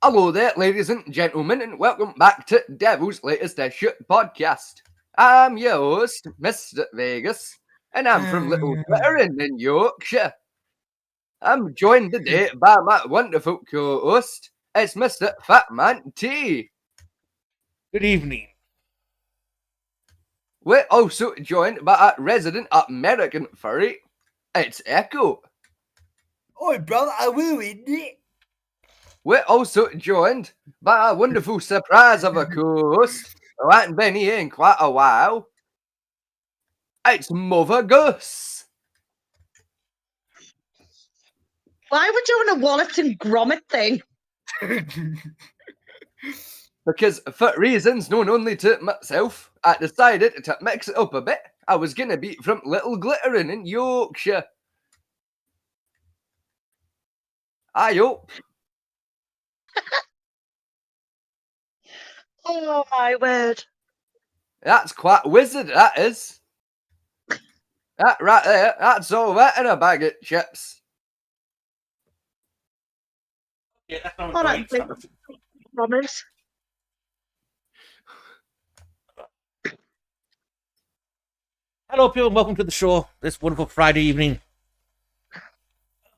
Hello there, ladies and gentlemen, and welcome back to Devil's Latest Shit podcast. I'm your host, Mr. Vegas, and I'm from Little Glittering in Yorkshire. I'm joined today by my wonderful co-host, it's Mr. Fatman T. Good evening. We're also joined by our resident American furry, it's Echo. Oi, brother, I will eat it. We're also joined by our wonderful surprise of a co-host who hasn't been here in quite a while. It's Mother Gus. Why would you want a Wallace and Gromit thing? Because for reasons known only to myself, I decided to mix it up a bit. I was going to be from Little Glittering in Yorkshire. I hope. Oh my word. That's quite wizard, that is. That right there, that's all that in a bag of chips. Yeah, that's not Hold on, right stuff. Promise. Hello, people, and welcome to the show this wonderful Friday evening.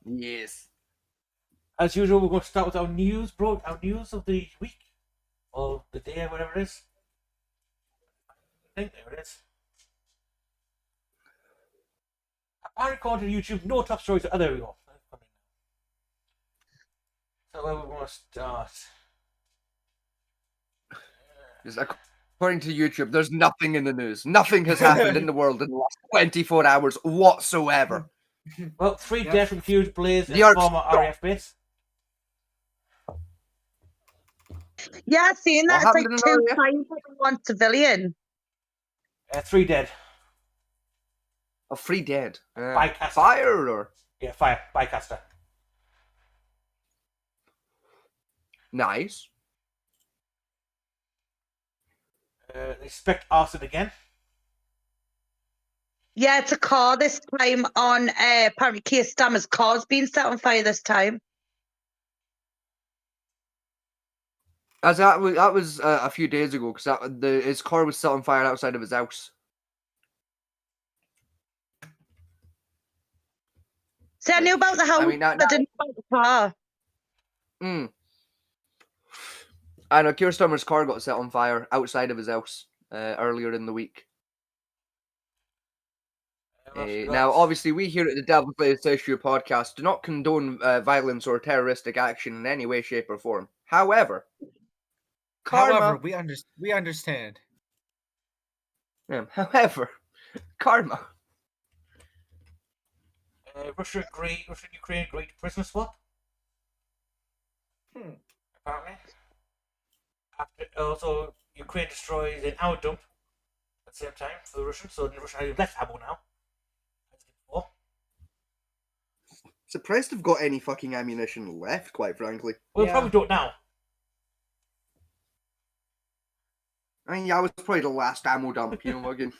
Yes. As usual, we're going to start with our news, our news of the week, or the day, or whatever it is. I think there it is. Apparently, according to YouTube, no top stories. Oh, there we go. So where we want to start? Because according to YouTube, there's nothing in the news. Nothing has happened in the world in the last 24 hours whatsoever. Well, 3 deaths from huge blaze in The former RAF base. Yeah, I've seen that. What It's happened like in 2 the times for 1 civilian. 3 dead. Oh, 3 dead. Bycaster. Fire or? Yeah, fire. Bycaster. Nice. They suspect arson again. Yeah, it's a car this time on apparently Keir Starmer's car's been set on fire this time. As that was a few days ago, because his car was set on fire outside of his house. See, I knew about the house, I mean, but I didn't know about the car. I know Keir Starmer's car got set on fire outside of his house earlier in the week. Now, obviously, we here at the Devil's Latest Issue podcast do not condone violence or terroristic action in any way, shape, or form. However, karma. we understand. Karma. Russia and Ukraine agreed to prisoner swap. Apparently. After also Ukraine destroys an ammo dump at the same time for the Russians, so the Russians have less ammo now. Surprised they've got any fucking ammunition left, quite frankly. Well, they probably don't now. I mean, yeah, I was probably the last ammo dump, you know, again.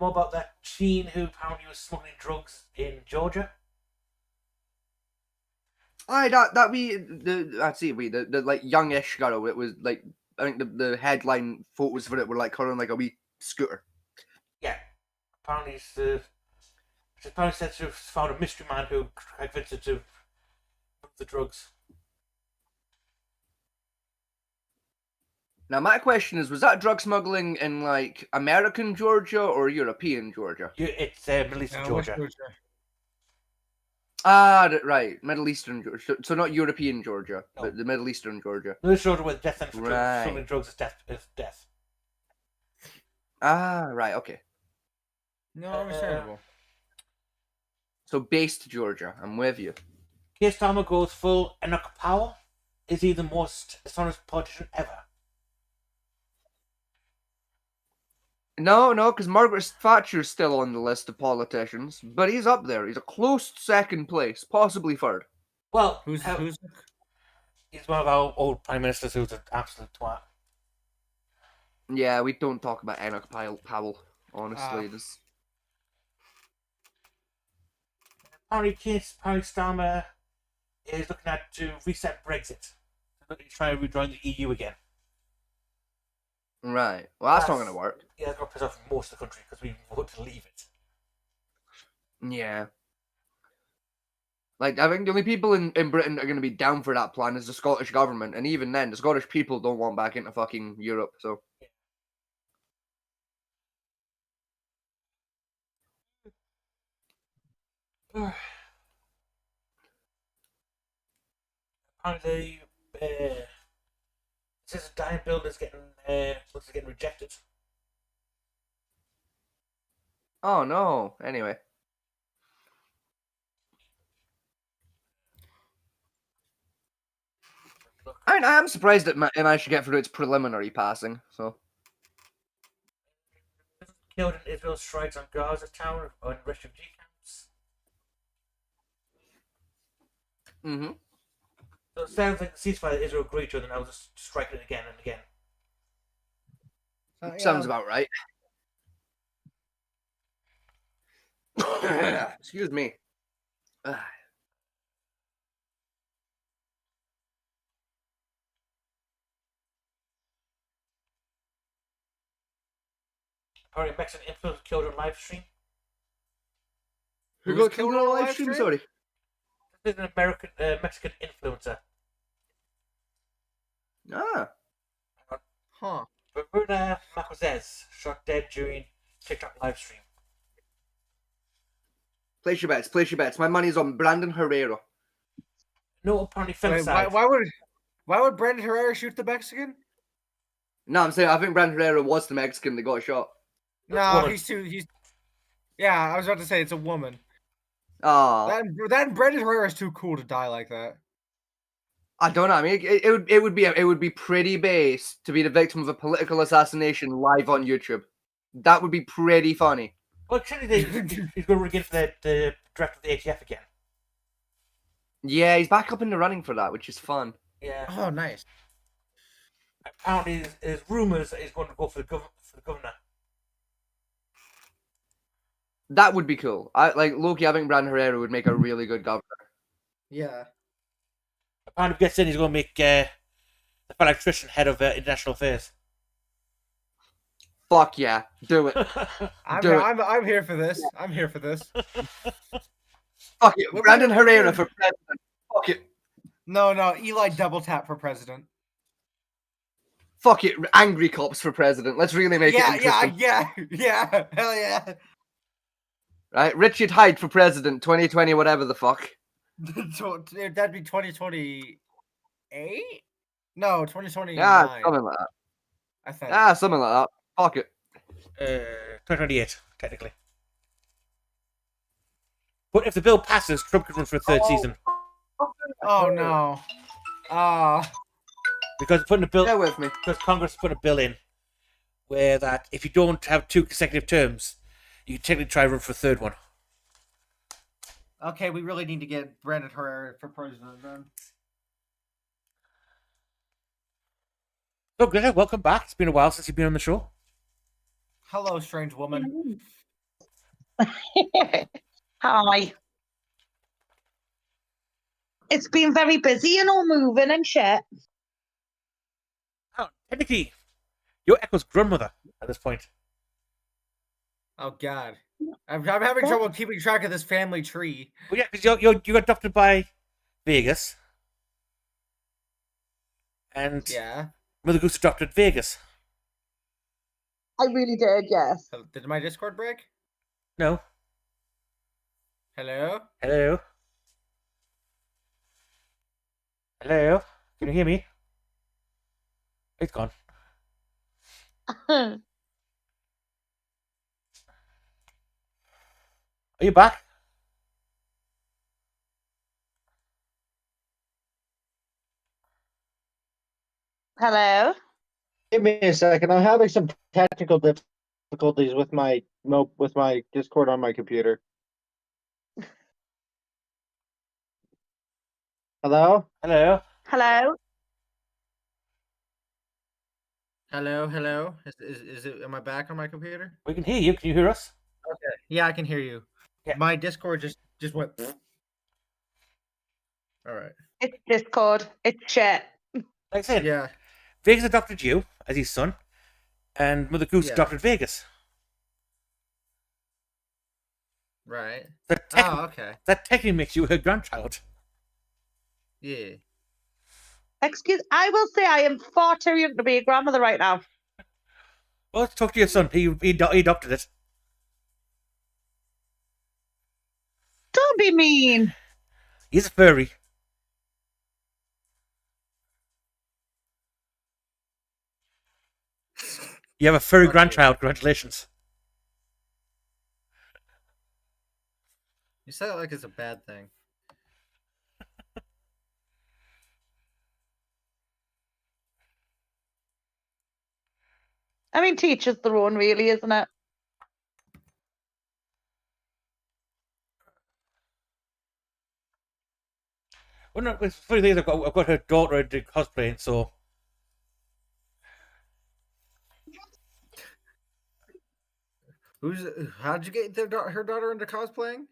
More about that teen who apparently was smuggling drugs in Georgia. Aye, the like youngish girl. It was like, I think the headline photos for it were like her on like a wee scooter. Yeah, apparently she apparently said she found a mystery man who convinced her to move the drugs. Now, my question is, was that drug smuggling in, like, American Georgia or European Georgia? It's Middle Eastern Georgia. Ah, right. Middle Eastern Georgia. So not European Georgia, but the Middle Eastern Georgia. Middle Eastern Georgia with death sentence for Right. smuggling drugs is death. Ah, right, okay. No, understandable. So based Georgia, I'm with you. Keir Starmer goes full Enoch Powell. Is he the most dishonest politician ever? No, because Margaret Thatcher's still on the list of politicians, but he's up there. He's a close second place, possibly third. Well, Who's he's one of our old prime ministers who's an absolute twat. Yeah, we don't talk about Enoch Powell, honestly. Apparently Starmer is looking at to reset Brexit. He's trying to rejoin the EU again. Right. Well, that's not going to work. Yeah, that's going to piss off most of the country because we voted to leave it. Yeah. Like, I think the only people in Britain that are going to be down for that plan is the Scottish government, and even then, the Scottish people don't want back into fucking Europe, so... Apparently, this is a dying bill that's getting rejected. Oh, no. Anyway. I mean, I am surprised it managed to get through its preliminary passing, so... Killed in Israel's strikes on Gaza town or in refugee camps. Mm-hmm. So it sounds like the ceasefire that Israel agreed to, and then I was just striking it again and again. Sounds about right. Excuse me. Apparently, Mexican influencer killed on live stream. Who got killed on a live stream? Sorry. This is an Mexican influencer. Ah. Huh. Bruna Macozes shot dead during TikTok live stream. Place your bets. Place your bets. My money's on Brandon Herrera. No, apparently Wait, femicide. why would Brandon Herrera shoot the Mexican? No, I'm saying I think Brandon Herrera was the Mexican that got shot. No, he's yeah, I was about to say it's a woman. Ah. That Brandon Herrera is too cool to die like that. I don't know. I mean, it would be pretty base to be the victim of a political assassination live on YouTube. That would be pretty funny. Well, actually, he's going to again for the director of the ATF again. Yeah, he's back up in the running for that, which is fun. Yeah. Oh, nice. Apparently, there's rumours that he's going to go for the governor. That would be cool. Loki. I think Brandon Herrera would make a really good governor. Yeah. Apparently, gets in, he's going to make the fellow Christian head of international affairs. Fuck yeah, do it. I'm here for this. I'm here for this. Fuck it, Brandon Herrera for president. Fuck it. No, Eli double tap for president. Fuck it, angry cops for president. Let's really make it interesting. Yeah, hell yeah. Right, Richard Hyde for president, 2020, whatever the fuck. That'd be 2028? No, 2029. Yeah, something like that. I think. Yeah, something like that. Fuck it. 2028, technically. But if the bill passes, Trump could run for a third season. Oh no. Because putting a bill, Bear with me. because Congress put a bill in where that if you don't have 2 consecutive terms, you can technically try and run for a third one. Okay, we really need to get Brandon Herrera for president then. So, Greta, welcome back. It's been a while since you've been on the show. Hello, strange woman. Hi. It's been very busy, moving and shit. Oh, technically, you're Echo's grandmother at this point. Oh god. I'm having trouble keeping track of this family tree. Well, yeah, because you got adopted by Vegas. And Yeah. Mother Goose adopted Vegas. I really did, yes. Did my Discord break? No. Hello? Hello? Hello? Can you hear me? It's gone. Are you back? Hello? Give me a second. I'm having some technical difficulties with my Discord on my computer. Hello? Hello? Hello? Hello? Is it? Am I back on my computer? We can hear you. Can you hear us? Okay. Yeah, I can hear you. Yeah. My Discord just went. All right. It's Discord. It's shit. Like I said, Yeah. Vegas adopted you as his son, and Mother Goose Yeah. adopted Vegas. Right. That, Oh, okay. that technically makes you her grandchild. Yeah. Excuse. I will say I am far too young to be a grandmother right now. Well, let's talk to your son. He adopted it. Don't be mean. He's a furry. You have a furry Fuck you. grandchild. Congratulations. You said it like it's a bad thing. I mean, teachers their own, really, isn't it? Well, no, it's funny thing is I've got her daughter into cosplaying, so How'd you get her daughter into cosplaying?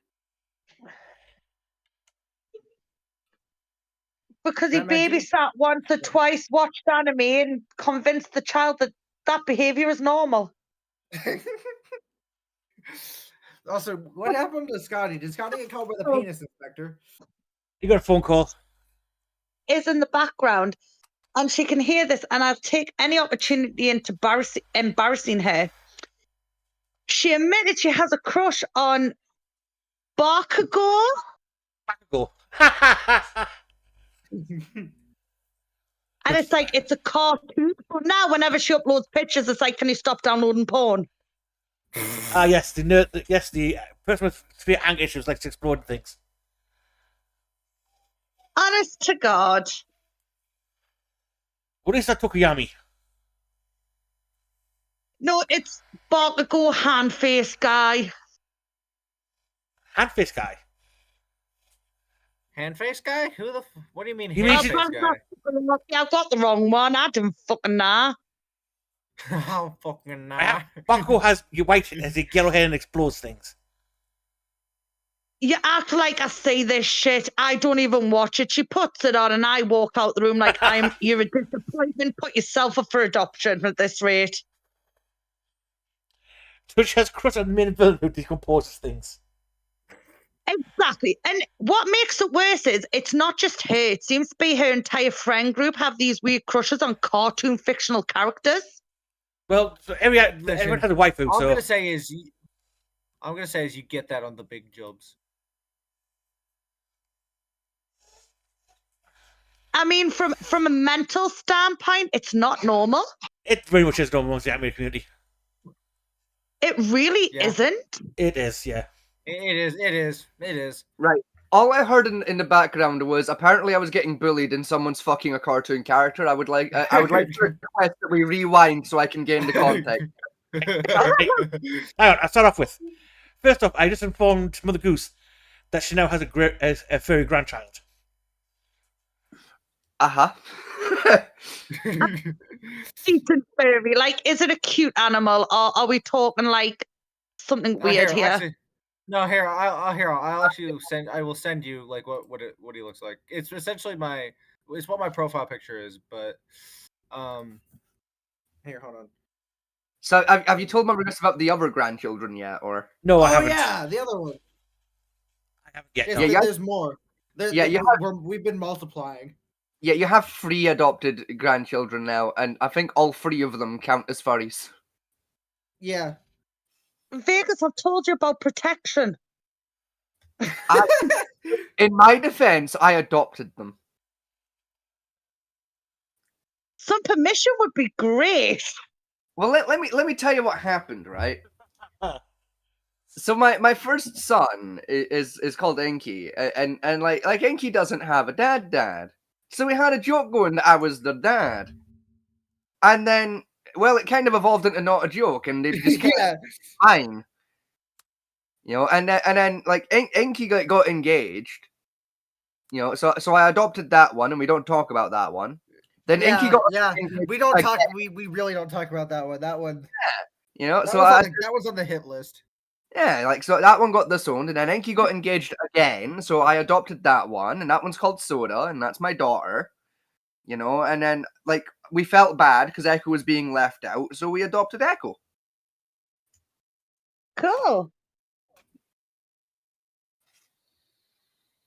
Because he That meant you- babysat once or twice, watched anime, and convinced the child that that behavior is normal. Also, what happened to Scotty? Did Scotty get called by the penis inspector? you got a phone call. Is in the background, and she can hear this, and I'll take any opportunity into embarrassing her. She admitted she has a crush on Bakugo. Go. And it's like, it's a cartoon. But now, whenever she uploads pictures, it's like, can you stop downloading porn? Yes, the person with severe anger issues likes to explode things. Honest to God. What is that Tokuyami? No, it's Bakugo hand face guy. Hand face guy. Hand face guy? What do you mean You hand mean- face guy? I've got the wrong one. I didn't fucking know. Oh, fucking nah. Bakugo has white as a yellow hair and explodes things. You act like I see this shit. I don't even watch it. She puts it on and I walk out the room like you're a disappointment. Put yourself up for adoption at this rate. So she has crush on the main villain who decomposes things. Exactly. And what makes it worse is it's not just her. It seems to be her entire friend group have these weird crushes on cartoon fictional characters. Well, so everyone has a waifu, All I'm so gonna say is you get that on the big jobs. I mean, from a mental standpoint, it's not normal. it very much is normal in the anime community. It really Yeah. isn't. It is, yeah. It is. Right. All I heard in the background was apparently I was getting bullied and someone's fucking a cartoon character. I would like to request that we rewind so I can gain the context. Hang on, I'll start off with. First off, I just informed Mother Goose that she now has a furry grandchild. Uh-huh. Decent furry. Like, is it a cute animal or are we talking like something weird here? Actually, no, I'll actually I will send you like what he looks like. It's essentially it's what my profile picture is, but here, hold on. So have you told Marcus about the other grandchildren yet, or? No, I Oh haven't. yeah, the other one. I haven't yet. Yes, No. Yeah, there's more. We've been multiplying. Yeah, you have 3 adopted grandchildren now, and I think all 3 of them count as furries. Yeah. Vegas, I've told you about protection. In my defense, I adopted them. Some permission would be great. Well, let me tell you what happened, right? So my first son is called Enki, and like Enki doesn't have a dad. So we had a joke going that I was the dad. And then, well, it kind of evolved into not a joke, and it just came fine. You know, and then like Enki got engaged. You know, so I adopted that one, and we don't talk about that one. Then Enki got engaged We don't talk. again. We really don't talk about that one. That one. You know, That so was that was on the hit list. Yeah, like, so that one got disowned, and then Enki got engaged again, so I adopted that one, and that one's called Soda, and that's my daughter, you know, and then, like, we felt bad because Echo was being left out, so we adopted Echo. Cool.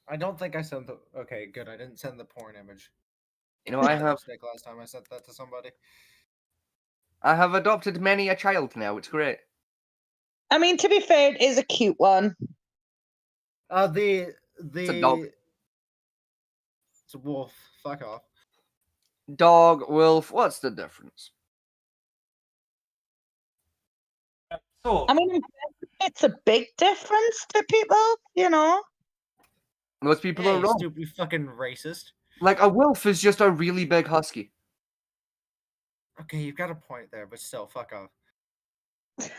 I don't think I sent the. Okay, good. I didn't send the porn image. You know, I Made that have mistake last time I sent that to somebody. adopted many a child now, it's great. I mean, to be fair, it is a cute one. The It's a dog. It's a wolf. Fuck off. Dog, wolf, what's the difference? So, I mean, it's a big difference to people, you know. Most people Yeah, are you wrong. stupid fucking racist. Like, a wolf is just a really big husky. Okay, you've got a point there, but still, fuck off.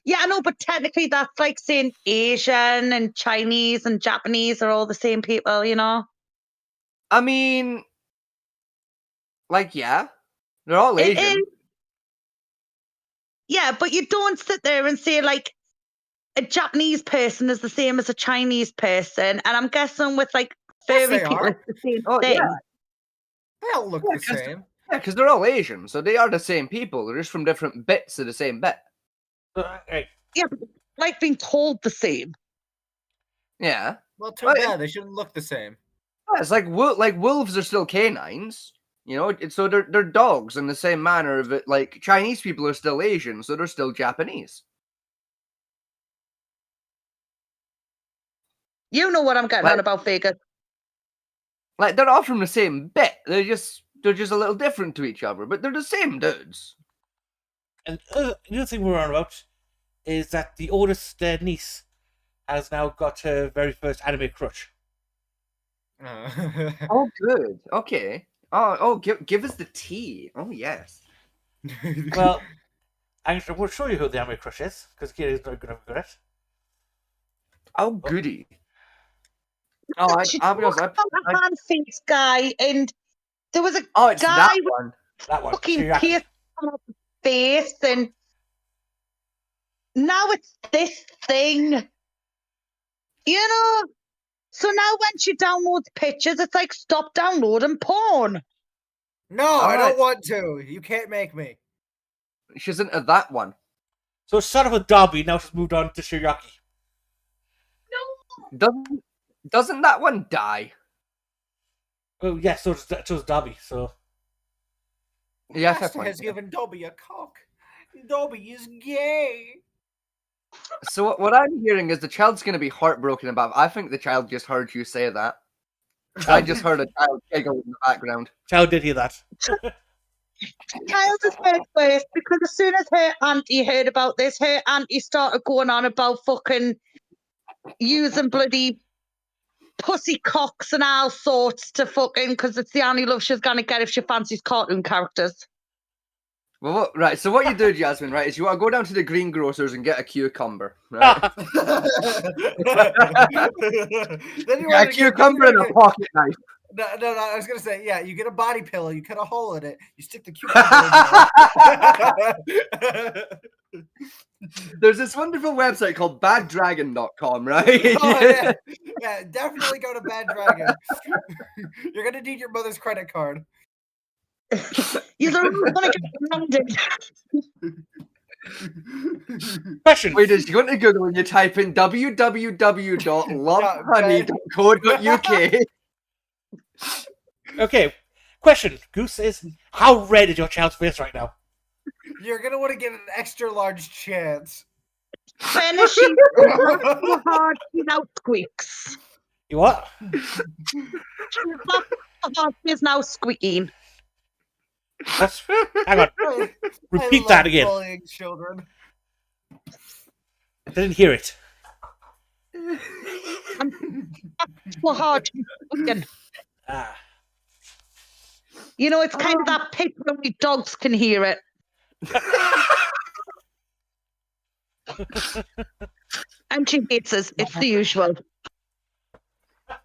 Yeah, I know, but technically that's like saying Asian and Chinese and Japanese are all the same people, you know? I mean, like, yeah, they're all It Asian. is. Yeah, but you don't sit there and say like a Japanese person is the same as a Chinese person, and I'm guessing with like Yes, furry they people, are. it's the same Oh, thing. yeah. They all look Yeah, the 'cause- same. Yeah, because they're all Asian, so they are the same people. They're just from different bits of the same bit. right. Yeah, but like being told the same. Yeah. Well, too Well, bad. They shouldn't look the same. Yeah, it's like wolves are still canines, you know. So they're dogs in the same manner of it. Like Chinese people are still Asian, so they're still Japanese. You know what I'm getting Like- on about Vegas. Like they're all from the same bit. They're just a little different to each other, but they're the same dudes. And the other thing we're on about is that the oldest niece has now got her very first anime crush. Oh, good. Okay. Oh, give us the tea. Oh, yes. Well, I will show you who the anime crush is, because Kira's not going to be good at. Oh, goody. Oh, She I'll be honest. talked about a hand face guy, and there was a Oh, it's guy that with one. That one. fucking Shiraki. pierced on his face, and now it's this thing. You know? So now when she downloads pictures, it's like, stop downloading porn. No, I Alright. don't want to. You can't make me. She's into that one. So she started with Dobby, now she's moved on to Shiraki. Doesn't that one die? Oh, yeah, so does Dobby, so. Yeah, fair Master point. has given Dobby a cock. Dobby is gay. So what I'm hearing is the child's going to be heartbroken about. I think the child just heard you say that. I just heard a child giggle in the background. Child did hear that. Child is heard first because as soon as her auntie heard about this, her auntie started going on about fucking using bloody pussy cocks and all sorts to fucking, because it's the only love she's gonna get if she fancies cartoon characters. Well, right. So what you do, Jasmine, right, is you want to go down to the greengrocers and get a cucumber, right? Then you Yeah, a want to cucumber and a pocket knife. No, I was gonna say, yeah, you get a body pillow, you cut a hole in it, you stick the cucumber in there. There's this wonderful website called baddragon.com, right? Oh, yeah. Yeah, definitely go to Bad Dragon. You're gonna need your mother's credit card. You're gonna get grounded. Question. Wait, is you go into Google and you type in www.lovehoney.co.uk. Okay. Question. Goose is, how red is your child's face right now? You're gonna want to get an extra large chance. Finishing hard without squeaks. You what? Is now squeaking. That's, hang on. Repeat I that love again. bullying children. I didn't hear it. So hard squeaking. Ah. You know, it's kind of that pitch where only dogs can hear it. And she hates us. It's the usual.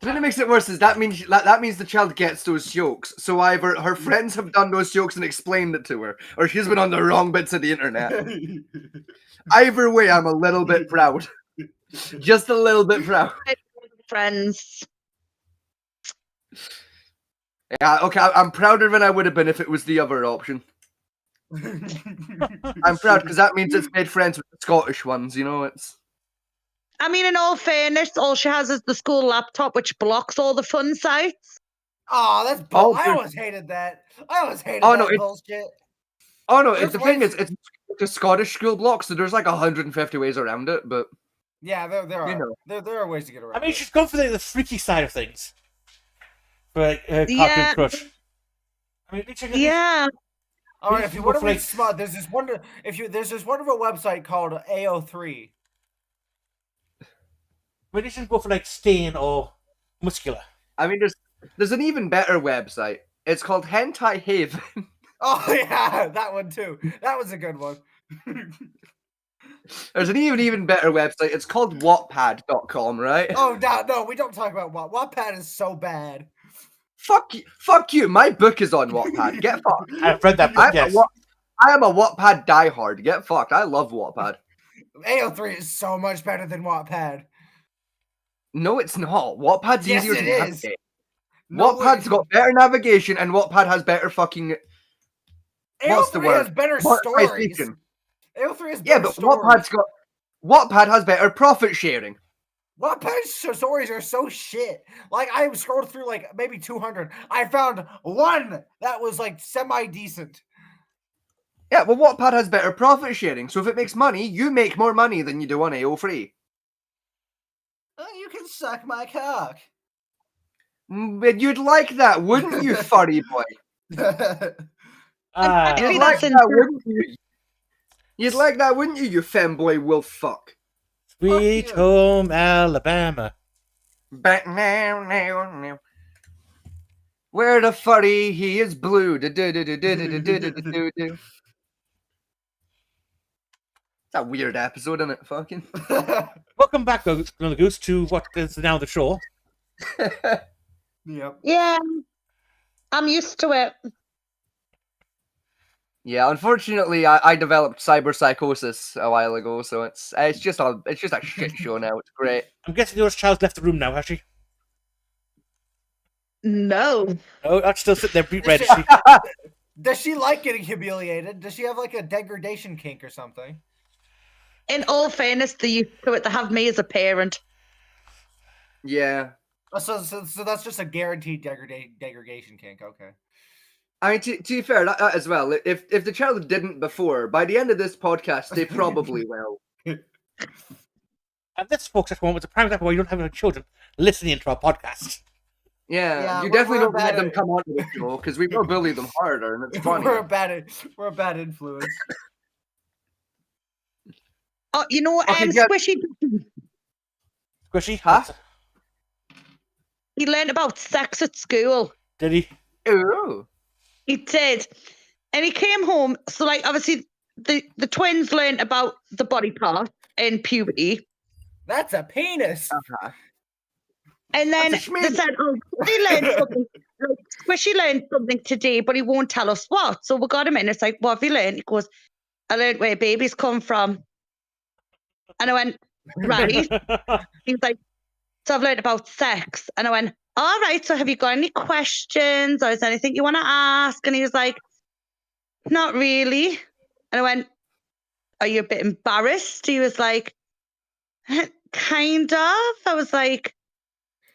Then it makes it worse. Is that means the child gets those jokes? So either her friends have done those jokes and explained it to her, or she's been on the wrong bits of the internet. Either way, I'm a little bit proud. Just a little bit proud. Friends. Yeah, okay. I'm prouder than I would have been if it was the other option. I'm proud because that means it's made friends with the Scottish ones. You know, it's. I mean, in all fairness, all she has is the school laptop, which blocks all the fun sites. Oh, that's Oh, I always hated that. I always hated Oh, no, that it's- bullshit. Oh no! There's The thing ways- is, it's a Scottish school block, so there's like 150 ways around it. But Yeah, there are. You know. There are ways to get around. I mean, it. she's gone for the freaky side of things. For like cartoon Yeah. crush. I mean, check Yeah. All right, if you want to Like- read smut, there's this wonderful website called AO3. Maybe you should go for like stain or muscular. I mean, there's an even better website. It's called Hentai Haven. Oh yeah, that one too. That was a good one. There's an even better website. It's called Wattpad.com, right? Oh no, we don't talk about Wattpad is so bad. Fuck you! My book is on Wattpad. Get fucked. I've read that book, yes. I am a Wattpad diehard. Get fucked. I love Wattpad. AO3 is so much better than Wattpad. No, it's not. Wattpad's Yes, easier it to is. navigate. No Wattpad's way. got better navigation, and Wattpad has better fucking. What's the AO3 word? has better stories. Monetization. AO3 has Yeah, better but stories. Wattpad has better profit sharing. Wattpad's stories are so shit. Like I scrolled through like maybe 200. I found one that was like semi decent. Yeah, well, Wattpad has better profit sharing, so if it makes money, you make more money than you do on AO3. Oh, you can suck my cock. But you'd like that, wouldn't you, furry boy? Maybe You'd that's like in- that, wouldn't you? You'd like that, wouldn't you, you femboy wolf fuck? Sweet you. home Alabama. Back now. Where the furry, he is blue. Do-do-do-do-do-do-do-do-do-do. It's a weird episode, isn't it? Fucking. Welcome back, Glowing Goose, to what is now the show. Yep. Yeah. I'm used to it. Yeah, unfortunately, I developed cyberpsychosis a while ago, so it's just a shit show now. It's great. I'm guessing your child's left the room now, has she? No. Oh, I'm still sitting there, beat red. Does She... Does she like getting humiliated? Does she have like a degradation kink or something? In all fairness, they used to it. They have me as a parent. Yeah. Oh, so that's just a guaranteed degradation kink. Okay. I mean, to be fair, that as well, if the child didn't before, by the end of this podcast, they probably will. And this, folks, at the moment is a prime example where you don't have any children listening to our podcast. Yeah, you we're definitely don't bad let them at- come onto the show, because we will bully them harder, and it's funny. We're a bad influence. Oh, you know, Okay, yeah. Squishy, Squishy? Huh? he learned about sex at school. Did he? Ooh. He did. And he came home. So, like, obviously, the twins learned about the body part in puberty. That's a penis. Uh-huh. And then That's a they schmee. said, oh, he learned something. Like, Squishy learned something today, but he won't tell us what. So we got him in. It's like, what have you learned? He goes, I learned where babies come from. And I went, right. He was like, so I've learned about sex. And I went, all right, so have you got any questions or is there anything you want to ask? And he was like, not really. And I went, are you a bit embarrassed? He was like, kind of. I was like,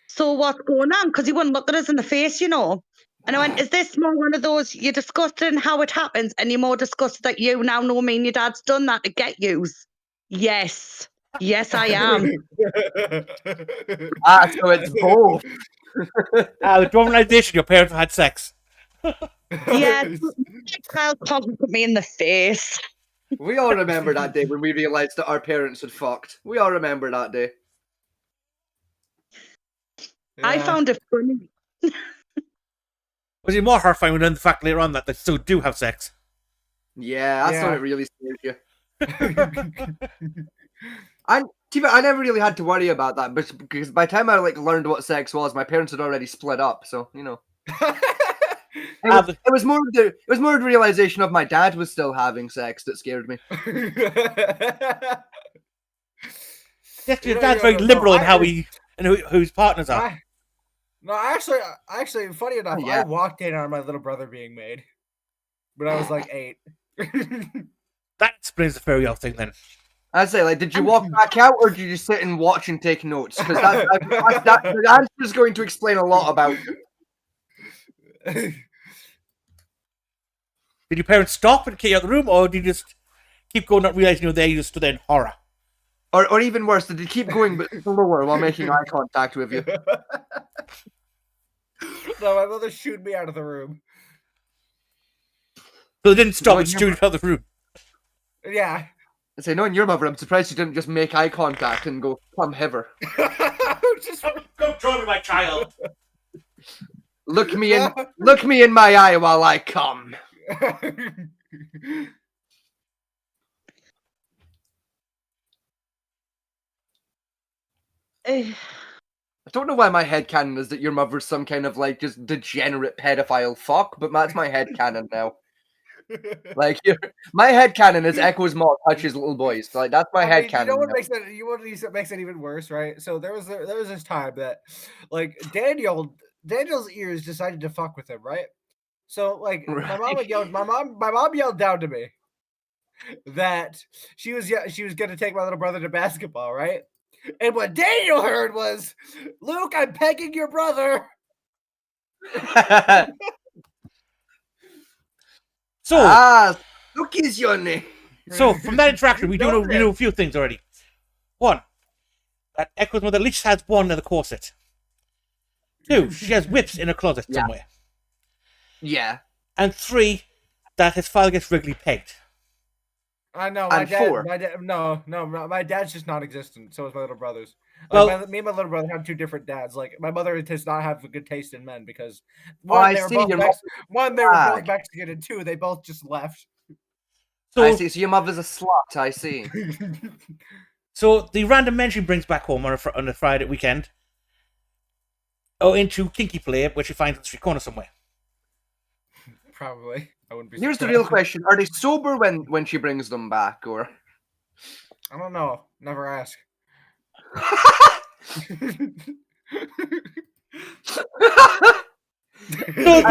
so what's going on? Because he wouldn't look at us in the face, you know. And I went, is this more one of those you're disgusted in how it happens and you're more disgusted that you now know me and your dad's done that to get yous? Yes. Yes, I am. Ah, so it's both. The normalization, your parents have had sex. Yeah, child can't look at me in the face. We all remember that day when we realised that our parents had fucked. We all remember that day. I found it funny. Was it more horrifying when the fact later on that they still do have sex? Yeah, that's Yeah. when it really scares you. And I never really had to worry about that, but because by the time I learned what sex was, my parents had already split up. So it was more the realization of my dad was still having sex that scared me. Yes, your dad's very liberal in how he and who his partners are. Actually, funny enough, Yeah. I walked in on my little brother being made, but I was like 8. That explains the furry thing then. I'd say, did you walk back out, or did you just sit and watch and take notes? Because the answer is going to explain a lot about you. Did your parents stop and kick you out of the room, or did you just keep going, not realizing you were there, you just stood there in horror? Or even worse, did they keep going but slower while making eye contact with you? No, my mother shooed me out of the room. So they didn't stop and shoot you out of the room. Yeah. I say, knowing your mother, I'm surprised she didn't just make eye contact and go, come hither. Go join me, my child. Look me in my eye while I come. I don't know why my headcanon is that your mother's some kind of just degenerate pedophile fuck, but that's my headcanon now. My headcanon is Echo's mom touches little boys. That's my headcanon. You know what makes it even worse, right? So there was this time that Daniel's ears decided to fuck with him, right? So Right. my mom yelled down to me that she was gonna take my little brother to basketball, right? And what Daniel heard was, "Luke, I'm pegging your brother." So, Luke is your name. So from that interaction, we know a few things already. One, that Echo's mother at least has one in the corset. Two, she has whips in her closet somewhere. Yeah. And three, that his father gets regularly pegged. I know my dad's just non-existent. So is my little brother's. Me and my little brother have two different dads. My mother does not have a good taste in men because they were both Mexican, and two, they both just left. So, I see. So your mother's a slut. I see. So the random men she brings back home on a Friday weekend, into kinky play, which she finds on the street corner somewhere. Probably. I wouldn't be. Here's the real question: are they sober when she brings them back, or? I don't know. Never ask. I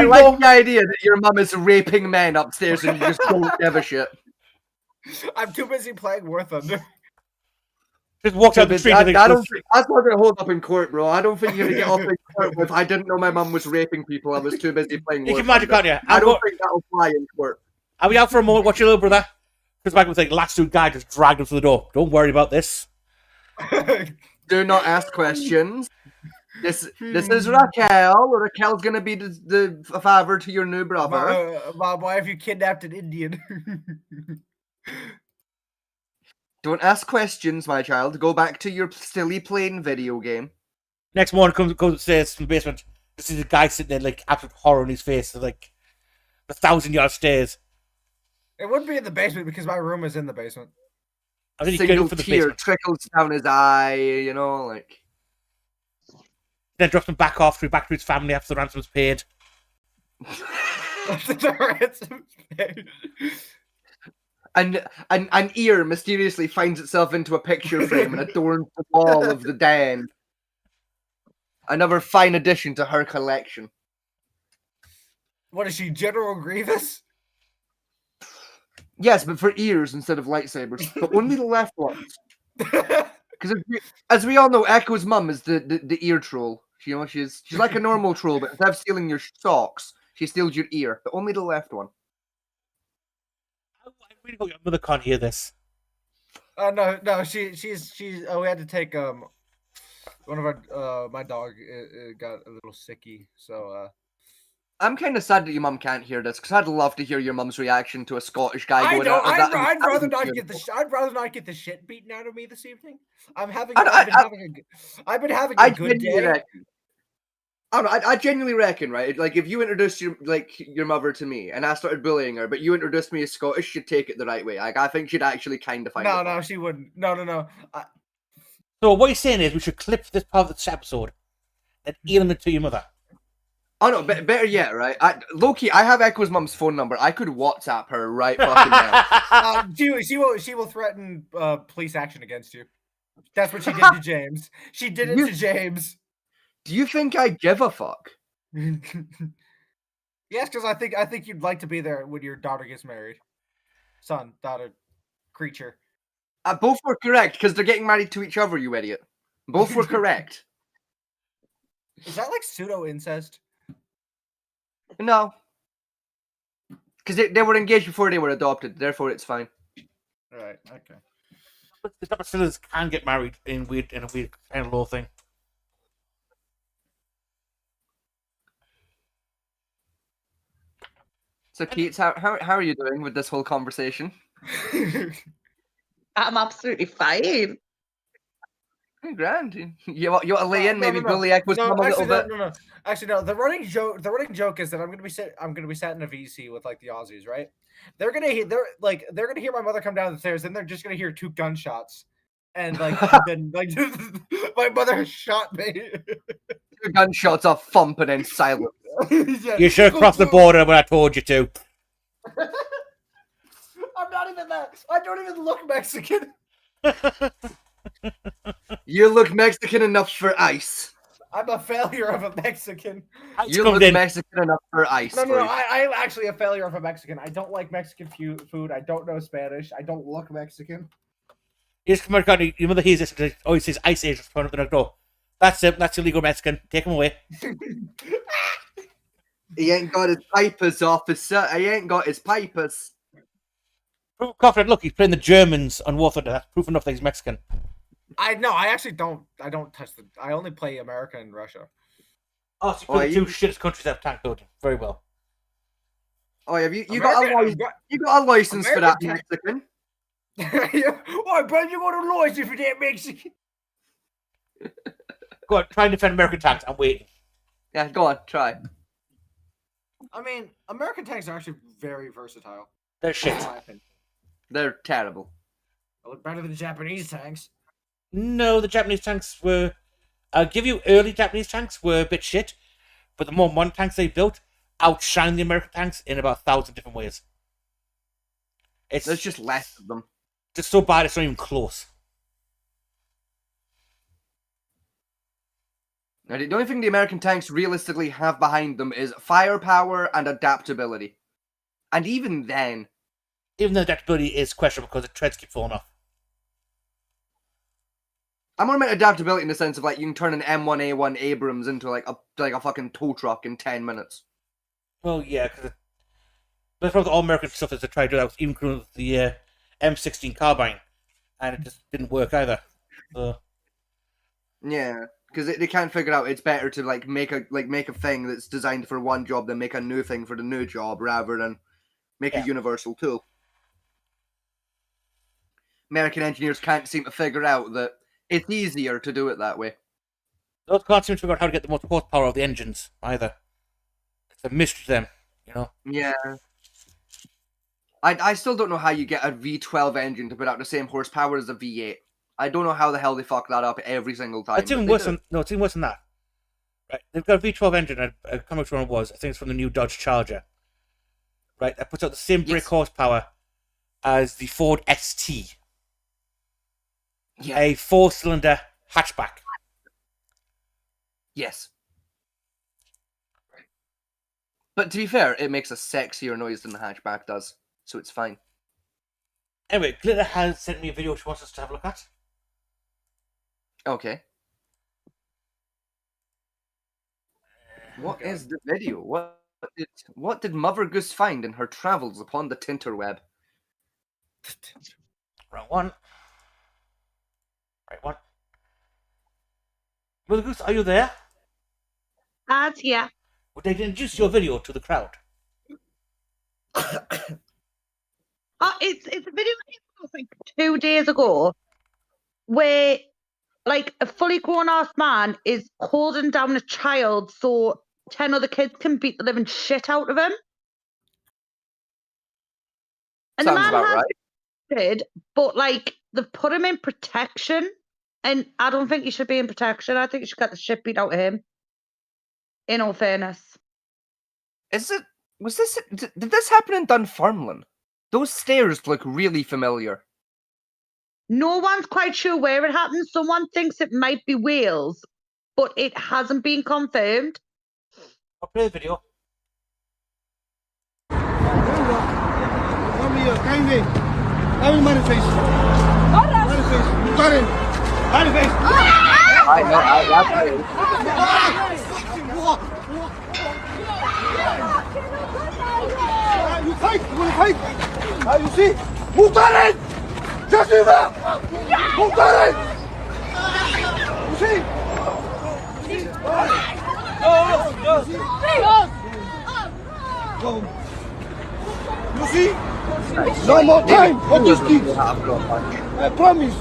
like the idea that your mum is raping men upstairs and you just don't give a shit. I'm too busy playing War Thunder. Just walked out the street. That's not going to hold up in court, bro. I don't think you're going to get off in court with I didn't know my mum was raping people. I was too busy playing War Thunder. You can imagine, can't you? I don't think that'll fly in court. Are we out for a moment? Watch your little brother. Because back with last dude guy just dragged him through the door. Don't worry about this. Do not ask questions. This is Raquel. Raquel's gonna be the father to your new brother. Mom, why have you kidnapped an Indian? Don't ask questions, my child. Go back to your silly playing video game. Next morning, goes upstairs from the basement. This is a guy sitting there, absolute horror on his face, 1,000-yard stairs. It wouldn't be in the basement because my room is in the basement. I think single tear trickles down his eye, Then drops him back to his family after the ransom's paid. And an ear mysteriously finds itself into a picture frame and adorns the wall of the den. Another fine addition to her collection. What is she, General Grievous? Yes, but for ears instead of lightsabers. But only the left ones. Because as we all know, Echo's mum is the ear troll. She's like a normal troll, but instead of stealing your socks, she steals your ear. But only the left one. I really hope your mother can't hear this. No, she's we had to take one of our my dog got a little sicky, so I'm kind of sad that your mum can't hear this because I'd love to hear your mum's reaction to a Scottish guy going. I'd rather not get the shit beaten out of me this evening. I've been having a good day. I genuinely reckon, right? If you introduced your mother to me and I started bullying her, but you introduced me as Scottish, she'd take it the right way. I think she'd actually kind of find it. No, she wouldn't. No. So what you're saying is we should clip this part of this episode and email it to your mother. Oh no, better yet, right? Loki, I have Echo's mum's phone number. I could WhatsApp her right fucking now. She will threaten police action against you. That's what she did to James. She did it to James. Do you think I give a fuck? Yes, because I think you'd like to be there when your daughter gets married. Son, daughter, creature. Both were correct because they're getting married to each other. You idiot. Both were correct. Is that like pseudo incest? No, because they were engaged before they were adopted. Therefore, it's fine. All right. Okay. The top citizens can get married in a weird kind of law thing. So, Keats, how are you doing with this whole conversation? I'm absolutely fine. Grand. You want to lay in, maybe bully Echo's mum a little bit? No. Actually, no. The running joke is that I'm gonna be sat in a VC with like the Aussies, right? They're gonna hear my mother come down the stairs, and they're just gonna hear 2 gunshots, and like then like my mother shot me. 2 gunshots are thumping in silence. Yeah. You should have crossed the border when I told you to. I'm not even that. I don't even look Mexican. You look Mexican enough for ice. I'm a failure of a Mexican. You look Mexican enough for ice. No. I'm actually a failure of a Mexican. I don't like Mexican food. I don't know Spanish. I don't look Mexican. You just come out, your mother hears this, always says Ice Age, front of the door. That's it. That's illegal Mexican. Take him away. He ain't got his pipers, officer. He ain't got his pipers. Confident, look, he's playing the Germans on War Thunder. That's proof enough that he's Mexican. I actually don't. I don't touch the. I only play America and Russia. Oh, so you play the 2 shittest countries that have tank building. Very well. Oh, have you got a license for that, Mexican? Oh, bro, you got a license for that, Mexican? Go on, try and defend American tanks. I'm waiting. Yeah, go on, try. I mean, American tanks are actually very versatile. They're shit. They're terrible. They look better than Japanese tanks. No, the Japanese tanks were... I'll give you early Japanese tanks were a bit shit, but the more modern tanks they built outshine the American tanks in about 1,000 different ways. There's just less of them. Just so bad it's not even close. Now, the only thing the American tanks realistically have behind them is firepower and adaptability. And even then... Even though adaptability is questionable because the treads keep falling off. I'm more about adaptability in the sense of, like, you can turn an M1A1 Abrams into, like a fucking tow truck in 10 minutes. Well, yeah, because... That's probably all American stuff that they tried to do that, even with the M16 carbine. And it just didn't work either. So... Yeah, because they can't figure out it's better to, like, make a thing that's designed for one job than make a new thing for the new job, rather than make a universal tool. American engineers can't seem to figure out that it's easier to do it that way. Those can't seem to figure out how to get the most horsepower of the engines, either. It's a mystery to them, you know? Yeah. I still don't know how you get a V12 engine to put out the same horsepower as a V8. I don't know how the hell they fuck that up every single time. It's even worse than that. Right, they've got a V12 engine. I can't remember which one it was. I think it's from the new Dodge Charger. Right, that puts out the same brake horsepower as the Ford ST. Yeah. A 4-cylinder hatchback. Yes. But to be fair, it makes a sexier noise than the hatchback does, so it's fine. Anyway, Glitter has sent me a video she wants us to have a look at. Okay. What is the video? What did Mother Goose find in her travels upon the Tinterweb? Wrong one. Right one. Mother Goose, are you there? Yeah. Would they introduce your video to the crowd? It's a video like 2 days ago where like a fully grown ass man is holding down a child so 10 other kids can beat the living shit out of him. And Sounds the man about right. Did, but like they've put him in protection And I don't think he should be in protection. I think you should get the shit beat out of him. In all fairness. Did this happen in Dunfermline? Those stairs look really familiar. No one's quite sure where it happened. Someone thinks it might be Wales, but it hasn't been confirmed. I'll play the video. You fight? You want to fight? You see? Muhtarın! Sesini ver! Muhtarın! You see? Go. You see? No more time for these kids. I promise.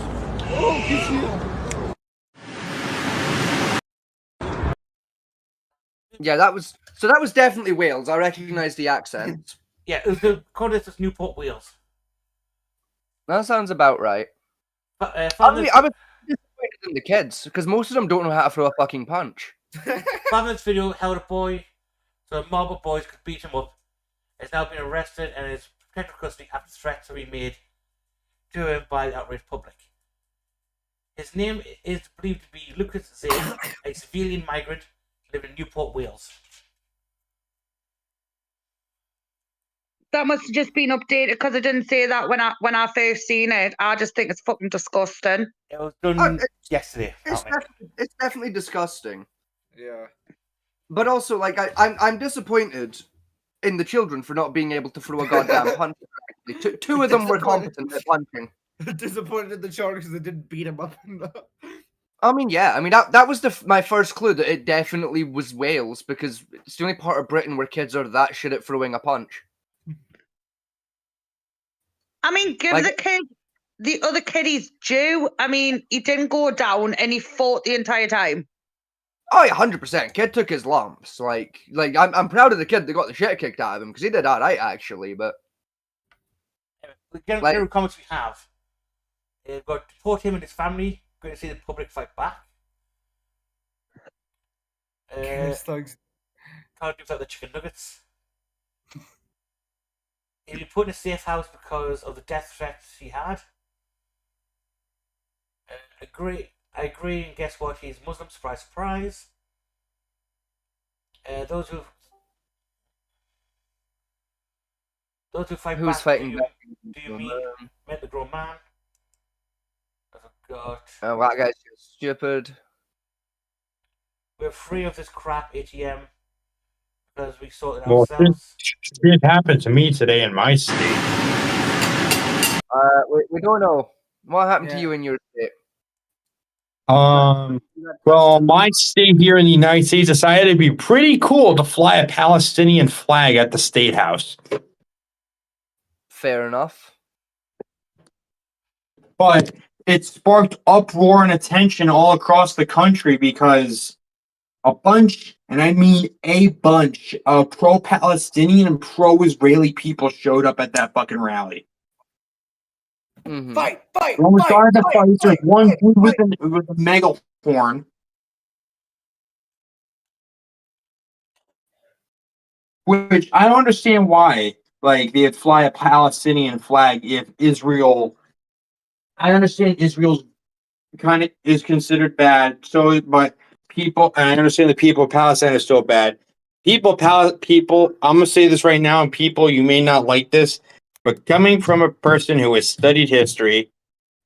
Oh, this year. Yeah, that was definitely Wales. I recognise the accent. Yeah, the contest is Newport, Wales. That sounds about right. But I was disappointed in the kids because most of them don't know how to throw a fucking punch. Following this video held a boy, so a mob of boys could beat him up. Has now been arrested and is protected custody after threats are being made to him by the outraged public. His name is believed to be Lucas Zaid, a civilian migrant living in Newport, Wales. That must have just been updated because I didn't say that when I first seen it. I just think it's fucking disgusting. It was done yesterday. It's definitely disgusting. Yeah. But also, like, I'm disappointed in the children for not being able to throw a goddamn punch correctly. Two of them were competent at punching. Disappointed in the children because they didn't beat him up. I mean, yeah. I mean, that was my first clue that it definitely was Wales because it's the only part of Britain where kids are that shit at throwing a punch. I mean, give the other kid his due. I mean, he didn't go down and he fought the entire time. Oh, yeah, 100%. Kid took his lumps. Like I'm proud of the kid that got the shit kicked out of him because he did all right, actually. But the comments we have, we've got to support him and his family. Going to see the public fight back. Can't do without the chicken nuggets. He'll be put in a safe house because of the death threats he had. I agree, and guess what? He's Muslim. Surprise, surprise. Those who fight who's back. fighting back? Do you mean meant the grown man? I forgot. Oh, that guy's just stupid. We're free of this crap ATM because we sorted it ourselves. It happened to me today in my state. We don't know what happened to you in your state. Well, my state here in the United States decided it'd be pretty cool to fly a Palestinian flag at the State House. Fair enough. But it sparked uproar and attention all across the country because a bunch, and I mean a bunch, of pro-Palestinian and pro-Israeli people showed up at that fucking rally. Mm-hmm. Fight! When we started the fight, there's one dude with a megaphone. Which I don't understand why, like, they'd fly a Palestinian flag if Israel. I understand Israel's kind of is considered bad, but people, and I understand the people of Palestine are still bad. People, I'm gonna say this right now, and people, you may not like this, but coming from a person who has studied history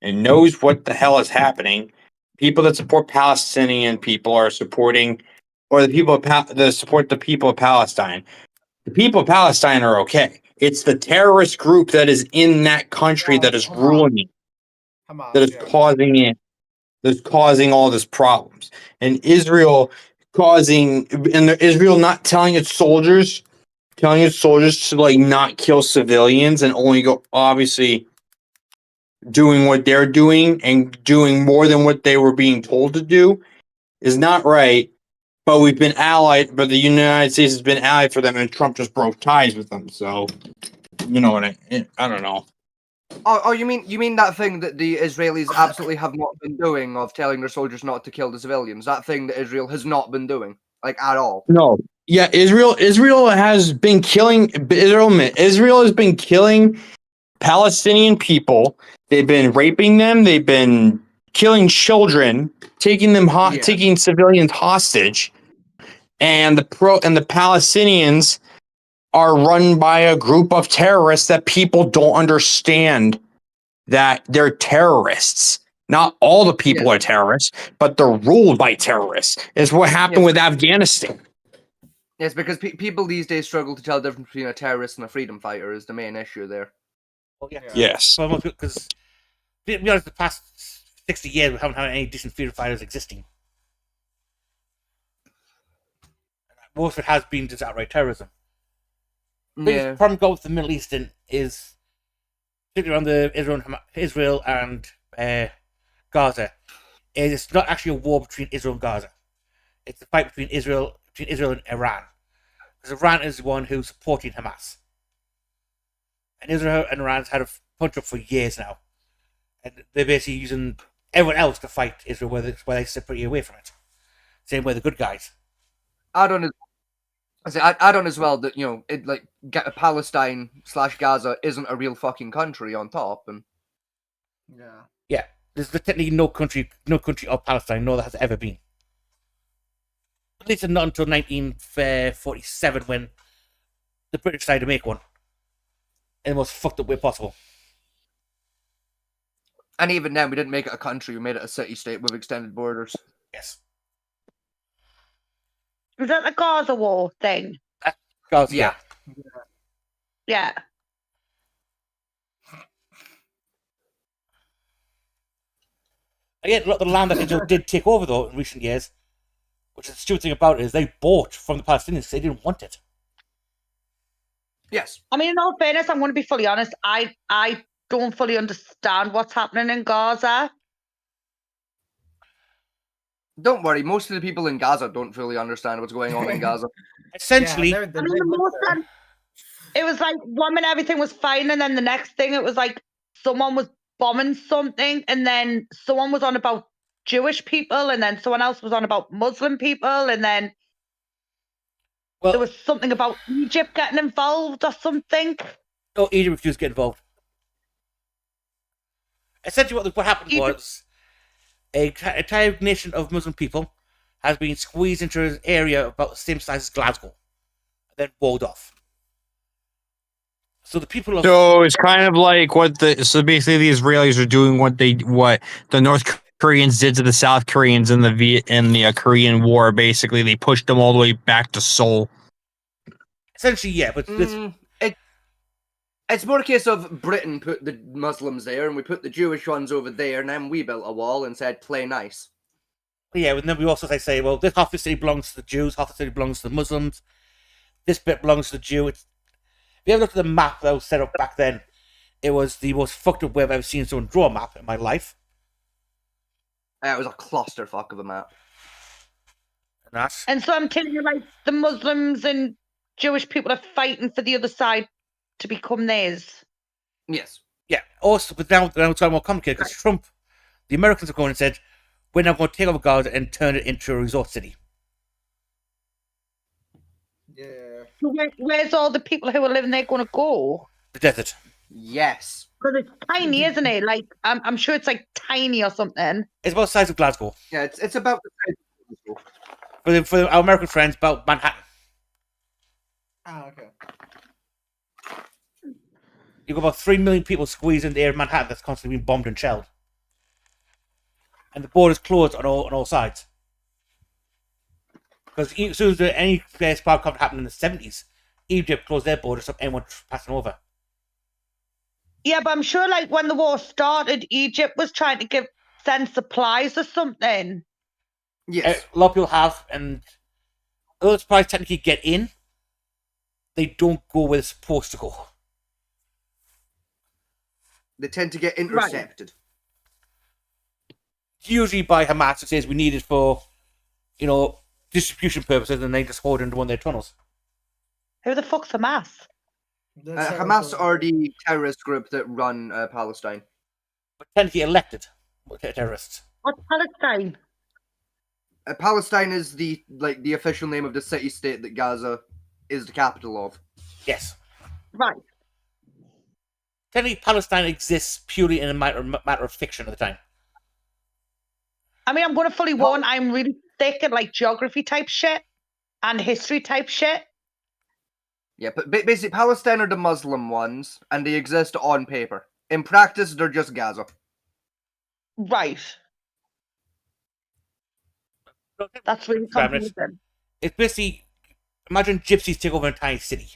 and knows what the hell is happening, people that support Palestinian people are supporting, or the people that support the people of Palestine. The people of Palestine are okay. It's the terrorist group that is in that country that is ruling it, that is causing it, that's causing all these problems. And Israel not telling its soldiers to like not kill civilians and only go obviously doing what they're doing and doing more than what they were being told to do is not right. But we've been allied, but the United States has been allied for them, and Trump just broke ties with them. So, you know what I don't know. Oh, you mean that thing that the Israelis absolutely have not been doing of telling their soldiers not to kill the civilians? That thing that Israel has not been doing, like, at all. No. Yeah, Israel has been killing Israel has been killing Palestinian people. They've been raping them, they've been killing children, taking civilians hostage. And the Palestinians are run by a group of terrorists that people don't understand that they're terrorists. Not all the people are terrorists, but they're ruled by terrorists. It's what happened with Afghanistan. Yes, because people these days struggle to tell the difference between a terrorist and a freedom fighter is the main issue there. Well, yeah. Yes. Because, to be honest, the past 60 years, we haven't had any decent freedom fighters existing. Most of it has been just outright terrorism. The problem with the Middle Eastern is, particularly around the Israel and Gaza, is it's not actually a war between Israel and Gaza. It's a fight between Israel and Iran. Because Iran is the one who's supporting Hamas. And Israel and Iran's had a punch up for years now. And they're basically using everyone else to fight Israel where they separate away from it. Same way the good guys. Add on as well that, you know, Palestine/Gaza isn't a real fucking country on top, and yeah, there's technically no country of Palestine, nor there has ever been. At least not until 1947 when the British decided to make one in the most fucked up way possible. And even then, we didn't make it a country; we made it a city-state with extended borders. Yes. Was that the Gaza war thing? Gaza, yeah. Yeah. Again, a lot of the land that Israel did take over, though, in recent years, which is the stupid thing about it, is they bought from the Palestinians because they didn't want it. Yes. I mean, in all fairness, I'm going to be fully honest. I don't fully understand what's happening in Gaza. Don't worry, most of the people in Gaza don't fully understand what's going on in Gaza. Essentially, it was like one minute everything was fine, and then the next thing it was like someone was bombing something, and then someone was on about Jewish people, and then someone else was on about Muslim people, and then there was something about Egypt getting involved or something. Oh, Egypt refused to get involved. Essentially, what happened was an entire nation of Muslim people has been squeezed into an area about the same size as Glasgow, and then walled off. So the people. So it's kind of like so basically the Israelis are doing what the North Koreans did to the South Koreans in the Korean War. Basically, they pushed them all the way back to Seoul. Essentially, yeah, but it's more a case of Britain put the Muslims there, and we put the Jewish ones over there, and then we built a wall and said, "Play nice." Yeah, and then we also say, well, this half the city belongs to the Jews, half the city belongs to the Muslims. This bit belongs to the Jew. If you ever look at the map that was set up back then, it was the most fucked up way I've ever seen someone draw a map in my life. It was a clusterfuck of a map. And so I'm telling you, like, the Muslims and Jewish people are fighting for the other side to become theirs. Yes. Yeah. Also, but now it's more complicated because Trump, the Americans have gone and said, we're now going to take over Gaza and turn it into a resort city. Yeah. So where's all the people who are living there going to go? The desert. Yes. Because it's tiny, isn't it? Like, I'm sure it's like tiny or something. It's about the size of Glasgow. Yeah, it's about the size of Glasgow. For our American friends, about Manhattan. Oh, okay. You've got about 3 million people squeezed in the air of Manhattan that's constantly being bombed and shelled. And the border's closed on all sides. Because as soon as any spark conflict happened in the 70s, Egypt closed their border so anyone passing over. Yeah, but I'm sure, like, when the war started, Egypt was trying to send supplies or something. Yes. A lot of people have, and those supplies technically get in, they don't go where they're supposed to go. They tend to get intercepted. Right. Usually by Hamas, it says we need it for, distribution purposes, and they just hold into one of their tunnels. Who the fuck's Hamas? Hamas are the terrorist group that run Palestine. But technically elected terrorists. What's Palestine? Palestine is the official name of the city-state that Gaza is the capital of. Yes. Right. Technically, Palestine exists purely in a matter of fiction at the time. I mean, I'm going to fully warn, I'm really thick at like geography type shit and history type shit. Yeah, but basically, Palestine are the Muslim ones, and they exist on paper. In practice, they're just Gaza. Right. That's really confusing. It's basically, imagine gypsies take over an entire city.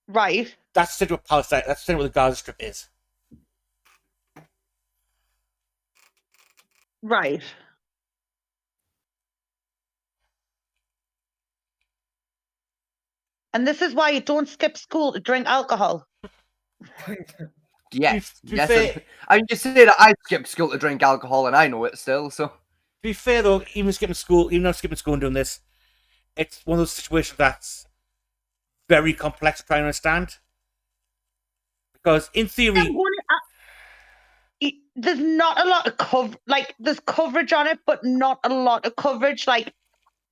Right. That's essentially what Palestine, that's essentially what the Gaza Strip is. Right. And this is why you don't skip school to drink alcohol. Yes. I mean, you say that I skipped school to drink alcohol, and I know it still, so... To be fair, though, even not skipping school and doing this, it's one of those situations that's very complex to try and understand. Because, in theory... there's not a lot of there's coverage on it, but not a lot of coverage. Like,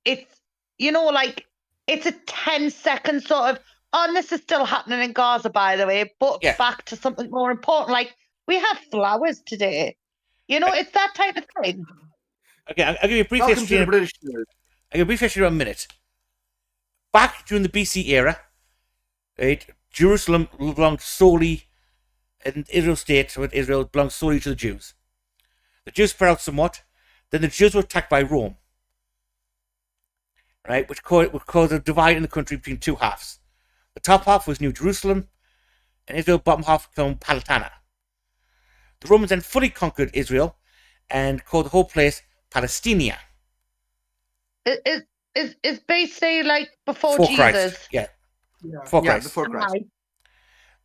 it's, it's a 10-second sort of, and this is still happening in Gaza, by the way, but back to something more important. Like, we had flowers today. It's that type of thing. Okay, I'll give you a brief history. I'll give you a brief history in a minute. Back during the BC era, right, Jerusalem belonged solely, in Israel state, with Israel belonged solely to the Jews. The Jews spread out somewhat. Then the Jews were attacked by Rome, right, which caused a divide in the country between two halves. The top half was New Jerusalem, and Israel's bottom half became Palatana. The Romans then fully conquered Israel and called the whole place Palestinia. Is basically like before Jesus. Christ. Yeah. Before Christ. Before Christ. Right.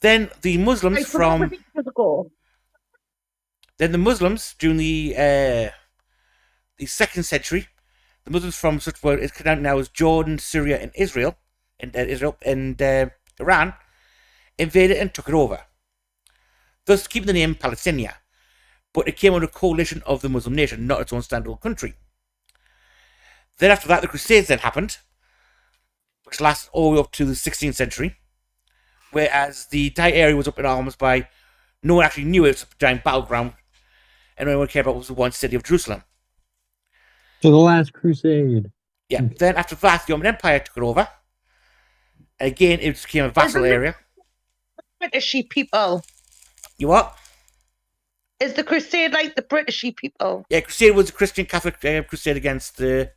Then the Muslims during the 2nd century, the Muslims from such where it's connected now as Jordan, Syria, and Israel, and Iran, invaded and took it over, thus keeping the name Palestinia. But it came under a coalition of the Muslim nation, not its own standalone country. Then after that, the Crusades then happened, which lasted all the way up to the 16th century, whereas the entire area was up in arms by, no one actually knew it was a giant battleground, and everyone cared about was the one city of Jerusalem. So the last crusade. Yeah, then after that, the Roman Empire took it over. Again, it became a vassal area. Britishy people. You what? Is the crusade like the Britishy people? Yeah, crusade was a Christian Catholic crusade against the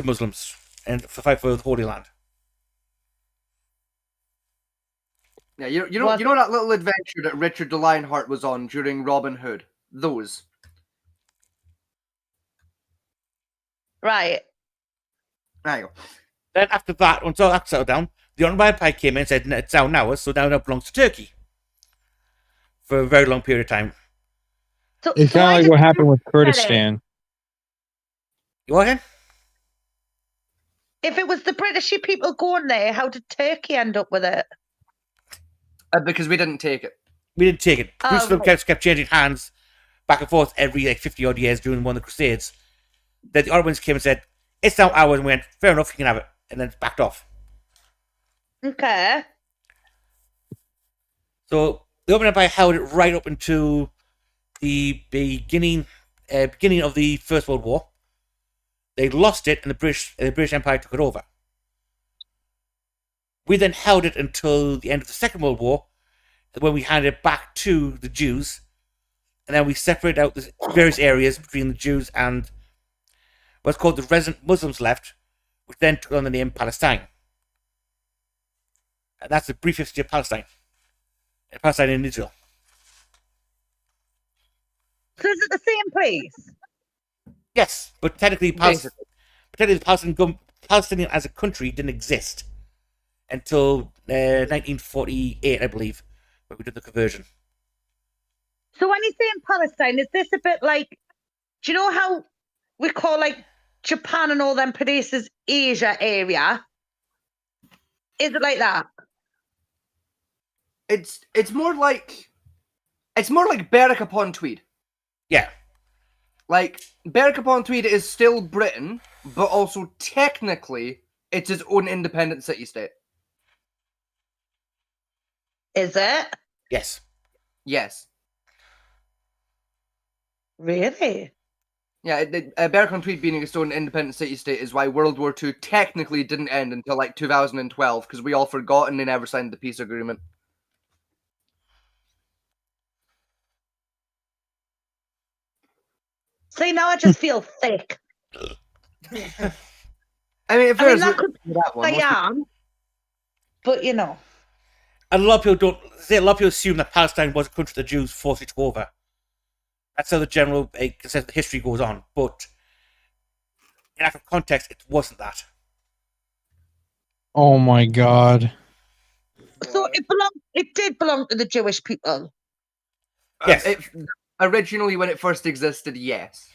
Muslims and for fight for the Holy Land. Yeah, you know that little adventure that Richard the Lionheart was on during Robin Hood? Those. Right. There you go. Then after that, once all that settled down, the Ottoman Empire came in and said, it's now ours, so now it belongs to Turkey. For a very long period of time. So, it's kind of like what happened with Kurdistan. You want him? If it was the Britishy people going there, how did Turkey end up with it? Because we didn't take it. We didn't take it. Jerusalem kept changing hands back and forth every 50-odd years during one of the Crusades. Then the Ottomans came and said, it's now ours, and we went, fair enough, you can have it. And then backed off. Okay. So the Ottoman Empire held it right up into the beginning of the First World War. They lost it, and the British Empire took it over. We then held it until the end of the Second World War, when we handed it back to the Jews, and then we separated out the various areas between the Jews and what's called the resident Muslims left, which then took on the name Palestine. And that's the brief history of Palestine. Palestine and Israel. So is it the same place? Yes, but technically, Palestinian as a country didn't exist until 1948, I believe, where we did the conversion. So when you say in Palestine, is this a bit like, do you know how we call like Japan and all them places Asia area? Is it like that? It's more like Berwick upon Tweed. Yeah. Like, Berwick upon Tweed is still Britain, but also technically it's its own independent city-state. Is it? Yes. Yes. Really? Yeah, Berwick upon Tweed being its own independent city-state is why World War II technically didn't end until, like, 2012, because we all forgot and they never signed the peace agreement. See, now I just feel thick. I mean, if I mean, there's that could that one, I am, but you know. And a lot of people assume that Palestine was a country the Jews forcibly took over. That's how the general history goes on. But in actual context, it wasn't that. Oh my God. So it did belong to the Jewish people. Yes. Originally, when it first existed, yes.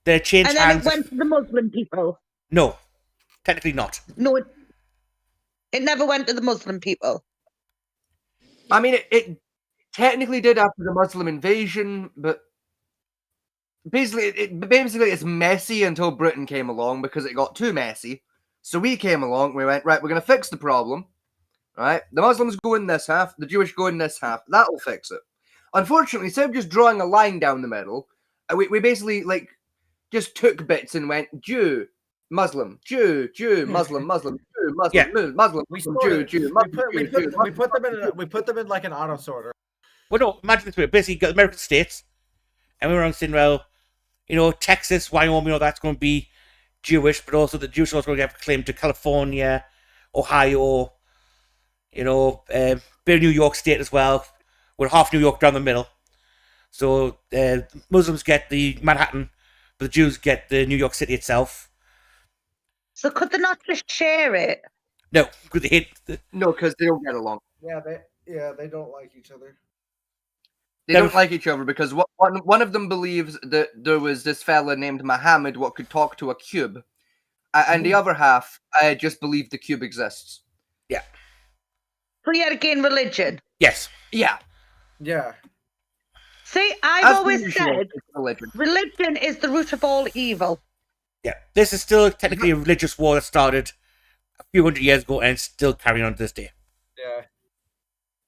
They changed and then hands. It went to the Muslim people. No, technically not. No, it never went to the Muslim people. I mean, it technically did after the Muslim invasion, but basically it's messy until Britain came along because it got too messy. So we came along, we went, right, we're going to fix the problem. Right? The Muslims go in this half, the Jewish go in this half. That'll fix it. Unfortunately, instead of just drawing a line down the middle, we basically, like, just took bits and went Jew, Muslim, Jew, Muslim, Muslim, Jew, Muslim, Yeah. Muslim, We Jew, Muslim, we put them in like an auto sorter. Well, no, imagine this way. Basically, you got the American states, and we were saying, well, Texas, Wyoming, that's going to be Jewish, but also the Jewish are also going to have a claim to California, Ohio, bit of New York State as well, with half New York down the middle. So Muslims get the Manhattan, but the Jews get the New York City itself. So could they not just share it? No, because they hate. No, because they don't get along. Yeah, they don't like each other. They don't like each other because one of them believes that there was this fella named Muhammad what could talk to a cube, and the other half just believe the cube exists. Yeah. So yet again, religion. Yes. Yeah. Yeah. See, I've always said religion is the root of all evil. Yeah. This is still technically a religious war that started a few hundred years ago and it's still carrying on to this day. Yeah.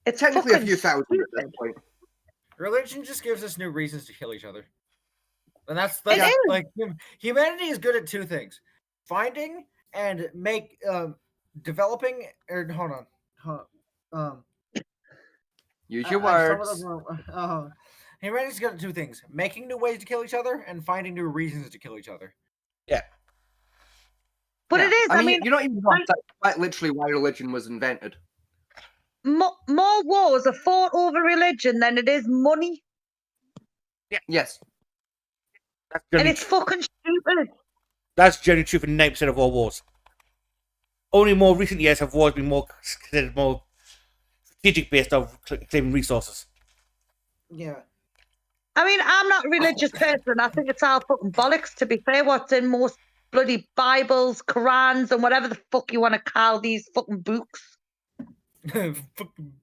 It's technically a few thousand at this point. Religion just gives us new reasons to kill each other. And that's It like humanity is good at two things: finding and developing. Or hold on. Use your words. Humanity's good at two things: making new ways to kill each other and finding new reasons to kill each other. Yeah. But it is. I mean, you're not even quite literally why religion was invented. More wars are fought over religion than it is money. Yeah. Yes. And it's fucking stupid. That's generally true for 90% of all wars. Only more recent years have wars been considered more strategic based on claiming resources. Yeah. I mean, I'm not a religious person. I think it's all fucking bollocks, to be fair. What's in most bloody Bibles, Qurans, and whatever the fuck you want to call these fucking books. Fucking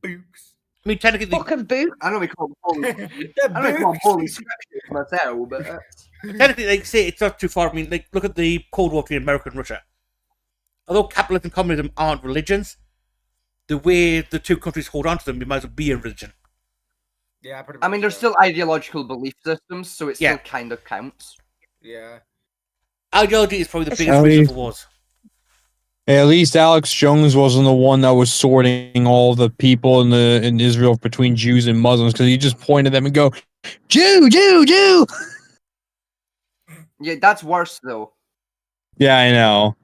books. I mean, technically, fucking books. I know we call them holy. I know we call them holy scriptures myself, but technically, like say, it's not too far. I mean, like look at the Cold War between America and Russia. Although capitalism and communism aren't religions, the way the two countries hold on to them, you might as well be a religion. Yeah, pretty much. I mean, there's still ideological belief systems, so it still kind of counts. Yeah. Ideology is probably the biggest reason for wars. At least Alex Jones wasn't the one that was sorting all the people in Israel between Jews and Muslims, because he just pointed at them and go, Jew, Jew, Jew. Yeah, that's worse though. Yeah, I know.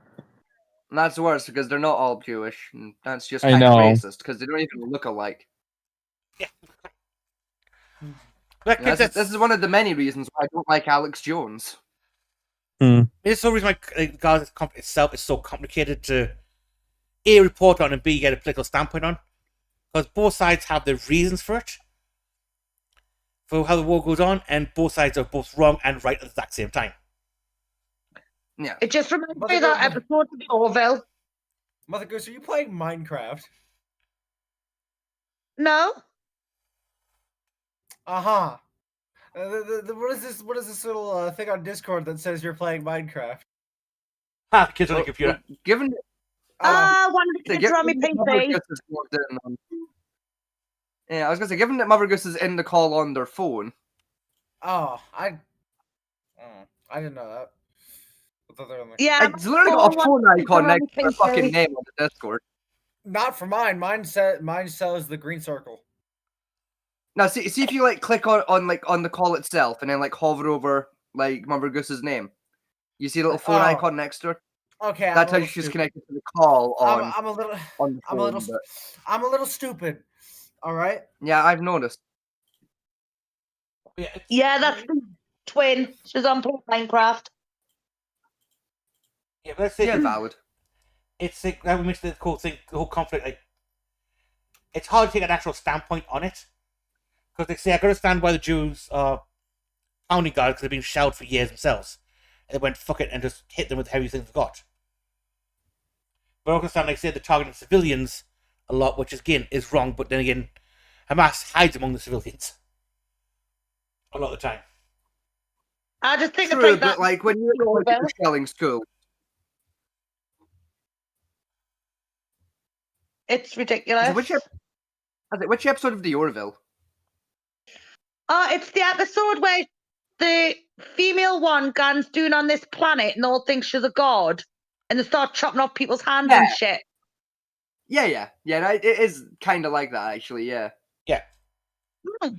And that's worse because they're not all Jewish, and that's just kind of racist because they don't even look alike. Yeah. This is one of the many reasons why I don't like Alex Jones. It's the reason why Gaza itself is so complicated to A, report on, and B, get a political standpoint on. Because both sides have their reasons for it, for how the war goes on, and both sides are both wrong and right at the exact same time. Yeah. It just reminds me of that episode of Orville. Mother Goose, are you playing Minecraft? No. Uh-huh. What is this? What is this little thing on Discord that says you're playing Minecraft? Kids on the computer. Given One of the kids are on my PC. Yeah, I was gonna say, given that Mother Goose is in the call on their phone. Oh, I didn't know that. Yeah, it's literally got a phone icon next to their fucking name on the Discord. Not for mine. Mine says the green circle. Now, see if you like click on the call itself and then like hover over like Mother Goose's name. You see a little phone icon next to her. Okay, that's how she's connected to the call on. I'm a little. On the phone, I'm a little stupid. All right. Yeah, I've noticed. Yeah, that's the twin. She's on Minecraft. Yeah, but let's say valid. It's like that makes the whole thing, the whole conflict. Like, it's hard to take an actual standpoint on it because they say I can understand why the Jews are pounding God because they've been shelled for years themselves. And they went fuck it and just hit them with everything they've got. But I understand, like, say, they're targeting civilians a lot, which again is wrong. But then again, Hamas hides among the civilians a lot of the time. I just think true, but like when you're shelling school, it's ridiculous. Which episode of the Orville? It's the episode where the female one guns doing on this planet and all think she's a god, and they start chopping off people's hands and shit. Yeah. It is kind of like that, actually. Yeah. Hmm.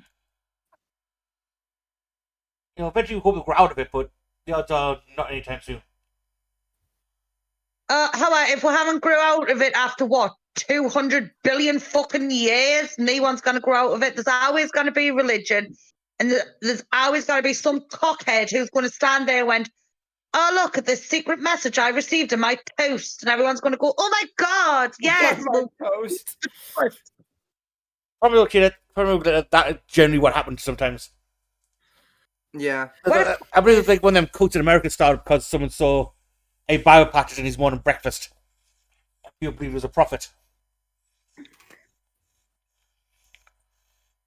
You know, eventually we hope we'll grow out of it, but the odds are not anytime soon. However, if we haven't grew out of it after what, 200 billion fucking years, no one's going to grow out of it. There's always going to be religion, and there's always going to be some cockhead who's going to stand there and went, oh, look at this secret message I received in my post, and everyone's going to go, oh my god, yes. Post. Probably that's generally what happens sometimes. Yeah. I believe it's like one of them quotes in America started because someone saw a Bible passage in his morning breakfast. People believe he was a prophet.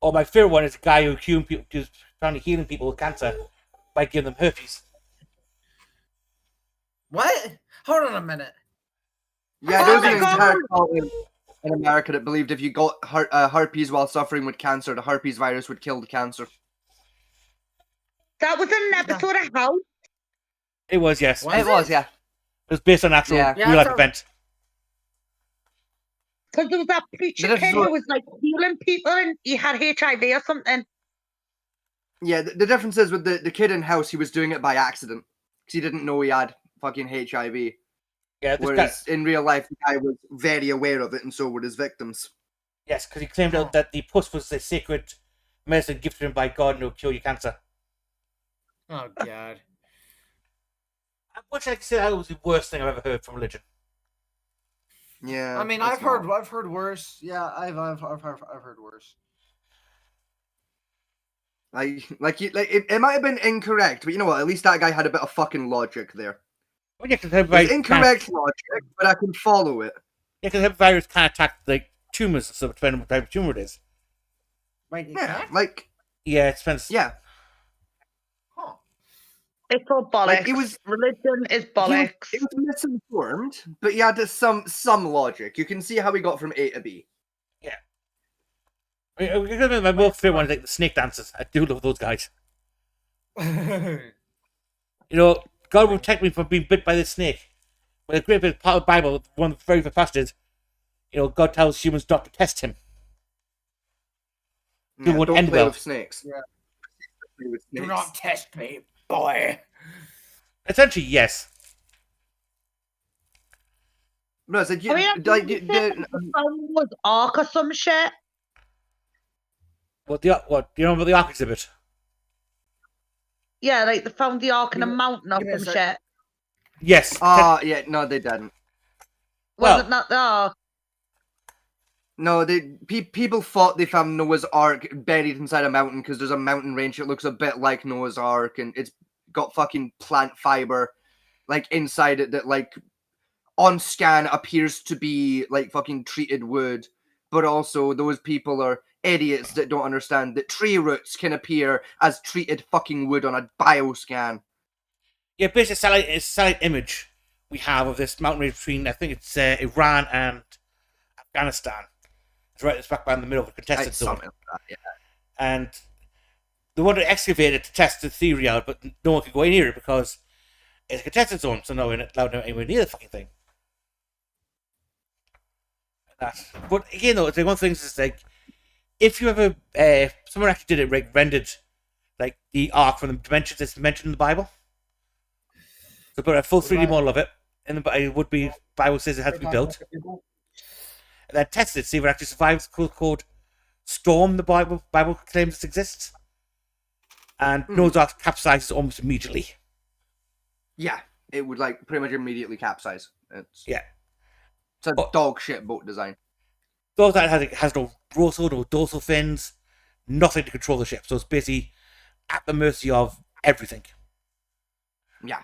Or my favorite one is a guy who's apparently healing people with cancer by giving them herpes. What? Hold on a minute. Yeah, there was an entire cult in America that believed if you got herpes while suffering with cancer, the herpes virus would kill the cancer. That was an episode of House. It was, yes. It was, yeah. It was based on an actual real-life event. Because there was that preacher kid who was like healing people and he had HIV or something. Yeah, the difference is with the kid in House, he was doing it by accident. Because he didn't know he had fucking HIV. Yeah, whereas in real life, the guy was very aware of it, and so were his victims. Yes, because he claimed out that the pus was a sacred medicine gifted him by God and it will cure your cancer. Oh, God. Which I say that was the worst thing I've ever heard from religion. Yeah. I mean, I've heard worse. Yeah, I've heard worse. It might have been incorrect, but you know what? At least that guy had a bit of fucking logic there. Well, yeah, it's incorrect logic, but I can follow it. Yeah, because the virus can attack like tumors, so depending on what type of tumor it is. Wait, yeah, it depends. Yeah. It's all bollocks. Religion is bollocks. It was misinformed, but he had some logic. You can see how he got from A to B. Yeah. My most favorite one is like the snake dancers. I do love those guys. You know, God will protect me from being bit by this snake. But a great bit part of the Bible, one of the very first passages, you know, God tells humans not to test him. Yeah, don't end play well. with snakes. Yeah. With snakes. Do not test me, boy. Essentially, yes. No, it's like was Ark or some shit. What? Do you remember the Ark exhibit? Yeah, like they found the Ark in a mountain or some shit. Yes. Yeah, no, they didn't. Was it not the Ark? No, people thought they found Noah's Ark buried inside a mountain because there's a mountain range that looks a bit like Noah's Ark, and it's got fucking plant fiber like inside it that like on scan appears to be like fucking treated wood, but also those people are idiots that don't understand that tree roots can appear as treated fucking wood on a bioscan. Yeah, basically, it's a satellite image we have of this mountain range between, I think it's Iran and Afghanistan. It's right, it's back in the middle of a contested zone. Like that, yeah. And they wanted to excavate it to test the theory out, but no one could go near it because it's a contested zone, so no one allowed anywhere near the fucking thing. But again, though, it's like one of the things is like, if you ever, someone actually did it, like, rendered like the arc from the dimensions that's mentioned in the Bible. So put a full 3D model of it, and it would be Bible says it has to be built. And then test it, see if it actually survives. It's called Storm. The Bible claims it exists, and Noah's Ark capsizes almost immediately. Yeah, it would like pretty much immediately capsize. It's a dog shit boat design. Though that has no dorsal fins, nothing to control the ship, so it's basically at the mercy of everything. Yeah.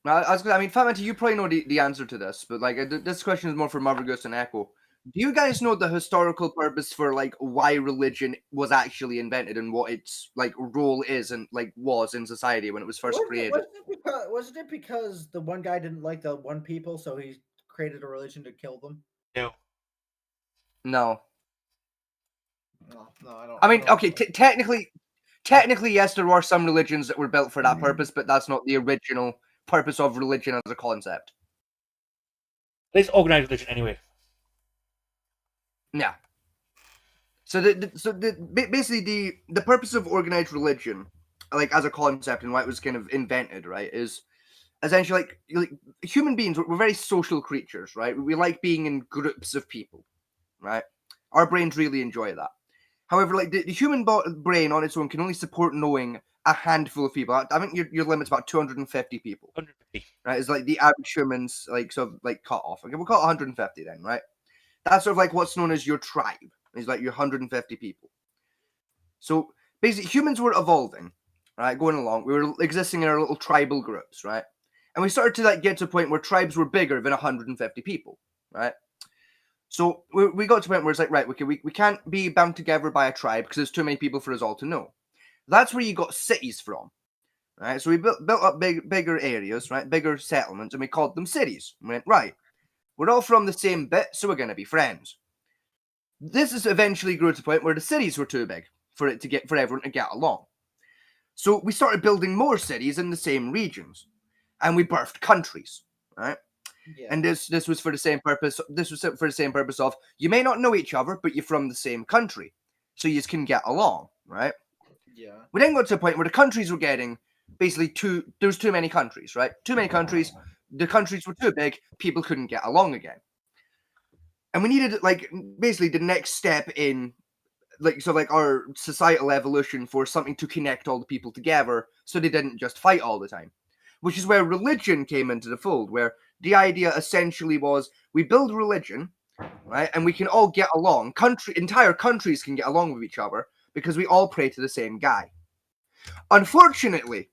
I mean, Famanta, you probably know the answer to this, but like this question is more for Marvigus and Echo. Do you guys know the historical purpose for like why religion was actually invented and what its like role is and like was in society when it was first created? Wasn't it because the one guy didn't like the one people, so he created a religion to kill them? No. No, I don't. I mean, okay, technically, yes, there are some religions that were built for that purpose, but that's not the original purpose of religion as a concept. It's organized religion anyway. Yeah. So basically the purpose of organized religion, like as a concept and why it was kind of invented, right, is essentially like human beings. We're very social creatures, right? We like being in groups of people, right? Our brains really enjoy that. However, like the human brain on its own can only support knowing a handful of people. I think your limit's about 250 people. 150. Right? It's like the average human's like sort of like cut off. Okay, we'll call it 150 then, right? That's sort of like what's known as your tribe. It's like your 150 people. So basically, humans were evolving, right? Going along, we were existing in our little tribal groups, right? And we started to like get to a point where tribes were bigger than 150 people, right? So we got to a point where it's like, right, okay, we can't be bound together by a tribe because there's too many people for us all to know. That's where you got cities from, right? So we built up bigger areas, right? Bigger settlements, and we called them cities. We went, right, we're all from the same bit, so we're going to be friends. This is eventually grew to the point where the cities were too big for everyone to get along. So we started building more cities in the same regions, and we birthed countries, right? Yeah. And this was for the same purpose. This was for the same purpose of you may not know each other, but you're from the same country, so you can get along, right? Yeah. We then got to a point where the countries were getting basically there's too many countries, right? Too many countries. The countries were too big. People couldn't get along again, and we needed like basically the next step in like our societal evolution for something to connect all the people together, so they didn't just fight all the time. Which is where religion came into the fold, where the idea essentially was we build religion, right, and we can all get along. Entire countries can get along with each other because we all pray to the same guy. Unfortunately,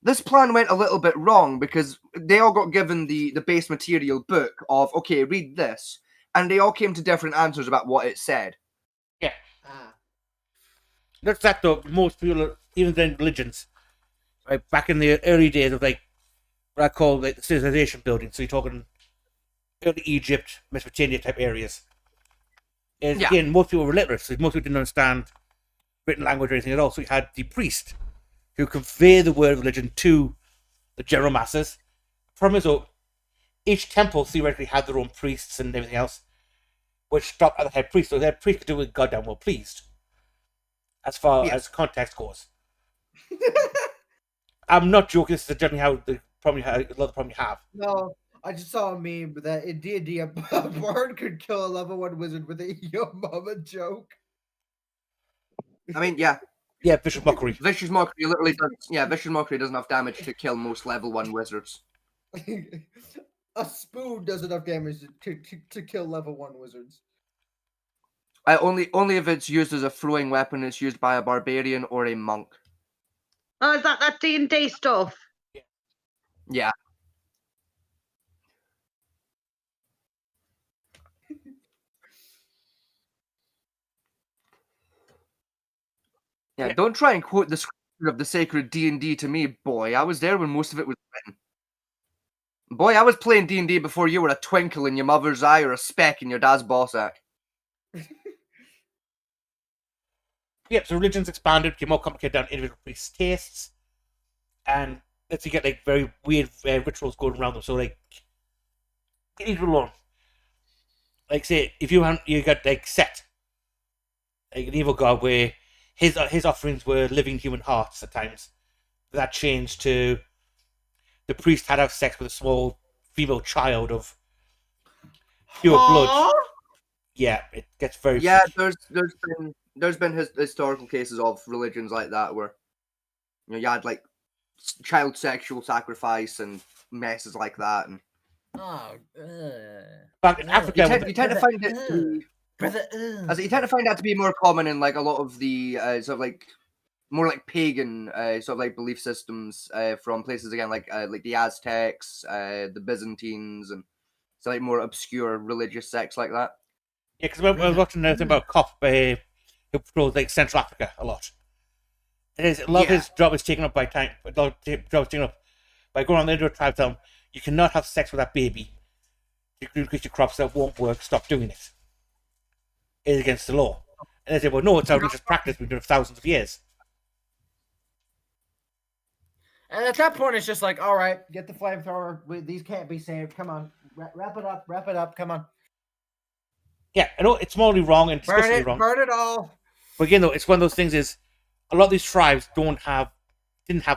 this plan went a little bit wrong because they all got given the base material book of, okay, read this, and they all came to different answers about what it said. Yeah. That's that though. Most people, even then religions, right, back in the early days of like what I call like the civilization building. So you're talking early Egypt, Mesopotamia type areas. And again, most people were literate, so most people didn't understand written language or anything at all. So you had the priest who convey the word of religion to the general masses. The problem is, though, each temple theoretically had their own priests and everything else, which stopped at the head priest. So the head priest could do what goddamn well pleased, as far as context goes. I'm not joking. This is generally how a lot of the problem you have. No, I just saw a meme that in D&D a bard could kill a level 1 wizard with a yo mama joke. I mean, yeah. Yeah, Vicious Mockery. Vicious Mockery literally does. Yeah, Vicious Mockery does enough damage to kill most level 1 wizards. A spoon does enough damage to kill level 1 wizards. Only if it's used as a throwing weapon, it's used by a barbarian or a monk. Oh, is that D&D stuff? Yeah. Yeah, don't try and quote the scripture of the sacred D&D to me, boy. I was there when most of it was written. Boy, I was playing D&D before you were a twinkle in your mother's eye or a speck in your dad's ballsack. Yep, so religions expanded, became more complicated down individual priests' tastes, and you get like very weird rituals going around them. So like, leave it alone. Like say, if you got like Set, like an evil god, where his offerings were living human hearts at times. That changed to the priest had to have sex with a small female child of pure blood. Yeah, it gets very freaky. there's been historical cases of religions like that where you had like child sexual sacrifice and messes like that. And back in Africa, you tend to find it to be, you tend to find that to be more common in like a lot of the sort of like more like pagan sort of like belief systems from places again like the Aztecs, the Byzantines, and so like more obscure religious sects like that. Yeah, because I was watching anything about a cop who patrols like Central Africa a lot. A lot of his job is taken up by time. A lot of job is taken up by going on the into a tribe, tell them you cannot have sex with that baby. You can increase your crops, that won't work. Stop doing it. It's against the law. And they say, well, no, it's our religious practice. We've done it for thousands of years. And at that point, it's just like, all right, get the flamethrower. These can't be saved. Come on, wrap it up. Wrap it up. Come on. Yeah, I know it's morally wrong and disgustingly wrong. Burn it all. But again, though, it's one of those things. Is a lot of these tribes didn't have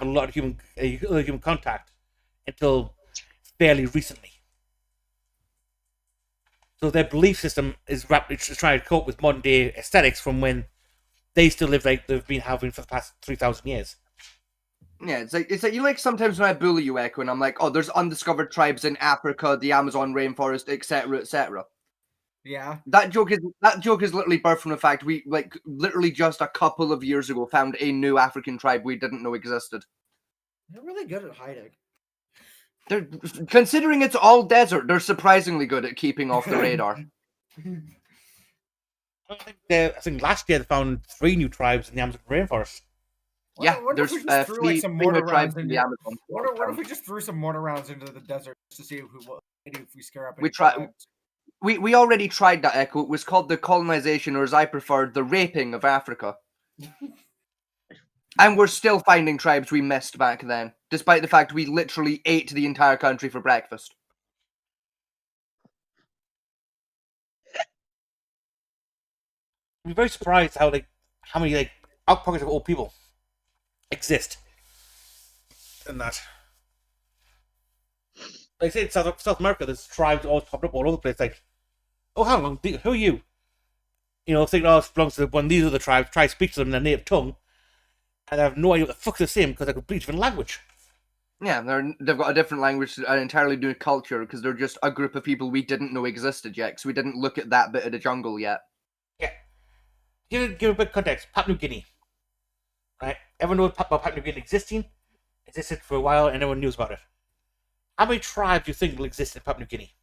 a lot of human contact until fairly recently. So their belief system is rapidly trying to cope with modern day aesthetics from when they still live like they've been having for the past 3,000 years. Yeah, it's like you like sometimes when I bully you, Echo, and I'm like, oh, there's undiscovered tribes in Africa, the Amazon rainforest, etc., etc. Yeah. That joke is literally birthed from the fact we like literally just a couple of years ago found a new African tribe we didn't know existed. They're really good at hiding. They're considering it's all desert, they're surprisingly good at keeping off the radar. I think last year they found 3 new tribes in the Amazon rainforest. Yeah, there's 3 new tribes in the Amazon. What if we just threw some mortar rounds into the desert just to see if we scare up? We already tried that, Echo. It was called the colonization, or as I preferred, the raping of Africa. And we're still finding tribes we missed back then, despite the fact we literally ate the entire country for breakfast. I'm very surprised how many outpockets of old people exist in that. Like I say in South America, there's tribes all popped up all over the place. Like, oh, hang on, who are you? You know, thinking, oh, it belongs to one. These are the tribes. Try to speak to them in their native tongue, and I have no idea what the fuck they're saying because they're completely different language. Yeah, they've got a different language, an entirely new culture, because they're just a group of people we didn't know existed yet, because we didn't look at that bit of the jungle yet. Yeah. Give a bit of context. Papua New Guinea. Right? Everyone knows about Papua New Guinea existed for a while, and everyone knew about it. How many tribes do you think will exist in Papua New Guinea?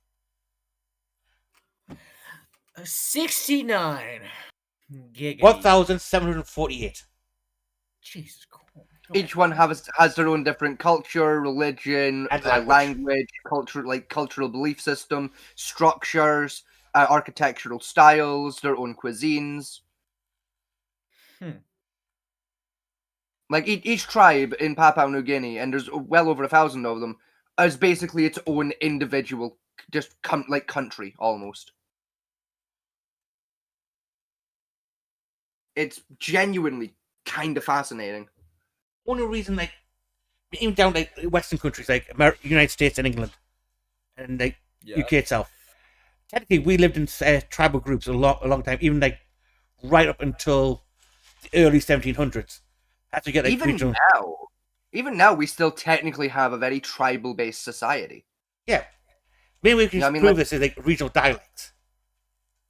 69. 1,748. Jesus Christ. Each one has their own different culture, religion, language, cultural belief system, structures, architectural styles, their own cuisines. Like each tribe in Papua New Guinea, and there's well over 1,000 of them, is basically its own individual, just country almost. It's genuinely kind of fascinating. One reason, even down Western countries like United States and England, and UK itself, technically we lived in tribal groups a long time, even right up until the early 1700s. After you get even now, we still technically have a very tribal-based society. Yeah, maybe we can prove this as regional dialects.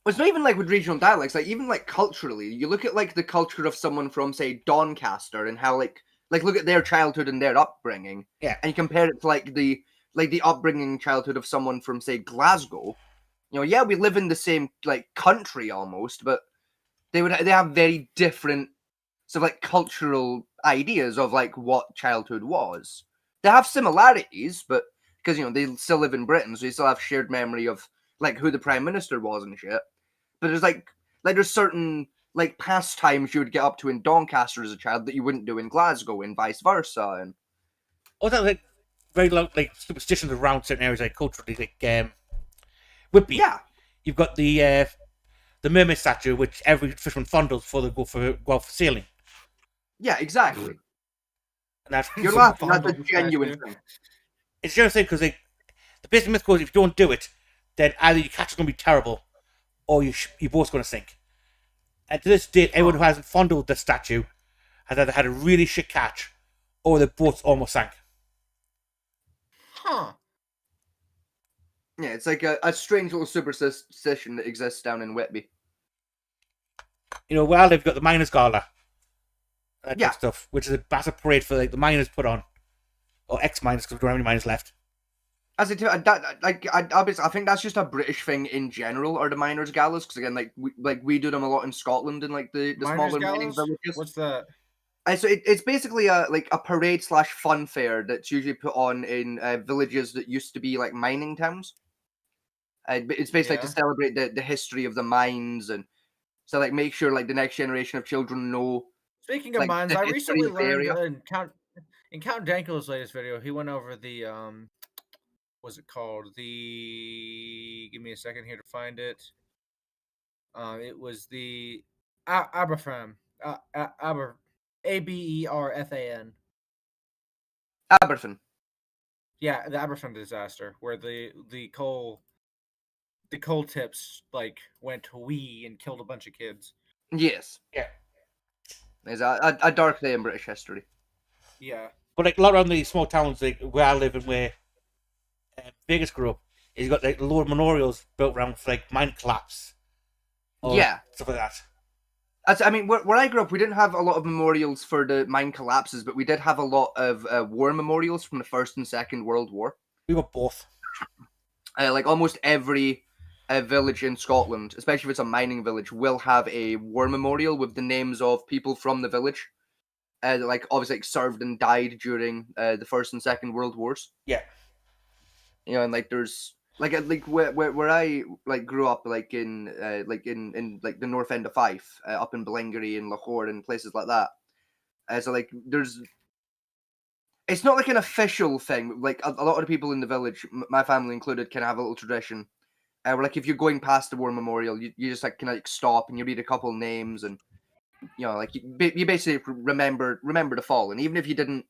Well, it's not even with regional dialects. Even culturally, you look at the culture of someone from say Doncaster and how like look at their childhood and their upbringing, Yeah. and you compare it to like the upbringing childhood of someone from say Glasgow. You know, yeah, we live in the same like country almost, but they have very different sort of like cultural ideas of like what childhood was. They have similarities, but because they still live in Britain, so you still have shared memory of like who the prime minister was and shit. But there's like there's certain like pastimes you would get up to in Doncaster as a child that you wouldn't do in Glasgow, and vice versa. And also like very like superstitions around certain areas, like culturally, like Whitby. Yeah. You've got the mermaid statue, which every fisherman fondles before they go out for sailing. Yeah, exactly. And that's you're laughing. That's a genuine thing. It's a genuine thing because the basic myth goes: if you don't do it, then either your catch is going to be terrible, or your boat's going to sink. And to this day, everyone who hasn't fondled the statue has either had a really shit catch, or the boat's almost sank. Huh. Yeah, it's like a strange little superstition that exists down in Whitby. Where I live, you've got the Miners' Gala. That Yeah. stuff, which is a massive parade for like the miners put on. Or ex-miners, because we don't have any miners left. As I think that's just a British thing in general, or the miners' galas, because again, we do them a lot in Scotland in like the smaller mining villages. What's that? So it's basically a parade / fun fair that's usually put on in villages that used to be like mining towns. It's basically to celebrate the history of the mines, and so like make sure like the next generation of children know. Speaking of mines, I recently learned in Count Dankula's latest video, he went over the what's it called? Give me a second here to find it. It was the Aberfan. Aberfan. Aberfan. Yeah, the Aberfan disaster, where the coal tips like went wee and killed a bunch of kids. Yes. Yeah. It's a dark day in British history. Yeah. But like a lot around the small towns like where I live and where Vegas grew up, you've got like lower memorials built around for like mine collapse. Yeah. Stuff like that. I mean, where I grew up, we didn't have a lot of memorials for the mine collapses, but we did have a lot of war memorials from the First and Second World War. We got both. Like almost every village in Scotland, especially if it's a mining village, will have a war memorial with the names of people from the village, like obviously like, served and died during the First and Second World Wars. Yeah. And like there's like where I like grew up, like in like the north end of Fife, up in Blingery and Lahore and places like that. So like it's not like an official thing. Like a lot of the people in the village, my family included, can have a little tradition. Where like if you're going past the war memorial, you just like can like stop and you read a couple names and like you basically remember the fallen, even if you don't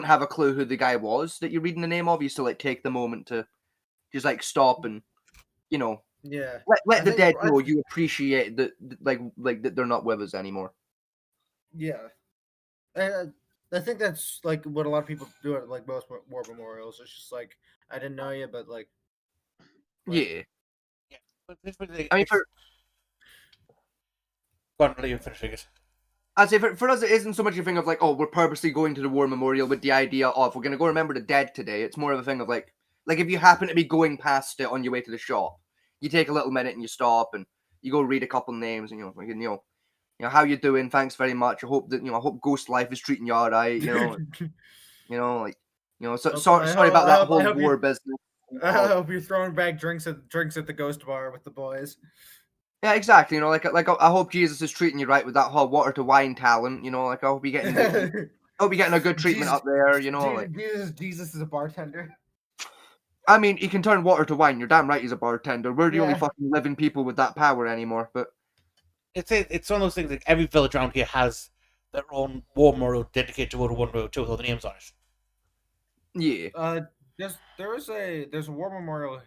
have a clue who the guy was that you're reading the name of. You still like take the moment to just like stop and let the dead know you appreciate that that they're not with us anymore. Yeah, I think that's like what a lot of people do at like most war memorials. It's just like I didn't know you, but like yeah. I mean, go on, let you finish it. I'd say for us, it isn't so much a thing of like, oh, we're purposely going to the war memorial with the idea of we're going to go remember the dead today. It's more of a thing of like if you happen to be going past it on your way to the shop, you take a little minute and you stop and you go read a couple names and how you doing? Thanks very much. I hope that I hope Ghost Life is treating you all right. Sorry about that whole war business. I hope you're throwing back drinks at the Ghost Bar with the boys. Yeah, exactly. I hope Jesus is treating you right with that whole water to wine talent. I hope you're getting a good treatment up there. Jesus is a bartender. I mean, he can turn water to wine. You're damn right he's a bartender. We're the only fucking living people with that power anymore. But it's one of those things that every village around here has their own war memorial dedicated to World War I, World II with all the names on it. Yeah. There's a war memorial.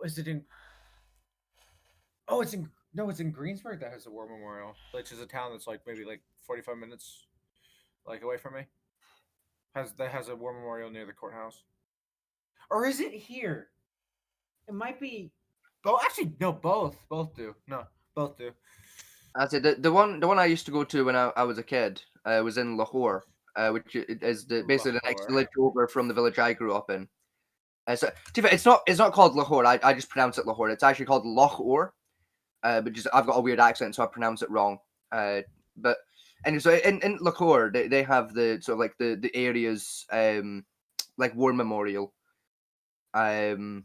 Is it in? Oh, it's in Greensburg that has a war memorial, which is a town that's like maybe like 45 minutes like away from me. That has a war memorial near the courthouse. Or is it here? It might be. Oh, actually, no. Both do. No, both do. I'd say the one I used to go to when I was a kid was in Lahore, which is basically the next village over from the village I grew up in. So it's not called Lahore. I just pronounce it Lahore. It's actually called Lahore, but just I've got a weird accent, so I pronounce it wrong. But and so in Lahore, they have the sort of like the areas like war memorial, and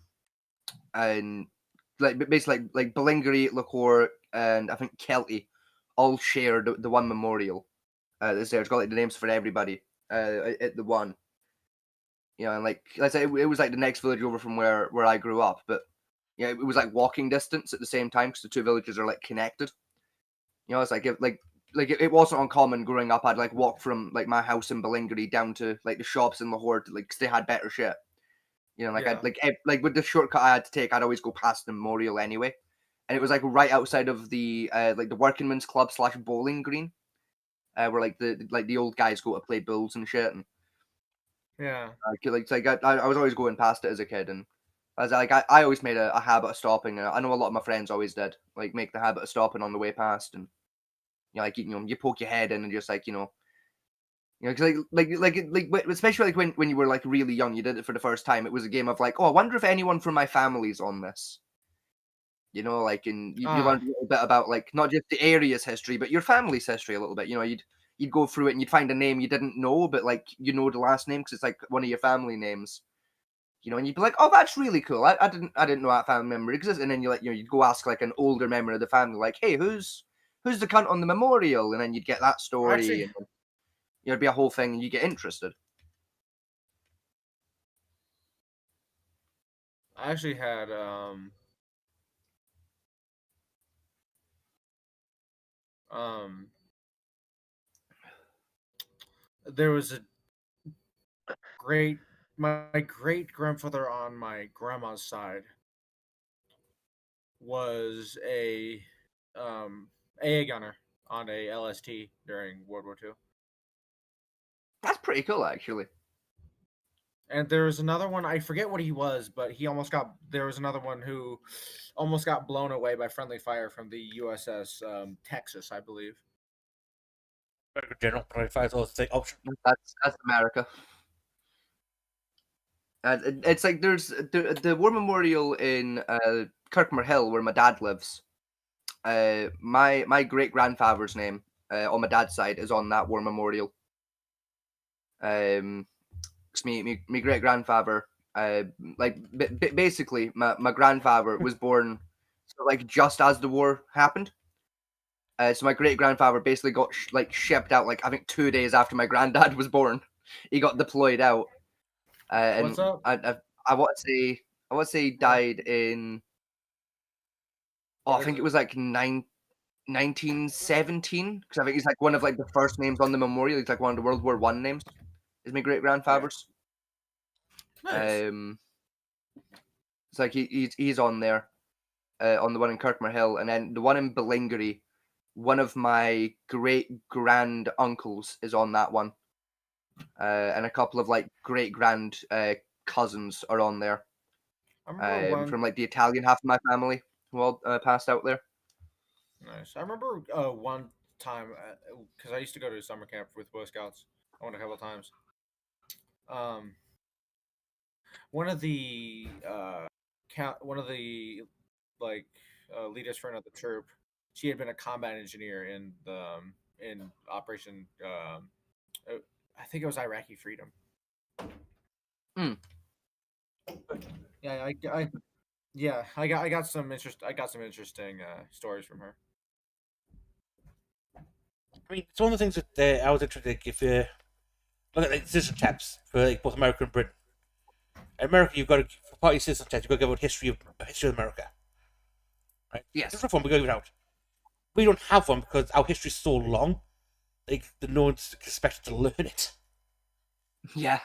like basically like Ballingery, Lahore, and I think Kelty all share the one memorial. That's there. It's got like the names for everybody at the one. You know, and like let's say it was like the next village over from where I grew up, but yeah, it was like walking distance at the same time because the two villages are like connected. You know, it's like it wasn't uncommon growing up. I'd like walk from like my house in Ballingery down to like the shops in Lahore, like 'cause they had better shit. You know, like Yeah. I'd like with the shortcut I had to take, I'd always go past the memorial anyway, and it was like right outside of the like the Workingmen's Club / bowling green, where like the old guys go to play bowls and shit, and Yeah. I was always going past it as a kid, and I always made a habit of stopping. I know a lot of my friends always did, like make the habit of stopping on the way past, and you poke your head in and just cause especially like when you were like really young, you did it for the first time. It was a game of like, oh, I wonder if anyone from my family's on this. You know, like, and you learned a little bit about like not just the area's history, but your family's history a little bit. You know, you'd go through it and you'd find a name you didn't know, but like you know the last name because it's like one of your family names. You know, and you'd be like, oh, that's really cool. I didn't know that family member exists. And then you'd go ask like an older member of the family, like, hey, who's the cunt on the memorial? And then you'd get that story, Actually, and it'd be a whole thing, and you get interested. I actually had there was a my great grandfather on my grandma's side was a AA gunner on a LST during World War II. That's pretty cool, actually. And there was another one, I forget what he was, but there was another one who almost got blown away by friendly fire from the USS Texas, I believe. General fires all the option. That's America. It's like there's the war memorial in Kirkmore Hill where my dad lives. My great grandfather's name on my dad's side is on that war memorial. Cause me great grandfather, basically my grandfather was born like just as the war happened. So my great grandfather basically got shipped out like I think 2 days after my granddad was born. He got deployed out. And What's up? I want to say he died in. Oh, I think it was like 1917 because I think he's like one of like the first names on the memorial. He's like one of the World War I names. Is my great grandfather's. Nice. It's like he's on there, on the one in Kirkmore Hill, and then the one in Ballingery. One of my great grand uncles is on that one, and a couple of like great grand cousins are on there. From like the Italian half of my family who all passed out there. Nice. I remember one time because I used to go to summer camp with Boy Scouts. I went a couple of times. One of the leaders for another troop. She had been a combat engineer in the in Operation. I think it was Iraqi Freedom. Yeah, I got some interesting stories from her. I mean, it's one of the things that I was interested in. If you look at like citizen tests for like both America and Britain. In America, you've got to for party citizen test. You've got to give out history of America. Right? Yes. Different one, we go without. We don't have one because our history is so long. Like no one's expected to learn it. Yeah.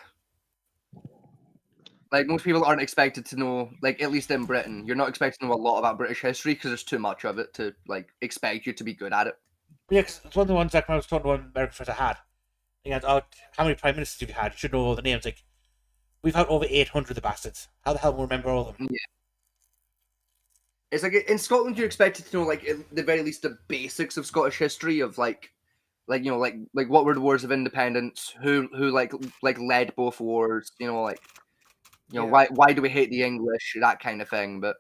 Like most people aren't expected to know, like at least in Britain, you're not expected to know a lot about British history because there's too much of it to like expect you to be good at it. Yeah, it's one of the ones like when I was talking to one American friend I had. He had, how many prime ministers have you had? You should know all the names. Like, we've had over 800 of the bastards. How the hell will we remember all of them? Yeah. It's like in Scotland, you're expected to know, like, at the very least, the basics of Scottish history of, like, Like, like what were the wars of independence? Who like led both wars? Like, why do we hate the English? That kind of thing. But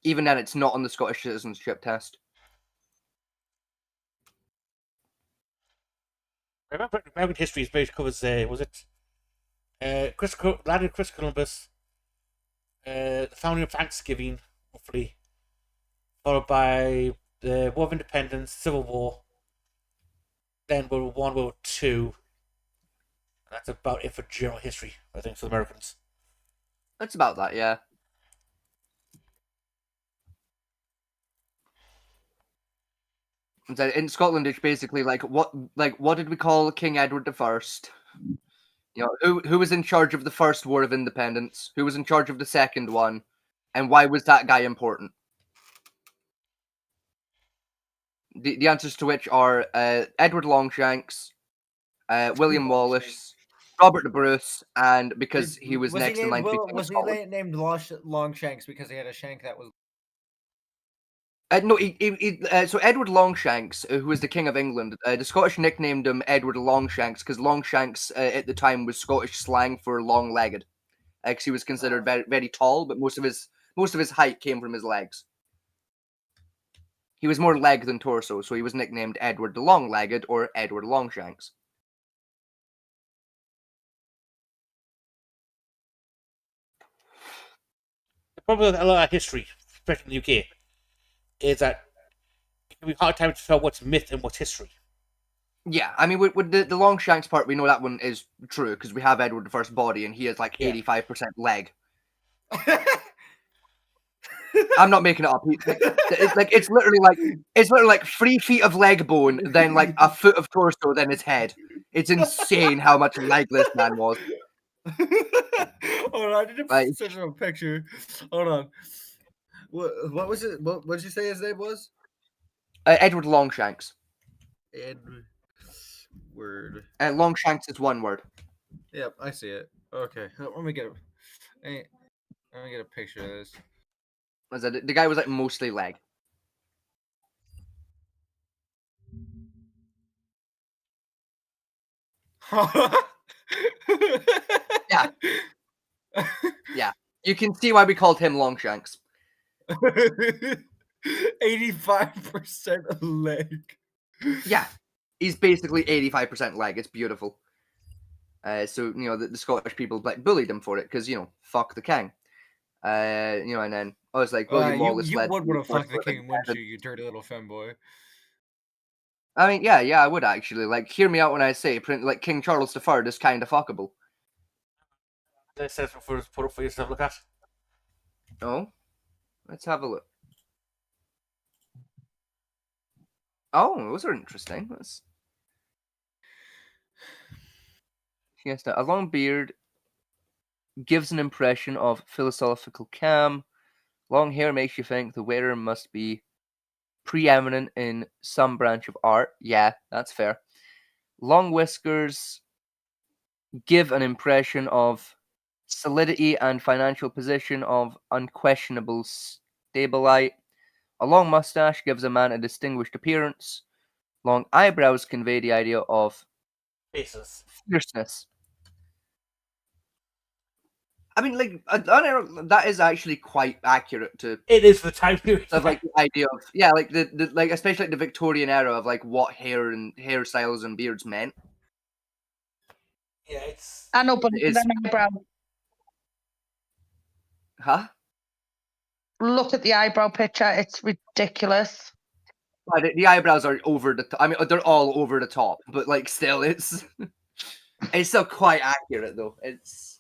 even then, it's not on the Scottish citizenship test. I remember American history is based covers. Was it landing Chris Columbus, the founding of Thanksgiving, roughly, followed by the War of Independence, Civil War, then World War I, World War II. That's about it for general history, I think, for the Americans. That's about that, yeah. In Scotland, it's basically what did we call King Edward I? Who was in charge of the first War of Independence? Who was in charge of the second one? And why was that guy important? The answers to which are Edward Longshanks, William Wallace, Robert the Bruce, and because he was next in line to be King of Scotland. Was he named Longshanks because he had a shank that was? No, so Edward Longshanks, who was the King of England, the Scottish nicknamed him Edward Longshanks because Longshanks at the time was Scottish slang for long-legged, because he was considered very, very tall, but most of his height came from his legs. He was more leg than torso, so he was nicknamed Edward the Long-Legged or Edward Longshanks. The problem with a lot of history, especially in the UK, is that it can be hard time to tell what's myth and what's history. Yeah, I mean, with the Longshanks part, we know that one is true because we have Edward I's body, and he is 85% leg. I'm not making it up. It's literally like 3 feet of leg bone, then a foot of torso, then his head. It's insane how much leg this man was. Hold on, I didn't send him a picture. Hold on. What was it? What did you say his name was? Edward Longshanks. Edward. Longshanks is one word. Yep, I see it. Okay, let me get a picture of this. The guy was mostly leg. Yeah. Yeah. You can see why we called him Longshanks. 85% leg. Yeah. He's basically 85% leg. It's beautiful. So, the Scottish people bullied him for it because, fuck the king. And then I was like, William Wallace you led. would want to fuck the king, wouldn't you dirty little femboy? I mean, yeah, I would actually. Hear me out when I say, King Charles III is kind of fuckable. Let's set for put up for you to have a look at. Oh, let's have a look. Oh, those are interesting. Yes, a long beard gives an impression of philosophical calm. Long hair makes you think the wearer must be preeminent in some branch of art. Yeah, that's fair. Long whiskers give an impression of solidity and financial position of unquestionable stabilite. A long mustache gives a man a distinguished appearance. Long eyebrows convey the idea of fierceness. I mean, that is actually quite accurate to. It is for the time period. Of the idea of the especially the Victorian era of what hair and hairstyles and beards meant. Yeah, it's. I know, but it's an eyebrow. Huh? Look at the eyebrow picture. It's ridiculous. The eyebrows are over the top. I mean, they're all over the top, but still, it's still quite accurate though. It's.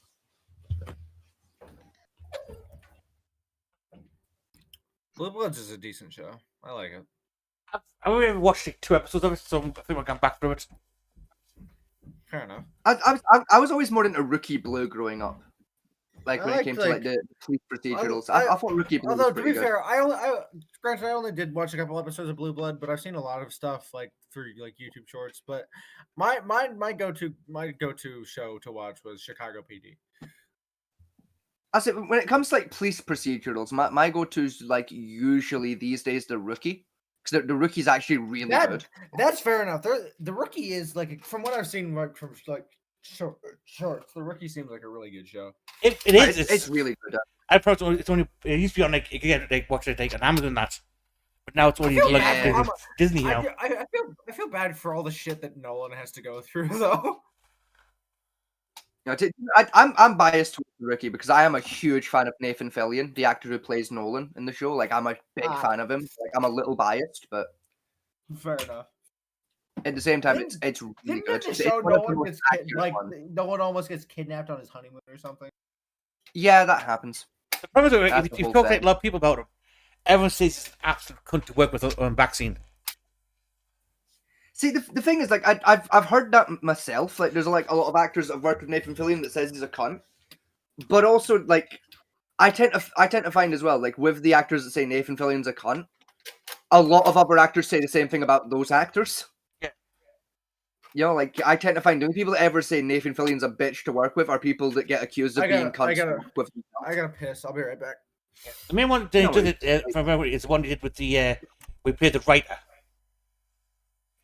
Blue Bloods is a decent show. I like it. I've only watched 2 episodes of it, so I think we're going back through it. Fair enough. I was always more into Rookie Blue growing up. When it came to the police procedurals, I thought Rookie Blue was pretty good. Although, to be fair, granted, I only did watch a couple episodes of Blue Blood, but I've seen a lot of stuff through YouTube shorts. But my go-to show to watch was Chicago PD. I said when it comes to police procedurals, my go-to's usually these days the Rookie. because the Rookie's actually really good. That's fair enough. The Rookie is like, from what I've seen, like from like shorts, the Rookie seems like a really good show. It is. It's really good. I probably it used to be on like you could get like watch it like on Amazon that, but now it's only like Disney now. I feel bad for all the shit that Nolan has to go through though. I'm biased towards the Rookie because I am a huge fan of Nathan Fillion, the actor who plays Nolan in the show. Like, I'm a big fan of him. Like, I'm a little biased, but fair enough. At the same time, it's really good. The show, no one almost gets kidnapped on his honeymoon or something. Yeah, that happens. The problem is, if you talk to a lot of people about him, everyone says he's an absolute cunt to work with on vaccine. See, the thing is, like, I've heard that myself. Like, there's like a lot of actors that have worked with Nathan Fillion that says he's a cunt. But also, like, I tend to find as well, like, with the actors that say Nathan Fillion's a cunt, a lot of other actors say the same thing about those actors. Yeah. You know, like, I tend to find the only people that ever say Nathan Fillion's a bitch to work with are people that get accused of being cunts to work with. I gotta piss. I'll be right back. Yeah. The main one they did if I remember, is the one he did with the we played the writer.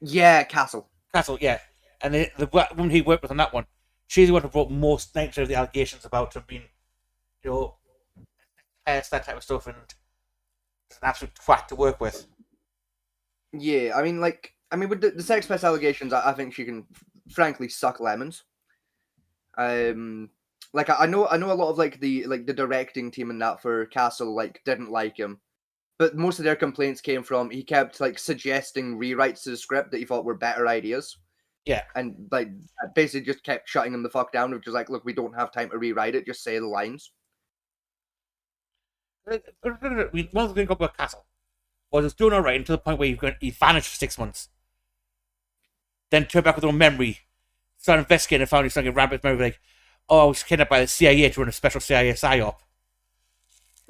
Yeah, Castle, yeah. And the woman he worked with on that one, she's the one who brought most nature of the allegations about him being, you know, that type of stuff, and it's an absolute twat to work with. Yeah, I mean, with the sex pest allegations, I think she can, frankly, suck lemons. Like I know a lot of like the directing team and that for Castle like didn't like him. But most of their complaints came from he kept like suggesting rewrites to the script that he thought were better ideas. Yeah. And like basically just kept shutting him the fuck down, which is like, look, we don't have time to rewrite it, just say the lines. One thing about Castle was it's doing alright until the point where he vanished for 6 months. Then turned back with no memory, started investigating and found he started rampant memory like, oh, I was kidnapped by the CIA to run a special CIA psyop.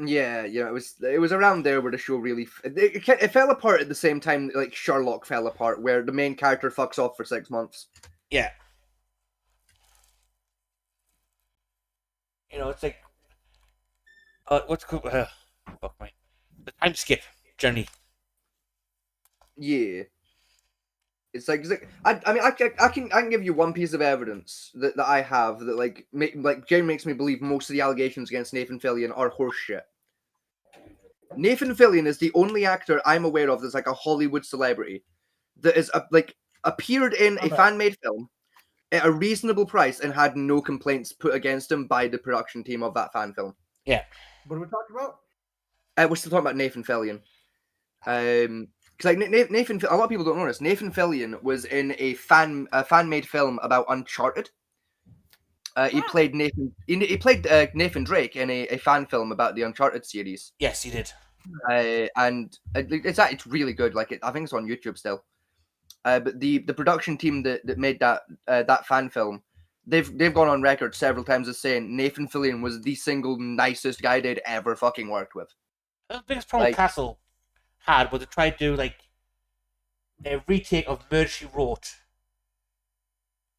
Yeah, it was around there where the show really it fell apart at the same time like Sherlock fell apart, where the main character fucks off for 6 months. Yeah, it's like what's called fuck me, the time skip journey. Yeah, it's like I mean I can give you one piece of evidence that I have that like Jane makes me believe most of the allegations against Nathan Fillion are horseshit. Nathan Fillion is the only actor I'm aware of that's like a Hollywood celebrity that is appeared in a fan-made film at a reasonable price and had no complaints put against him by the production team of that fan film. Yeah. What are we talking about? We're still talking about Nathan Fillion. Because like Nathan, a lot of people don't know this. Nathan Fillion was in a fan-made film about Uncharted. He played Nathan. He played Nathan Drake in a fan film about the Uncharted series. Yes, he did. And it's really good. Like I think it's on YouTube still. But the production team that made that fan film, they've gone on record several times as saying Nathan Fillion was the single nicest guy they'd ever fucking worked with. The biggest problem Castle had was to try to do like a retake of Murder She Wrote,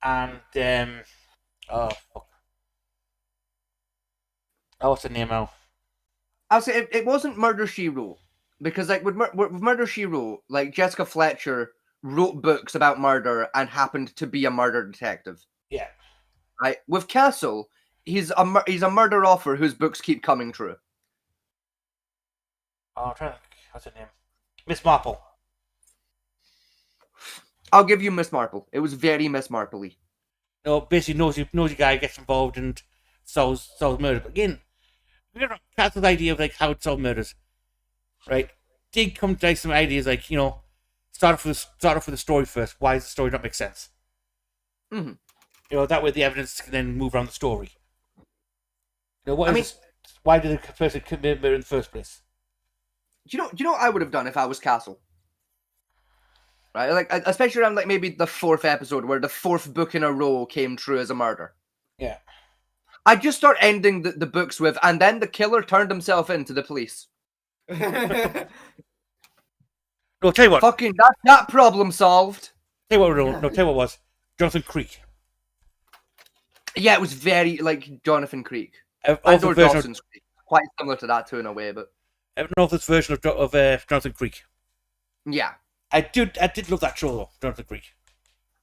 and oh fuck, what's the name now? I'll say it wasn't Murder She Wrote, because like with Murder She Wrote, like Jessica Fletcher wrote books about murder and happened to be a murder detective. Yeah. Right. With Castle, he's a murder author whose books keep coming true. Oh, I'm trying to think. What's her name? Miss Marple. I'll give you Miss Marple. It was very Miss Marple-y. No, basically nosy guy gets involved and solves murder. But again, Castle's idea of like how it solves murders, right? Did come to like some ideas like start off with the story first. Why does the story not make sense? Mm-hmm. That way the evidence can then move around the story. Why did the person commit murder in the first place? Do you know what I would have done if I was Castle? Right, like especially around like maybe the 4th episode where the 4th book in a row came true as a murder. Yeah. I'd just start ending the books with, and then the killer turned himself in to the police. No, tell you what. Fucking that problem solved. Tell you what it was. Jonathan Creek. Yeah, it was very like Jonathan Creek. Dawson's Creek. Quite similar to that too in a way, but I don't know if this version of Jonathan Creek. Yeah. I did love that show though. Jonathan Creek.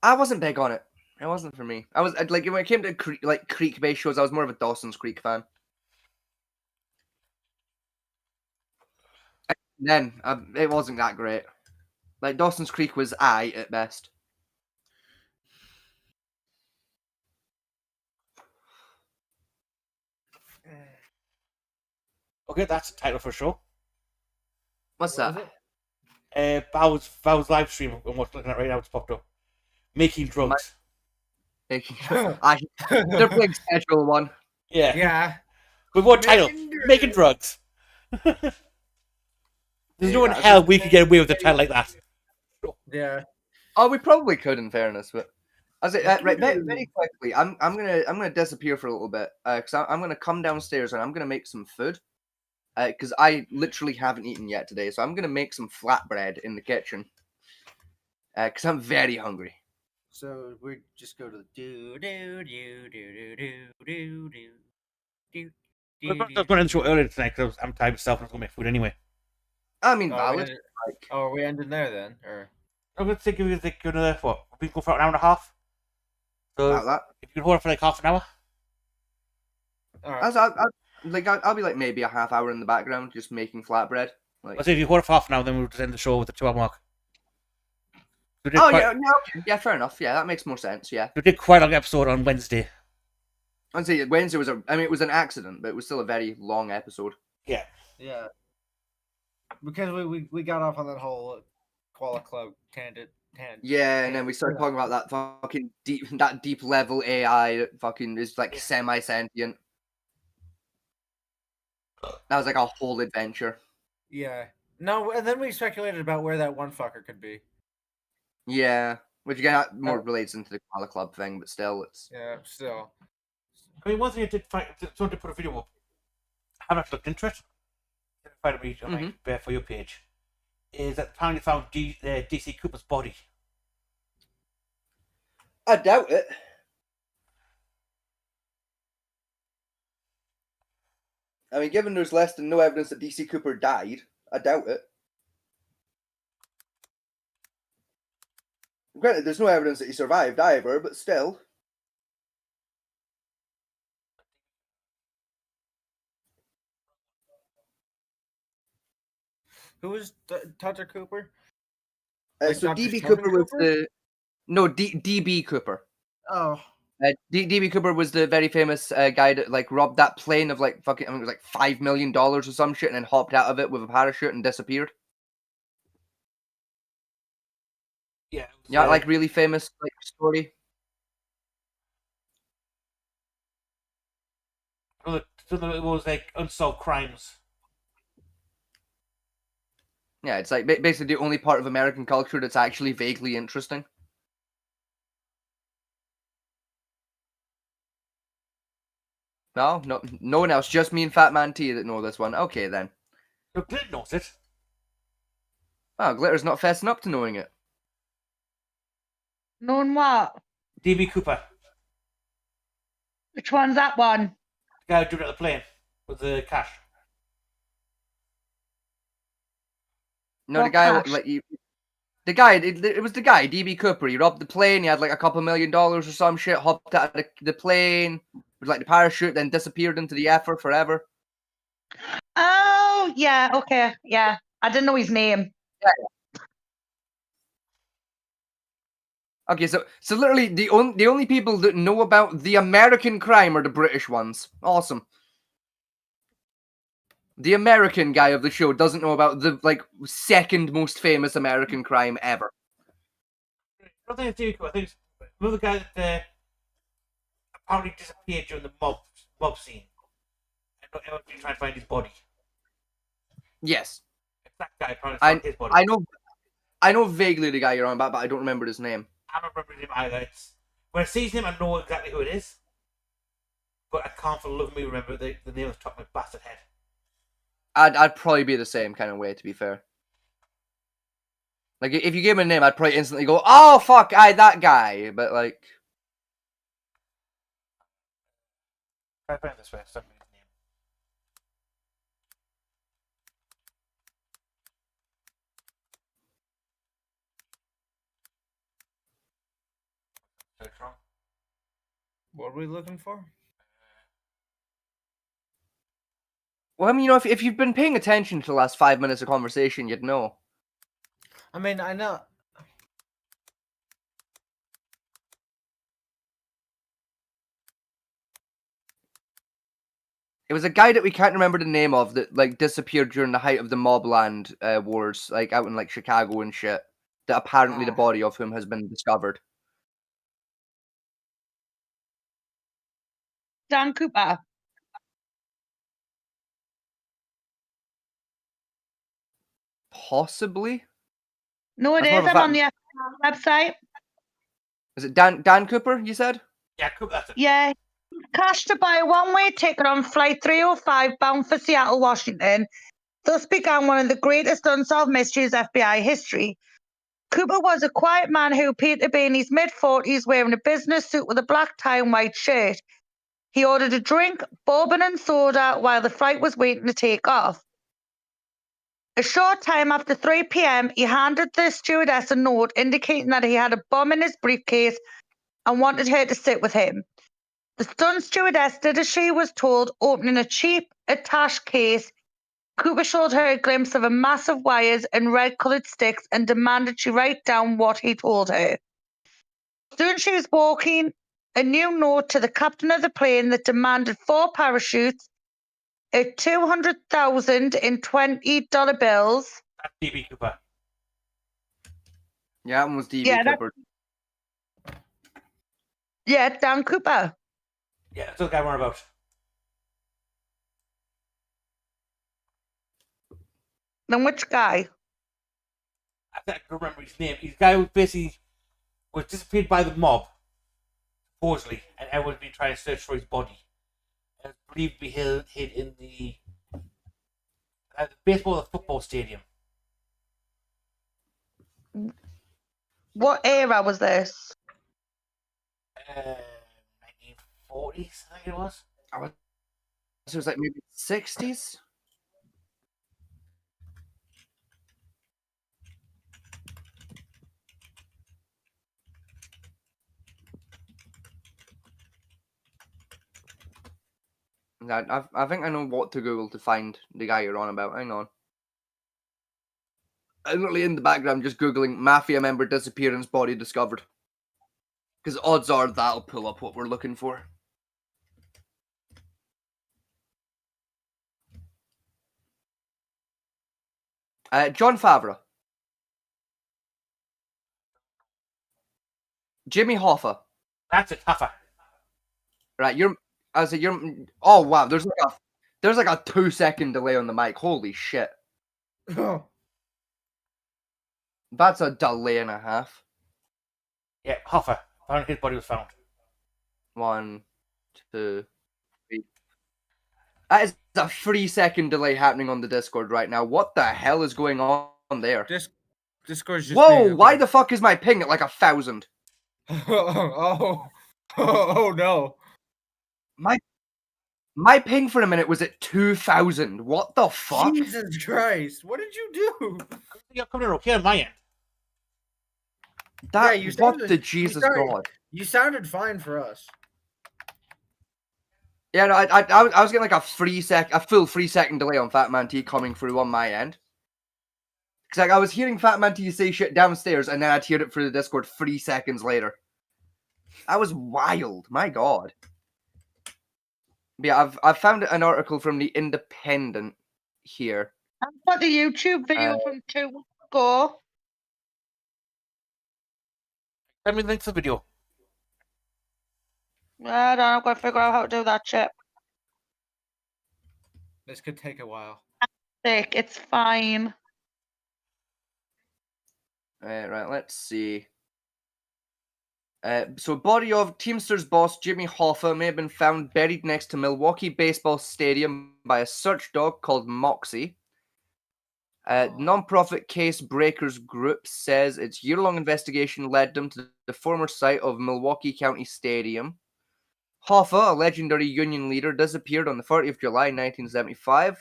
I wasn't big on it. It wasn't for me. I was like when it came to creek-based shows, I was more of a Dawson's Creek fan. Then it wasn't that great. Like Dawson's Creek was I at best. Okay, that's a title for a show. What's that? Bow's live stream and what's looking at right now. It's popped up. Making drugs. They're playing schedule one. Yeah. Yeah. With what title? Making drugs. There's no in hell we could get away with a title like that. Yeah. Oh, we probably could, in fairness, but right, very quickly, I'm gonna disappear for a little bit, because I'm gonna come downstairs and I'm gonna make some food, because I literally haven't eaten yet today, so I'm gonna make some flatbread in the kitchen, because I'm very hungry. So we just go to the do. I was going to end the show earlier tonight because I'm tired myself and I was going to make food anyway. I mean, valid. Are we ending there then, or? I'm going to think we're going to what? We go for an hour and a half. So About that. if you can hold it for like half an hour. All right. I'll be like maybe a half hour in the background just making flatbread. Like, Let's say if you hold it for half an hour, then we'll just end the show with the 2 hour mark. Yeah, fair enough. Yeah, that makes more sense. Yeah, we did quite a long episode on Wednesday. I'd say Wednesday was it was an accident, but it was still a very long episode. Yeah. Yeah. Because we got off on that whole Koala Club tangent. Yeah, and then we started talking about that fucking deep level AI that fucking is like semi-sentient. That was like a whole adventure. Yeah. No, and then we speculated about where that one fucker could be. Yeah, which again more relates into the Koala Club thing, but still, it's still. I mean, one thing I did find, someone did put a video up. I haven't actually looked into it. I find it read on my For You page. Is that apparently found DC Cooper's body. I doubt it. I mean, given there's less than no evidence that DC Cooper died, I doubt it. Granted, there's no evidence that he survived either, but still. Who was Dr. Cooper? So DB Cooper was DB Cooper. Oh. DB Cooper was the very famous guy that like robbed that plane of like fucking, I mean, it was like $5 million or some shit, and then hopped out of it with a parachute and disappeared. Yeah. Yeah, like really famous like story. So it was like unsolved crimes. Yeah, it's like basically the only part of American culture that's actually vaguely interesting. No one else, just me and Fat Man T that know this one. Okay then. No, Glitter knows it. Oh, Glitter's not fessing up to knowing it. Knowing what? DB Cooper. Which one's that one? The guy who drew it at the plane with the cash. No, the guy like it was the guy, DB Cooper. He robbed the plane. He had like a couple $1 million or some shit. Hopped out of the plane with like the parachute, then disappeared into the ether forever. Oh yeah, okay, yeah. I didn't know his name. Yeah. Okay, so literally the only people that know about the American crime are the British ones. Awesome. The American guy of the show doesn't know about the like second most famous American crime ever. I don't think it's DB Cooper. I think it's another guy that apparently disappeared during the mob scene. And everyone's been trying to find his body. Yes. It's that guy trying to find his body. I know vaguely the guy you're on about, but I don't remember his name. I don't remember his name either. When I see his name, I know exactly who it is. But I can't for the love of me remember the name of the top of my bastard head. I'd probably be the same kind of way, to be fair. Like, if you gave me a name, I'd probably instantly go, oh, fuck, that guy. But, like... Try to find this way. Send me his name. What are we looking for? Well, I mean, if you've been paying attention to the last 5 minutes of conversation, you'd know. I mean, I know. It was a guy that we can't remember the name of that disappeared during the height of the Mobland wars, out in Chicago and shit. That apparently the body of whom has been discovered. Dan Cooper. Possibly. No, it is. I'm on the website. Is it Dan Cooper? You said? Yeah, Cooper. That's it. Yeah. Cash to buy a one-way ticket on flight 305 bound for Seattle, Washington. Thus began one of the greatest unsolved mysteries of FBI history. Cooper was a quiet man who appeared to be in his mid-40s wearing a business suit with a black tie and white shirt. He ordered a drink, bourbon and soda while the flight was waiting to take off. A short time after 3 p.m., he handed the stewardess a note indicating that he had a bomb in his briefcase and wanted her to sit with him. The stunned stewardess did as she was told, opening a cheap, attached case. Cooper showed her a glimpse of a mass of wires and red-coloured sticks and demanded she write down what he told her. Soon she was walking a new note to the captain of the plane that demanded 4 parachutes, a $200,000 in $20 bills. That's D.B. Cooper. Yeah, that one was D.B. Cooper. Yeah, Dan Cooper. Yeah, that's the guy we're about. Then which guy? I can't remember his name. He's the guy who basically was disappeared by the mob, supposedly, and everyone's been trying to search for his body. And it's believed to be hid in the baseball or football stadium. What era was this? 1940s, I think it was. So it was maybe 60s? I think I know what to Google to find the guy you're on about. Hang on. I'm literally in the background just Googling Mafia member disappearance body discovered. Because odds are that'll pull up what we're looking for. John Favreau. Jimmy Hoffa. That's a tougher. Right, oh wow, there's like a 2-second delay on the mic. Holy shit. That's a delay and a half. Yeah, Hoffa. Found his body was found. 1, 2, 3. That is a 3-second delay happening on the Discord right now. What the hell is going on there? Discord's just Whoa, why the fuck is my ping at 1,000? oh no. My ping for a minute was at 2,000. What the fuck? Jesus Christ. What did you do? You're coming okay on my end. What the Jesus God? You sounded fine for us. Yeah, no, I was getting a full 3-second delay on Fat Man T coming through on my end. Because I was hearing Fat Man T say shit downstairs, and then I'd hear it through the Discord 3 seconds later. That was wild. My God. But yeah, I've found an article from the Independent here. I've got the YouTube video from 2 weeks ago. Send me the link to the video. I don't know. I've got to figure out how to do that shit. This could take a while. It's fine. Right, let's see. So, body of Teamsters boss Jimmy Hoffa may have been found buried next to Milwaukee Baseball Stadium by a search dog called Moxie. Non-profit Case Breakers Group says its year-long investigation led them to the former site of Milwaukee County Stadium. Hoffa, a legendary union leader, disappeared on the 30th of July 1975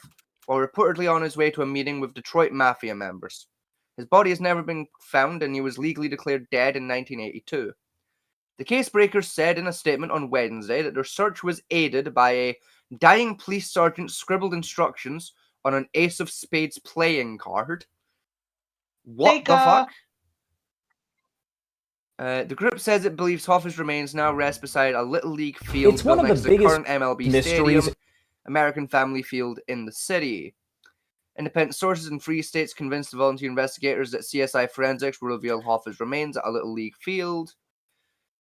while reportedly on his way to a meeting with Detroit Mafia members. His body has never been found and he was legally declared dead in 1982. The casebreakers said in a statement on Wednesday that their search was aided by a dying police sergeant scribbled instructions on an Ace of Spades playing card. What the fuck? The group says it believes Hoffa's remains now rest beside a Little League field It's one built of next the to the biggest current MLB mysteries. stadium, American Family Field in the city. Independent sources in Free States convinced the volunteer investigators that CSI Forensics will reveal Hoffa's remains at a Little League field.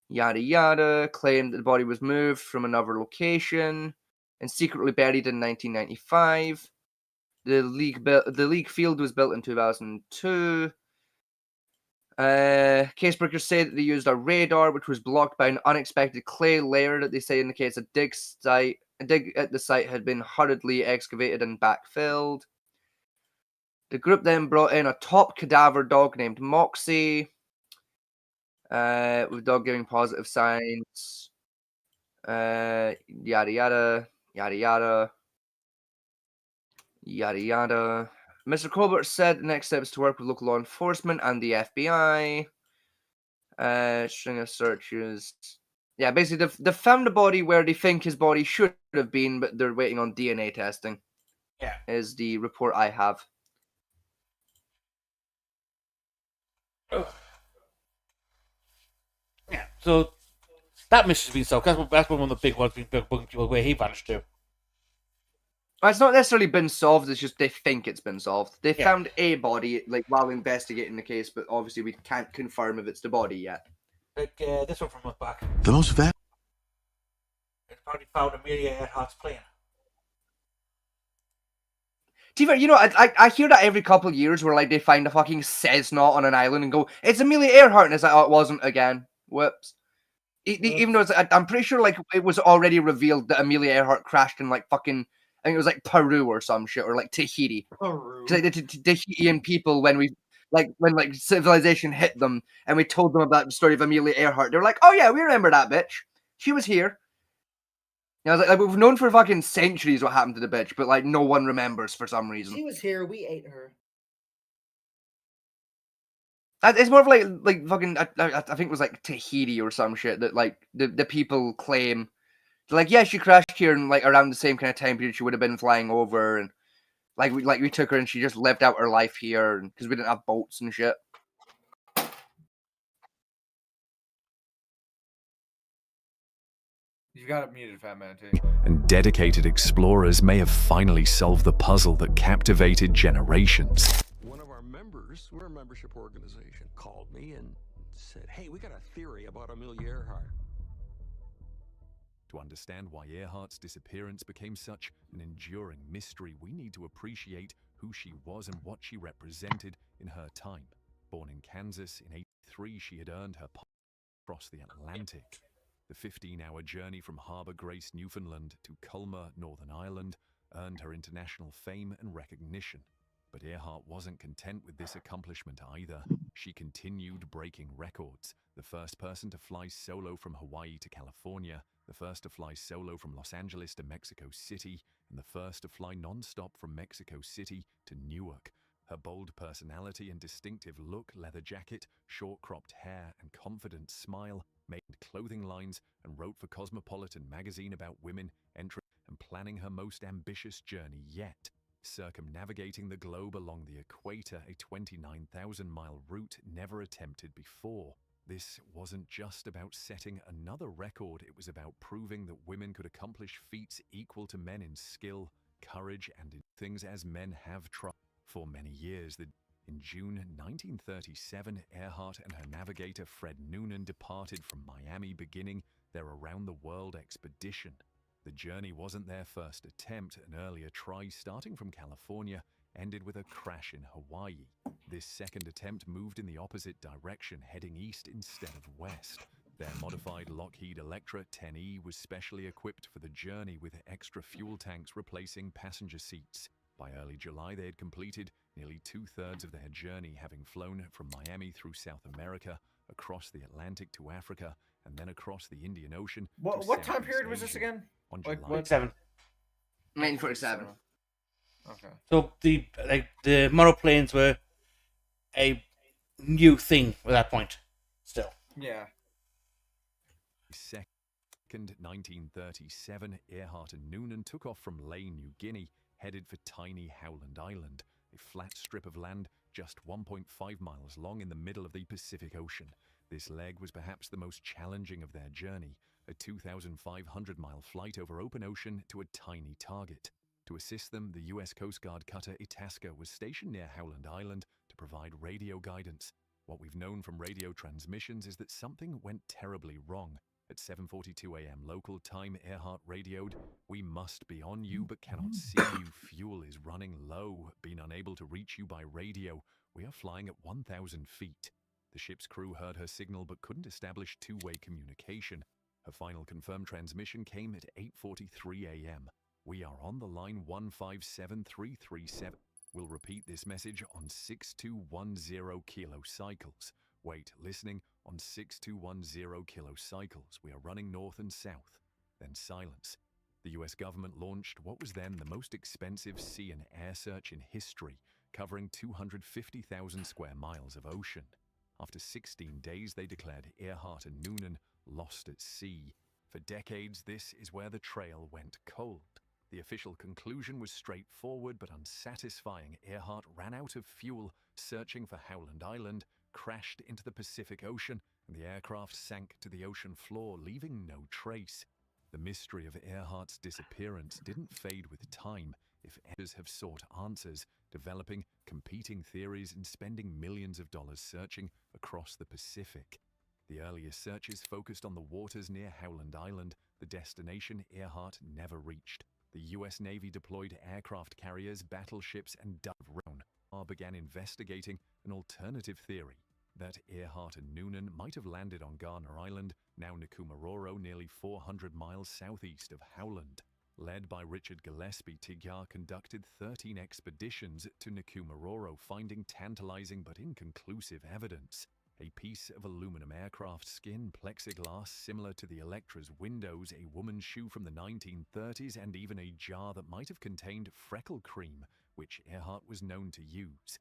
Yada yada. Claimed that the body was moved from another location and secretly buried in 1995. The league field was built in 2002. Casebreakers say that they used a radar which was blocked by an unexpected clay layer that they say indicates a dig at the site had been hurriedly excavated and backfilled. The group then brought in a top cadaver dog named Moxie, with dog giving positive signs. Yada yada, yada yada, yada yada. Mr. Colbert said the next step is to work with local law enforcement and the FBI. String of searches. Yeah, basically they found the body where they think his body should have been, but they're waiting on DNA testing. Yeah. Is the report I have. Yeah, so that mission's been solved. That's one of the big ones being bugging people where he vanished to. It's not necessarily been solved, it's just they think it's been solved. They Yeah. found a body, like, while investigating the case, but obviously we can't confirm if it's the body yet. Like this one from the back. The most It's probably found Amelia Earhart's plane. Tifa, you know, I hear that every couple of years where, like, they find a fucking Cessna on an island and go, it's Amelia Earhart, and it's like, oh, it wasn't again. Whoops. Even though I'm pretty sure, like, it was already revealed that Amelia Earhart crashed in, like, fucking, I think it was, like, Peru or some shit, or, like, Tahiti. Peru. Like, the Tahitian people, when civilization hit them, and we told them about the story of Amelia Earhart, they were like, oh yeah, we remember that bitch. She was here. And I was like, we've known for fucking centuries what happened to the bitch, but, like, no one remembers for some reason. She was here. We ate her. It's more of like fucking, I think it was like Tahiti or some shit that, like, the people claim. They're like, yeah, she crashed here and, like, around the same kind of time period she would have been flying over, and we took her and she just lived out her life here because we didn't have boats and shit. You got it muted, Fat Man, too. and dedicated explorers may have finally solved the puzzle that captivated generations. One of our members, we're a membership organization, called me and said, hey, we got a theory about Amelia Earhart. To understand why Earhart's disappearance became such an enduring mystery, we need to appreciate who she was and what she represented in her time. Born in Kansas in '83, she had earned her path across the Atlantic. The 15-hour journey from Harbour Grace, Newfoundland to Culmer, Northern Ireland, earned her international fame and recognition. But Earhart wasn't content with this accomplishment either. She continued breaking records. The first person to fly solo from Hawaii to California, the first to fly solo from Los Angeles to Mexico City, and the first to fly non-stop from Mexico City to Newark. Her bold personality and distinctive look, leather jacket, short-cropped hair, and confident smile made clothing lines and wrote for Cosmopolitan magazine about women entering and planning her most ambitious journey yet. Circumnavigating the globe along the equator, a 29,000-mile route never attempted before. This wasn't just about setting another record, it was about proving that women could accomplish feats equal to men in skill, courage, and in things as men have tried for many years. In June 1937, Earhart and her navigator Fred Noonan departed from Miami, beginning their around-the-world expedition. The journey wasn't their first attempt. An earlier try, starting from California, ended with a crash in Hawaii. This second attempt moved in the opposite direction, heading east instead of west. Their modified Lockheed Electra 10E was specially equipped for the journey with extra fuel tanks replacing passenger seats. By early July, they had completed nearly two-thirds of their journey, having flown from Miami through South America, across the Atlantic to Africa, and then across the Indian Ocean. What time period was this again? On Like July what? 1947. Okay. So the monoplanes were a new thing at that point. Still. Yeah. 2nd, 1937, Earhart and Noonan took off from Lae, New Guinea, headed for tiny Howland Island, a flat strip of land just 1.5 miles long in the middle of the Pacific Ocean. This leg was perhaps the most challenging of their journey, a 2,500-mile flight over open ocean to a tiny target. To assist them, the U.S. Coast Guard cutter Itasca was stationed near Howland Island to provide radio guidance. What we've known from radio transmissions is that something went terribly wrong. At 7:42 a.m. local time, Earhart radioed, "We must be on you but cannot see you. Fuel is running low. Been unable to reach you by radio. We are flying at 1,000 feet." The ship's crew heard her signal but couldn't establish two-way communication. Her final confirmed transmission came at 8:43 a.m. "We are on the line 157337. We'll repeat this message on 6210 kilocycles. Wait, listening on 6210 kilocycles. We are running north and south." Then silence. The US government launched what was then the most expensive sea and air search in history, covering 250,000 square miles of ocean. After 16 days, they declared Earhart and Noonan lost at sea. For decades, this is where the trail went cold. The official conclusion was straightforward but unsatisfying. Earhart ran out of fuel, searching for Howland Island, crashed into the Pacific Ocean, and the aircraft sank to the ocean floor, leaving no trace. The mystery of Earhart's disappearance didn't fade with time. If editors have sought answers, developing competing theories and spending millions of dollars searching across the Pacific. The earliest searches focused on the waters near Howland Island, the destination Earhart never reached. The U.S. Navy deployed aircraft carriers, battleships, and began investigating an alternative theory that Earhart and Noonan might have landed on Garner Island, now Nikumaroro, nearly 400 miles southeast of Howland. Led by Richard Gillespie, TIGAR conducted 13 expeditions to Nikumaroro, finding tantalizing but inconclusive evidence. A piece of aluminum aircraft skin, plexiglass similar to the Electra's windows, a woman's shoe from the 1930s, and even a jar that might have contained freckle cream, which Earhart was known to use.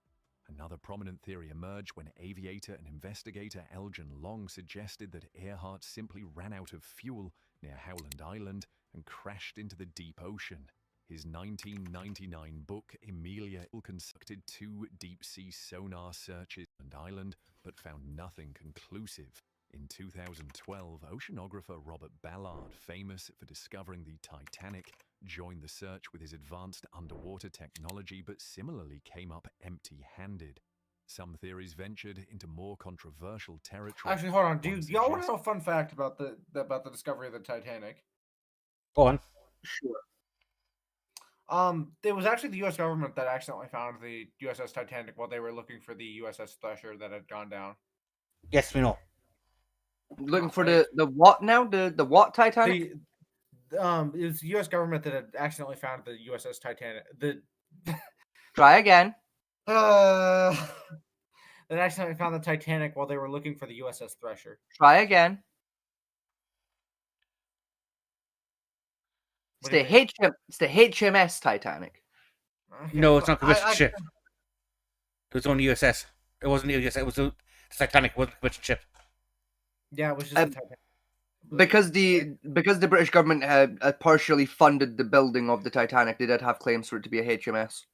Another prominent theory emerged when aviator and investigator Elgin Long suggested that Earhart simply ran out of fuel near Howland Island and crashed into the deep ocean. His 1999 book, Emilia, conducted 2 deep-sea sonar searches on Island, but found nothing conclusive. In 2012, oceanographer Robert Ballard, famous for discovering the Titanic, joined the search with his advanced underwater technology, but similarly came up empty-handed. Some theories ventured into more controversial territory. Actually, hold on. Do y'all want to know a fun fact about the discovery of the Titanic? Go on. Sure. It was actually the U.S. government that accidentally found the USS Titanic while they were looking for the USS Thresher that had gone down. Yes, we know. Looking for the what now? The what Titanic? It was the U.S. government that had accidentally found the USS Titanic. Try again. That accidentally found the Titanic while they were looking for the USS Thresher. Try again. It's the HMS Titanic. Okay, No, it's not the commissioned ship. It was on the USS. It wasn't the USS. It was the Titanic. It wasn't the commissioned ship. Yeah, it was just the Titanic. Because the British government had partially funded the building of the Titanic, they did have claims for it to be a HMS.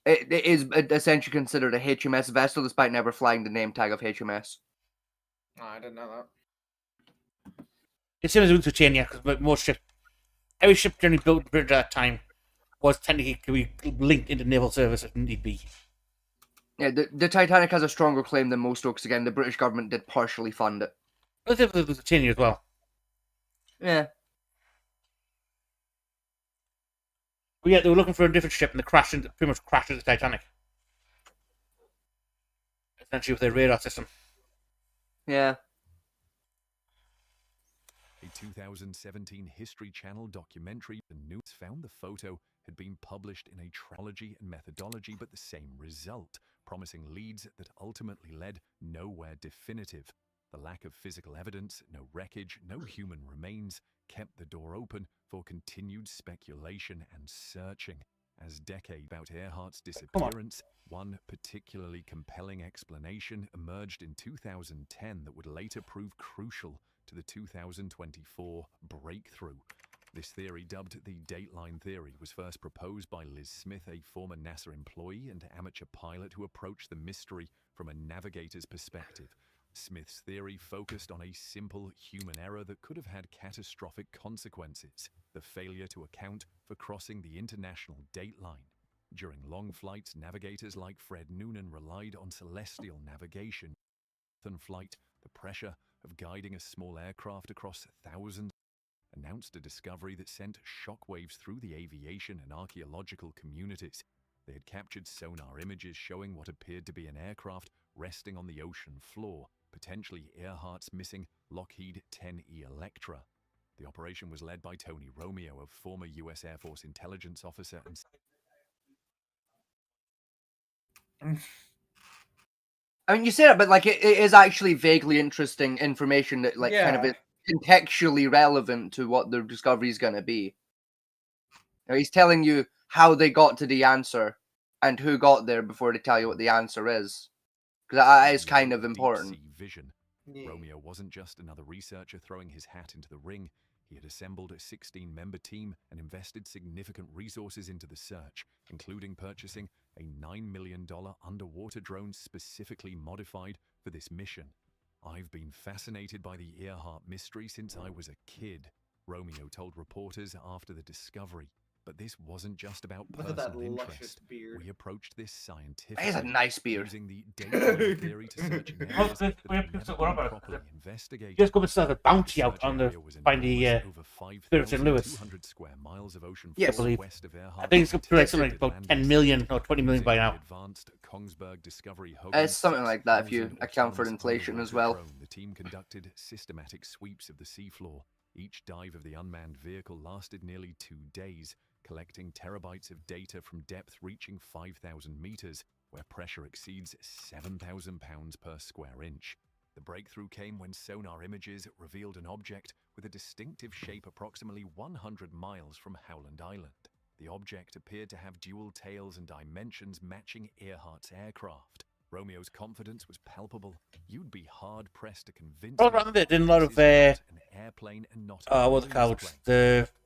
It is essentially considered a HMS vessel, despite never flying the name tag of HMS. Oh, I didn't know that. It's same as Lusitania, because most ships, every ship generally built in Britain at that time was technically linked into naval service if need be. Yeah, the Titanic has a stronger claim than most, because again, the British government did partially fund it. Let's have the Lusitania as well. Yeah. But yeah, they were looking for a different ship, and they pretty much crashed into the Titanic. Essentially with their radar system. Yeah. A 2017 History Channel documentary, The News, found the photo had been published in a trilogy and methodology, but the same result, promising leads that ultimately led nowhere definitive. The lack of physical evidence, no wreckage, no human remains, kept the door open for continued speculation and searching. As decade about Earhart's disappearance, one particularly compelling explanation emerged in 2010 that would later prove crucial to the 2024 breakthrough. This theory, dubbed the Dateline Theory, was first proposed by Liz Smith, a former NASA employee and amateur pilot who approached the mystery from a navigator's perspective. Smith's theory focused on a simple human error that could have had catastrophic consequences: the failure to account for crossing the international dateline. During long flights, navigators like Fred Noonan relied on celestial navigation. On flight, the pressure of guiding a small aircraft across thousands announced a discovery that sent shockwaves through the aviation and archaeological communities. They had captured sonar images showing what appeared to be an aircraft resting on the ocean floor, potentially Earhart's missing Lockheed 10E Electra. The operation was led by Tony Romeo, a former U.S. Air Force intelligence officer and I mean, you say that, but like it is actually vaguely interesting information that kind of is contextually relevant to what the discovery is going to be. You know, he's telling you how they got to the answer and who got there before they tell you what the answer is, because that is kind of important. Deep-sea vision. Romeo wasn't just another researcher throwing his hat into the ring. He had assembled a 16-member team and invested significant resources into the search, including purchasing a $9 million underwater drone specifically modified for this mission. "I've been fascinated by the Earhart mystery since I was a kid," Romeo told reporters after the discovery. But this wasn't just about personal interest. We approached this scientifically. He has a nice beard. Using the Dateline Theory to search areas that had never been properly investigated. Just go and start a bounty out on the find the spirits in Lewis. 200 square miles of ocean I believe. west of I think it's up to like something like about 10 million or 20 million by now. Advanced Kongsberg Discovery It's something like that if you account for inflation as well. The team conducted systematic sweeps of the seafloor. Each dive of the unmanned vehicle lasted nearly 2 days, collecting terabytes of data from depth reaching 5,000 meters, where pressure exceeds 7,000 pounds per square inch. The breakthrough came when sonar images revealed an object with a distinctive shape approximately 100 miles from Howland Island. The object appeared to have dual tails and dimensions matching Earhart's aircraft. Romeo's confidence was palpable. You'd be hard-pressed to convince me they did a lot of an airplane and not what they called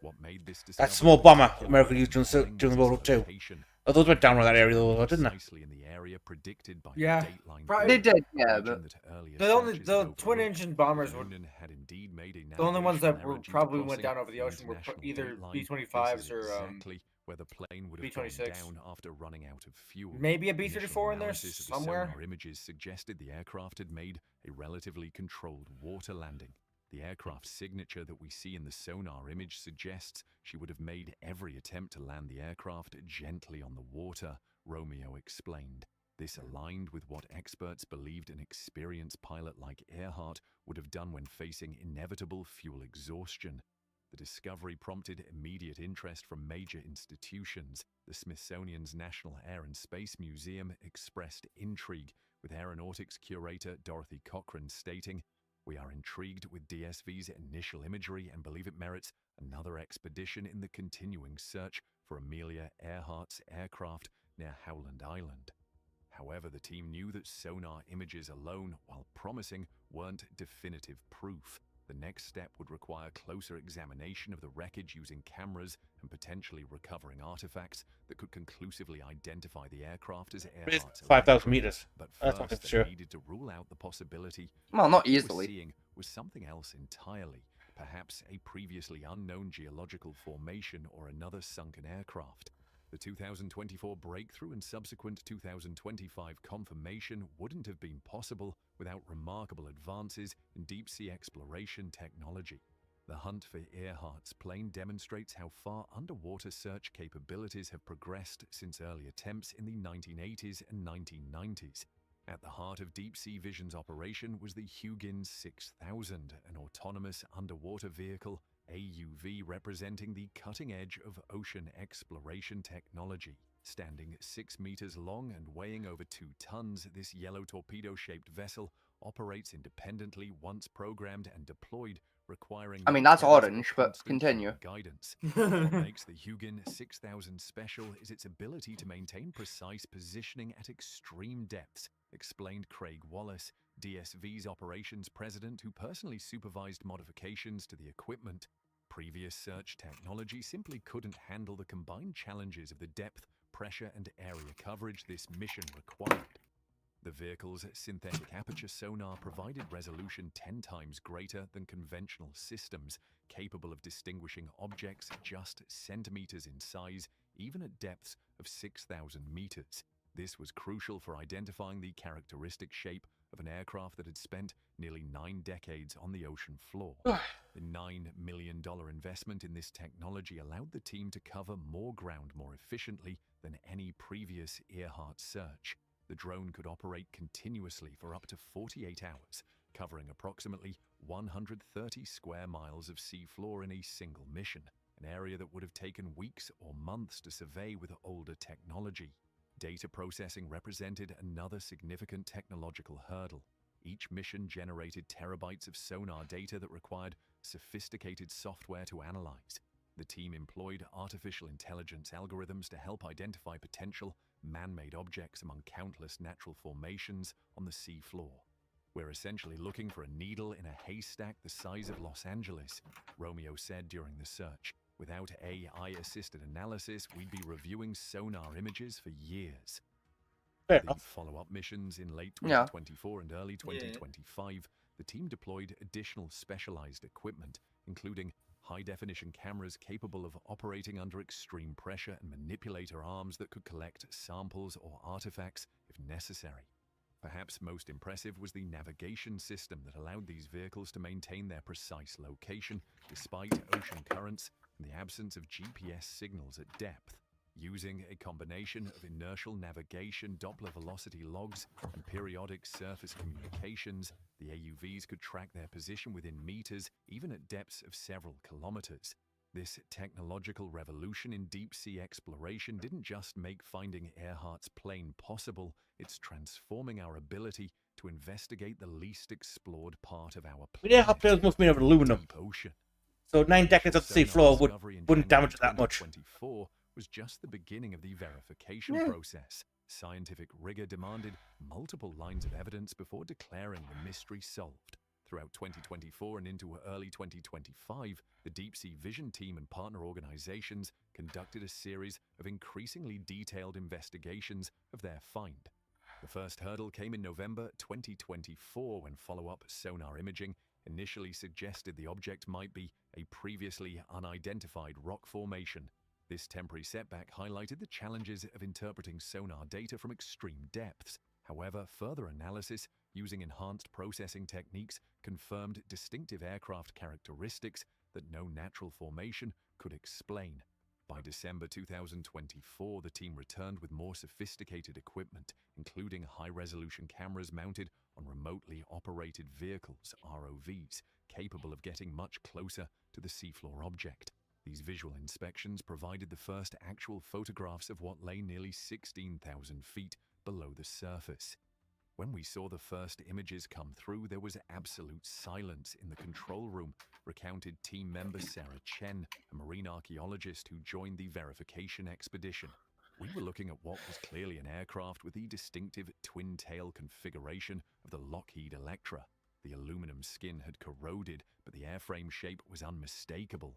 what made this that small bomber America used during the World War II. Oh, those went down around that area though, didn't they? In the area predicted by they did, yeah. But the twin-engine bombers were had indeed made the only ones that were probably went down over the ocean were either B-25s or exactly where the plane would have B-26 gone down after running out of fuel. Maybe a B-34 in there somewhere. Sonar images suggested the aircraft had made a relatively controlled water landing. The aircraft's signature that we see in the sonar image suggests she would have made every attempt to land the aircraft gently on the water, Romeo explained. This aligned with what experts believed an experienced pilot like Earhart would have done when facing inevitable fuel exhaustion. The discovery prompted immediate interest from major institutions. The Smithsonian's National Air and Space Museum expressed intrigue, with aeronautics curator Dorothy Cochran stating, "We are intrigued with DSV's initial imagery and believe it merits another expedition in the continuing search for Amelia Earhart's aircraft near Howland Island." However, the team knew that sonar images alone, while promising, weren't definitive proof. The next step would require closer examination of the wreckage using cameras and potentially recovering artifacts that could conclusively identify the aircraft as Earhart's. 5,000 meters. But that's first, not they sure. needed to rule out the possibility. Well, not what they were easily. seeing was something else entirely, perhaps a previously unknown geological formation or another sunken aircraft. The 2024 breakthrough and subsequent 2025 confirmation wouldn't have been possible without remarkable advances in deep-sea exploration technology. The hunt for Earhart's plane demonstrates how far underwater search capabilities have progressed since early attempts in the 1980s and 1990s. At the heart of Deep Sea Vision's operation was the Huygens 6000, an autonomous underwater vehicle, AUV, representing the cutting edge of ocean exploration technology. Standing 6 meters long and weighing over 2 tons, this yellow torpedo-shaped vessel operates independently once programmed and deployed, requiring. I mean, that's careful, orange, but constant continue. human guidance. What makes the Hugin 6000 special is its ability to maintain precise positioning at extreme depths, explained Craig Wallace, DSV's operations president, who personally supervised modifications to the equipment. Previous search technology simply couldn't handle the combined challenges of the depth, pressure, and area coverage this mission required. The vehicle's synthetic aperture sonar provided resolution 10 times greater than conventional systems, capable of distinguishing objects just centimeters in size, even at depths of 6,000 meters. This was crucial for identifying the characteristic shape of an aircraft that had spent nearly 9 decades on the ocean floor. The $9 million investment in this technology allowed the team to cover more ground more efficiently than any previous Earhart search. The drone could operate continuously for up to 48 hours, covering approximately 130 square miles of seafloor in a single mission, an area that would have taken weeks or months to survey with older technology. Data processing represented another significant technological hurdle. Each mission generated terabytes of sonar data that required sophisticated software to analyze. The team employed artificial intelligence algorithms to help identify potential man-made objects among countless natural formations on the sea floor. We're essentially looking for a needle in a haystack the size of Los Angeles, Romeo said during the search. Without AI-assisted analysis, we'd be reviewing sonar images for years. Fair The enough. follow-up missions in late 2024 and early 2025, the team deployed additional specialized equipment, including high-definition cameras capable of operating under extreme pressure and manipulator arms that could collect samples or artifacts if necessary. Perhaps most impressive was the navigation system that allowed these vehicles to maintain their precise location despite ocean currents and the absence of GPS signals at depth. Using a combination of inertial navigation, Doppler velocity logs, and periodic surface communications, the AUVs could track their position within meters, even at depths of several kilometers. This technological revolution in deep-sea exploration didn't just make finding Earhart's plane possible, it's transforming our ability to investigate the least explored part of our planet. Earhart planes must be made of aluminum. Deep ocean. So 9 decades of the sea floor wouldn't damage it that much. 2024 was just the beginning of the verification process. Scientific rigor demanded multiple lines of evidence before declaring the mystery solved. Throughout 2024 and into early 2025, the Deep Sea Vision team and partner organizations conducted a series of increasingly detailed investigations of their find. The first hurdle came in November 2024 when follow-up sonar imaging initially suggested the object might be a previously unidentified rock formation. This temporary setback highlighted the challenges of interpreting sonar data from extreme depths. However, further analysis using enhanced processing techniques confirmed distinctive aircraft characteristics that no natural formation could explain. By December 2024, the team returned with more sophisticated equipment, including high-resolution cameras mounted on remotely operated vehicles, ROVs, capable of getting much closer to the seafloor object. These visual inspections provided the first actual photographs of what lay nearly 16,000 feet below the surface. When we saw the first images come through, there was absolute silence in the control room, recounted team member Sarah Chen, a marine archaeologist who joined the verification expedition. We were looking at what was clearly an aircraft with the distinctive twin-tail configuration of the Lockheed Electra. The aluminum skin had corroded, but the airframe shape was unmistakable.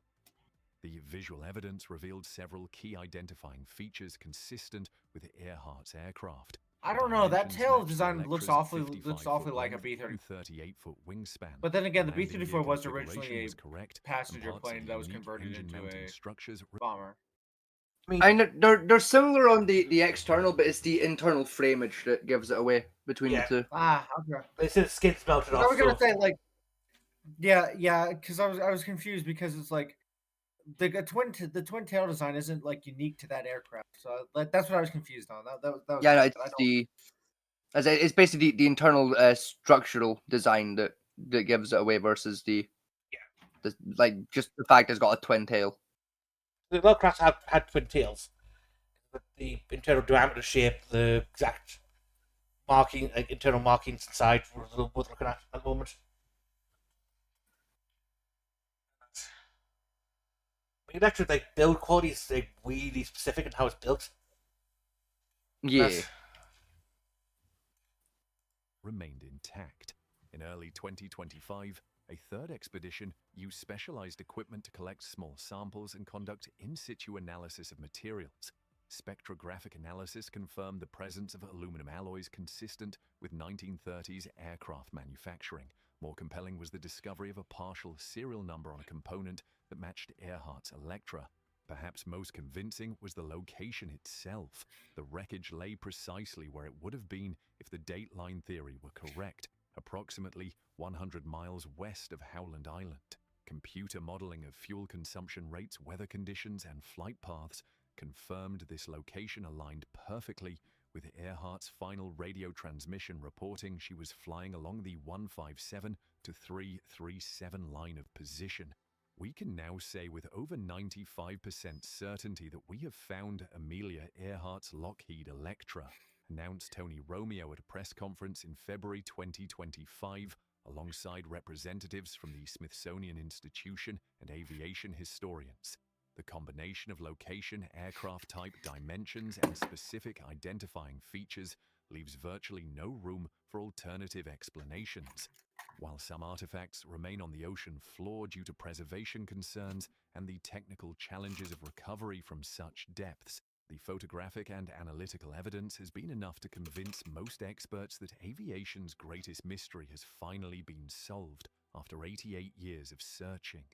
The visual evidence revealed several key identifying features consistent with Earhart's aircraft. I don't know. That tail design looks awfully like a B-30. 38-foot wingspan. But then again, the Landing B-34 gear was originally a correct, passenger and parts of plane the that was unique converted into engine-mounting a structures bomber. I mean, they're similar on the external, but it's the internal framage that gives it away between the two. Okay. They said skin's melted off. I was gonna say like, yeah, because I was confused because it's like the twin tail design isn't like unique to that aircraft, so that's what I was confused on. That was Yeah, no, it's basically the internal structural design that gives it away versus the just the fact it's got a twin tail. The Velcrafts had twin tails, but the internal diameter shape, the exact marking, internal markings inside, we're looking at the moment. Electra's like build quality is like really specific in how it's built. Yeah. Remained intact. In early 2025, a third expedition used specialized equipment to collect small samples and conduct in situ analysis of materials. Spectrographic analysis confirmed the presence of aluminum alloys consistent with 1930s aircraft manufacturing. More compelling was the discovery of a partial serial number on a component that matched Earhart's Electra. Perhaps most convincing was the location itself. The wreckage lay precisely where it would have been if the dateline theory were correct, approximately 100 miles west of Howland Island. Computer modeling of fuel consumption rates, weather conditions, and flight paths confirmed this location aligned perfectly with Earhart's final radio transmission reporting she was flying along the 157 to 337 line of position. We can now say with over 95% certainty that we have found Amelia Earhart's Lockheed Electra, announced Tony Romeo at a press conference in February 2025, alongside representatives from the Smithsonian Institution and aviation historians. The combination of location, aircraft type, dimensions, and specific identifying features leaves virtually no room for alternative explanations. While some artifacts remain on the ocean floor due to preservation concerns and the technical challenges of recovery from such depths, the photographic and analytical evidence has been enough to convince most experts that aviation's greatest mystery has finally been solved after 88 years of searching.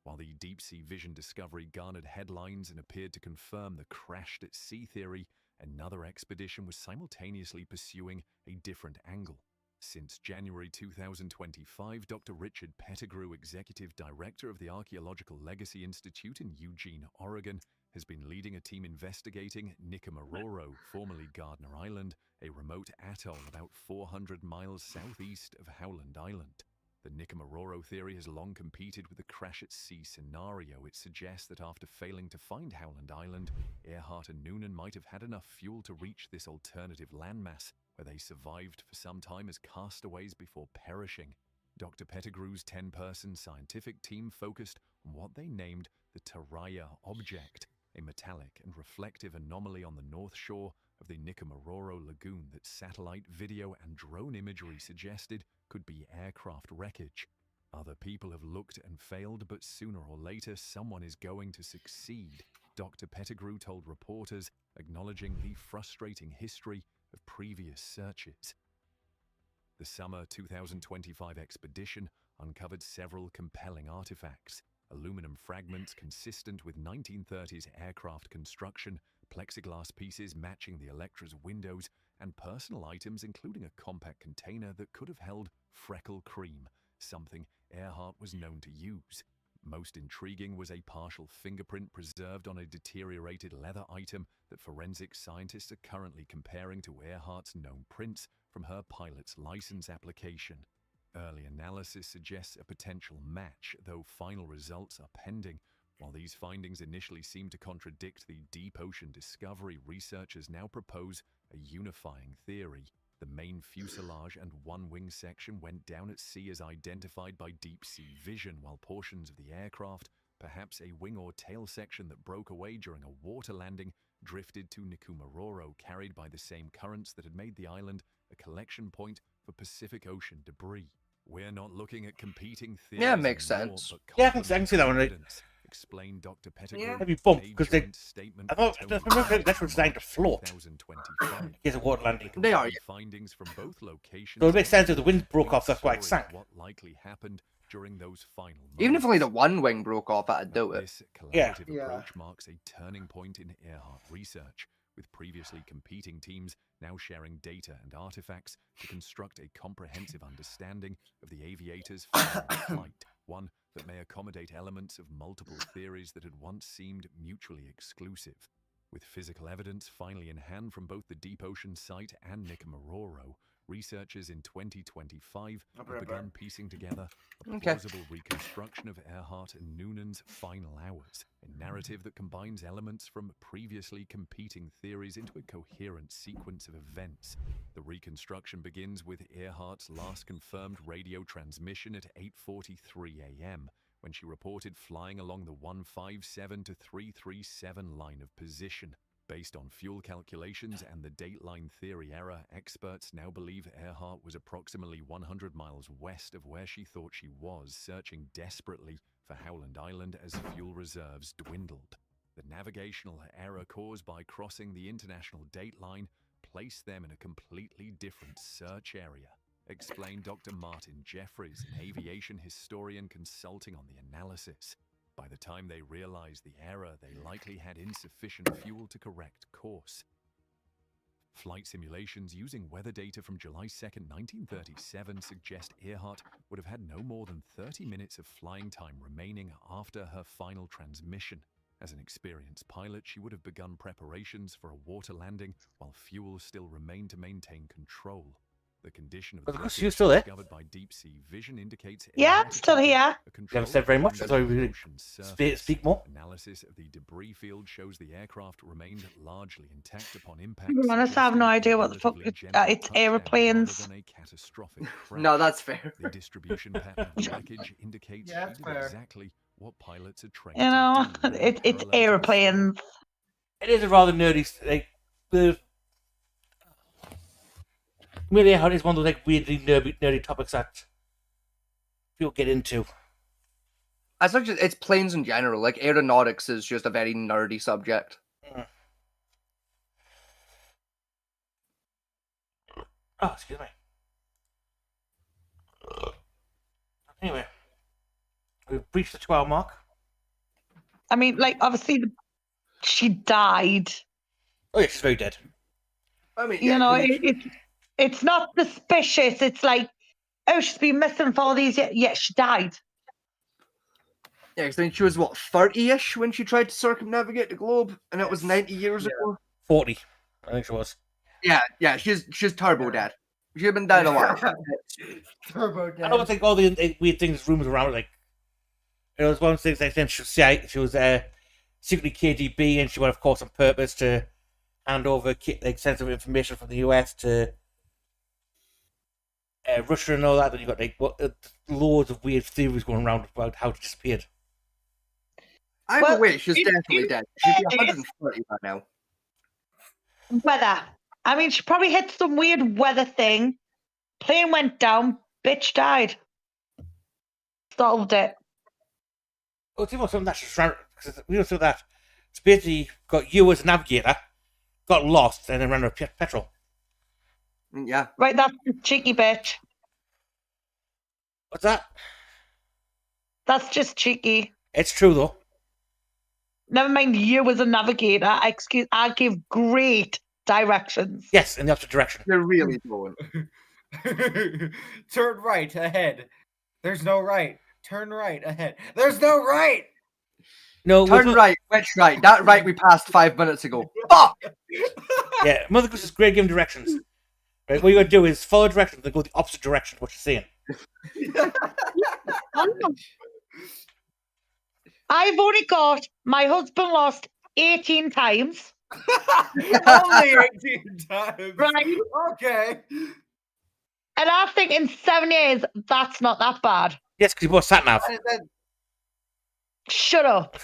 While the deep-sea vision discovery garnered headlines and appeared to confirm the crashed-at-sea theory, another expedition was simultaneously pursuing a different angle. Since January 2025, Dr. Richard Pettigrew, Executive Director of the Archaeological Legacy Institute in Eugene, Oregon, has been leading a team investigating Nikomaroro, formerly Gardner Island, a remote atoll about 400 miles southeast of Howland Island. The Nikomaroro theory has long competed with the crash-at-sea scenario. It suggests that after failing to find Howland Island, Earhart and Noonan might have had enough fuel to reach this alternative landmass, where they survived for some time as castaways before perishing. Dr. Pettigrew's 10-person scientific team focused on what they named the Taraya object, a metallic and reflective anomaly on the north shore of the Nikomaroro Lagoon that satellite video and drone imagery suggested could be aircraft wreckage. Other people have looked and failed, but sooner or later someone is going to succeed, Dr. Pettigrew told reporters, acknowledging the frustrating history of previous searches. The summer 2025 expedition uncovered several compelling artifacts: aluminum fragments consistent with 1930s aircraft construction, plexiglass pieces matching the Electra's windows, and personal items including a compact container that could have held freckle cream, something Earhart was known to use. Most intriguing was a partial fingerprint preserved on a deteriorated leather item that forensic scientists are currently comparing to Earhart's known prints from her pilot's license application. Early analysis suggests a potential match, though final results are pending. While these findings initially seem to contradict the deep ocean discovery, researchers now propose a unifying theory. The main fuselage and one wing section went down at sea as identified by deep-sea vision, while portions of the aircraft, perhaps a wing or tail section that broke away during a water landing, drifted to Nikomaroro, carried by the same currents that had made the island a collection point for Pacific Ocean debris. We're not looking at competing theories. Yeah, it makes anymore, sense. but Yeah, I can see that one, right? evidence, explained Dr. Pettigrew. Yeah. Maybe bump, in a because they- joint statement I thought with the Tony Electra was designed to float. 2025. Here's a water landing. They are, Combined findings from both locations. So it makes sense if the wind a broke complete off, that's why it story of sank. What likely happened during those final moments. Even if only the one wing broke off, I'd do it. This Yeah. collaborative Yeah. approach marks a turning point in Earhart research, with previously competing teams now sharing data and artifacts to construct a comprehensive understanding of the aviator's final flight, one that may accommodate elements of multiple theories that had once seemed mutually exclusive. With physical evidence finally in hand from both the deep ocean site and Nikomaroro, researchers in 2025 have begun piecing together a plausible reconstruction of Earhart and Noonan's final hours, a narrative that combines elements from previously competing theories into a coherent sequence of events. The reconstruction begins with Earhart's last confirmed radio transmission at 8:43 a.m., when she reported flying along the 157 to 337 line of position. Based on fuel calculations and the dateline theory error, experts now believe Earhart was approximately 100 miles west of where she thought she was, searching desperately for Howland Island as fuel reserves dwindled. The navigational error caused by crossing the international dateline placed them in a completely different search area, explained Dr. Martin Jeffries, an aviation historian consulting on the analysis. By the time they realized the error, they likely had insufficient fuel to correct course. Flight simulations using weather data from July 2nd, 1937 suggest Earhart would have had no more than 30 minutes of flying time remaining after her final transmission. As an experienced pilot, she would have begun preparations for a water landing while fuel still remained to maintain control. The condition of the wreckage you're still there? discovered by deep sea vision indicates Yeah, I'm still here. You haven't said very much. I thought we would speak more. Analysis of the debris field shows the aircraft remained largely intact upon impact. To be honest, I have no idea what the fuck it's aeroplanes. No, that's fair. The distribution pattern of the wreckage indicates Yeah, that's fair. exactly what pilots are trained You know, to do. it's Parallel to the aeroplanes. It is a rather nerdy, like, the really how it is one of those like weirdly nerdy topics that people get into. It's planes in general. Like aeronautics is just a very nerdy subject. Oh, excuse me. Anyway, we've reached the 2-hour mark. I mean, like, obviously, she died. Oh yeah, she's very dead. I mean, You know, it's not suspicious. It's like, oh, she's been missing for all these years. Yeah, she died. Yeah, because then she was, what, 30-ish when she tried to circumnavigate the globe? And it was 90 years ago? 40, I think she was. Yeah, she's turbo dead. She'd been dead a while. Turbo dead. I don't think all the weird things, rumors around it, like, it was one of the things they said she was secretly KGB, and she went, of course, on purpose to hand over like sensitive information from the US to Russia and all that. And you got like loads of weird theories going around about how she disappeared. Either way, she's definitely dead. She'd be 130 by now. Weather. I mean, she probably hit some weird weather thing. Plane went down. Bitch died. Solved it. Oh, it's even something that she's trying. We don't do that. It's basically got you as a navigator, got lost, and then ran out of petrol. Yeah. Right, that's the cheeky bitch. What's that? That's just cheeky. It's true though. Never mind you as a navigator. I give great directions. Yes, in the opposite direction. You're really going. Turn right ahead. There's no right. Turn right ahead. There's no right. No. Turn right. Which right? That right we passed 5 minutes ago. Fuck! Yeah, Mother Goose is great at giving directions. Right, what you gotta do is follow directions and go the opposite direction of what you're saying. I've only got my husband lost 18 times. Only 18 times. Right. Okay. And I think in 7 years, that's not that bad. Yes, because you bought sat nav. Shut up.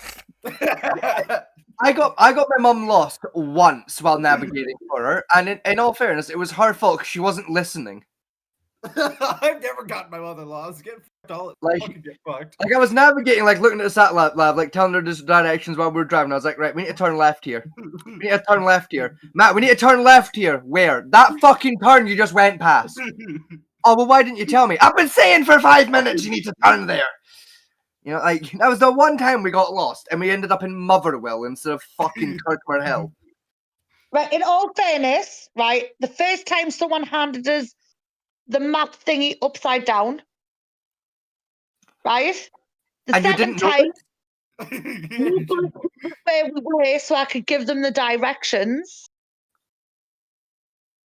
I got my mum lost once while navigating for her, and in all fairness, it was her fault because she wasn't listening. I've never gotten my mother lost. Get fucked all fucking get fucked. Like I was navigating, like looking at the satellite lab, like telling her the directions while we were driving. I was like, right, we need to turn left here. We need to turn left here. Matt, we need to turn left here. Where? That fucking turn you just went past. Oh, well, why didn't you tell me? I've been saying for 5 minutes you need to turn there. You know, like, that was the one time we got lost, and we ended up in Motherwell instead of fucking Kirkmere Hill. Right, in all fairness, right, the first time someone handed us the map thingy upside down, right? The And you second didn't know time, where we were so I could give them the directions,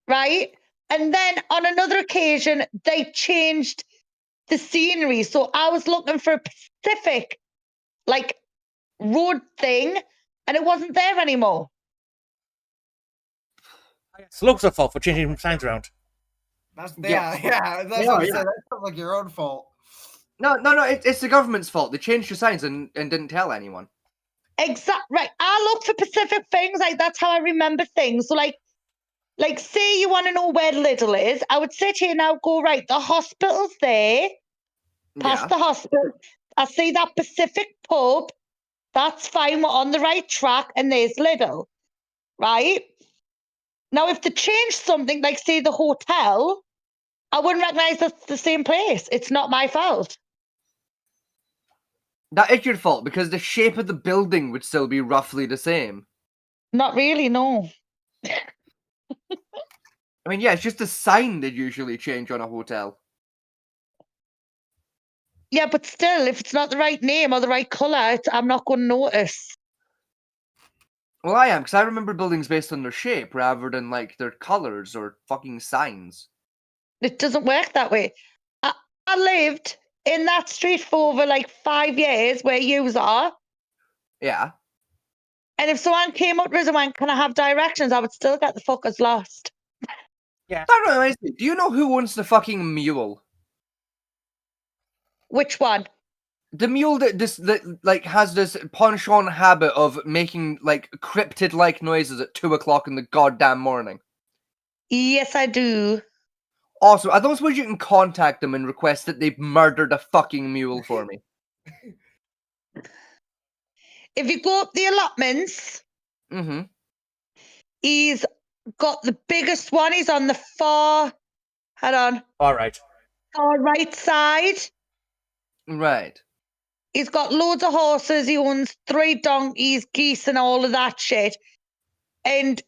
right? And then on another occasion, they changed the scenery. So I was looking for a specific, like, road thing, and it wasn't there anymore. It's Luke's fault for changing signs around. That's That's what I said. That sounds like your own fault. No, it's the government's fault. They changed the signs and didn't tell anyone. Right. I look for specific things. Like, that's how I remember things. So, like, say you want to know where Lidl is, I would sit here now, go, right, the hospital's there, past the hospital. I see that Pacific pub. That's fine. We're on the right track, and there's Lidl, right? Now, if they change something, like, say, the hotel, I wouldn't recognize that's the same place. It's not my fault. That is your fault, because the shape of the building would still be roughly the same. Not really, no. I mean, yeah, it's just a sign they usually change on a hotel. Yeah, but still, if it's not the right name or the right colour, I'm not going to notice. Well, I am, because I remember buildings based on their shape rather than, like, their colours or fucking signs. It doesn't work that way. I lived in that street for over, like, 5 years where yous are. Yeah. And if someone came up to us and went, can I have directions, I would still get the fuckers lost. Yeah. That reminds me, do you know who owns the fucking mule? Which one? The mule that like has this penchant habit of making like cryptid-like noises at 2 o'clock in the goddamn morning. Yes, I do. Also, I don't suppose you can contact them and request that they've murdered a fucking mule for me. If you go up the allotments, he's got the biggest one. He's on the far right side. Right. He's got loads of horses. He owns 3 donkeys, geese, and all of that shit. And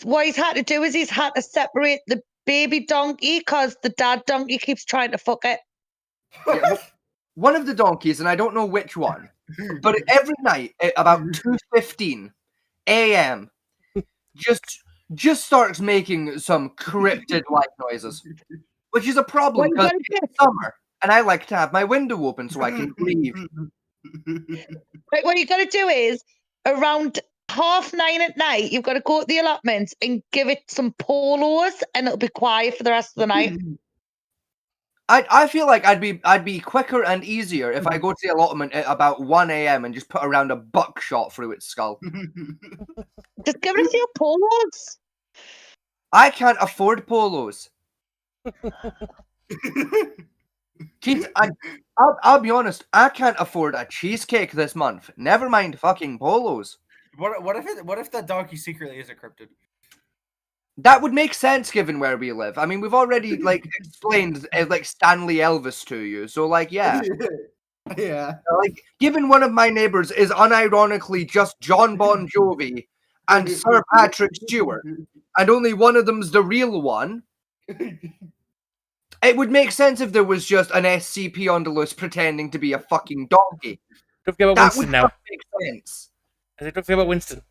what he's had to do is he's had to separate the baby donkey because the dad donkey keeps trying to fuck it. Yeah, one of the donkeys, and I don't know which one, but every night at about 2:15 a.m. just starts making some cryptid-like noises, which is a problem because it's summer and I like to have my window open so I can breathe. Right, what you got to do is around 9:30 at night, you've got to go to the allotments and give it some polos, and it'll be quiet for the rest of the night. I feel like I'd be quicker and easier if I go to the allotment at about 1 a.m. and just put around a buckshot through its skull. Just give it a few polos. I can't afford polos. Keith, I'll be honest, I can't afford a cheesecake this month. Never mind fucking polos. What if that donkey secretly is a cryptid? That would make sense given where we live. I mean, we've already like explained like Stanley Elvis to you, so like yeah. Yeah. Like given one of my neighbors is unironically just John Bon Jovi and Sir Patrick Stewart, and only one of them's the real one. It would make sense if there was just an SCP on the loose pretending to be a fucking donkey. Don't forget about Winston now. Make sense. Don't forget about Winston.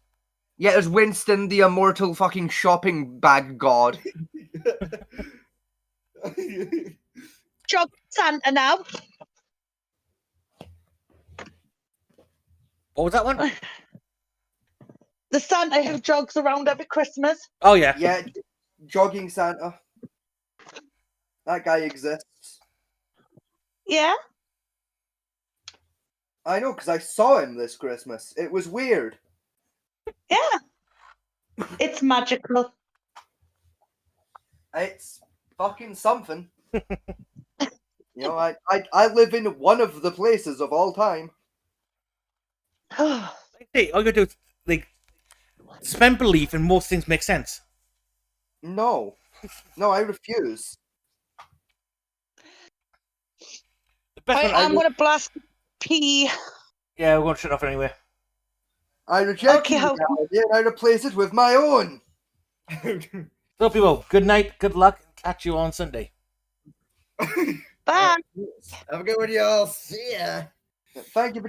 Yeah, there's Winston, the immortal fucking shopping bag god. Jog Santa now. What was that one? The Santa who jogs around every Christmas. Oh, yeah. Yeah, jogging Santa. That guy exists. Yeah? I know, because I saw him this Christmas. It was weird. Yeah. It's magical. It's fucking something. You know, I live in one of the places of all time. Hey, all you gotta do is, like, suspend belief and most things make sense. No. No, I refuse. I'm going to blast P. Yeah, we're going to shut off anyway. I reject the idea and I replace it with my own. So, people, good night, good luck, and catch you on Sunday. Bye. Have a good one, y'all. See ya. Thank you for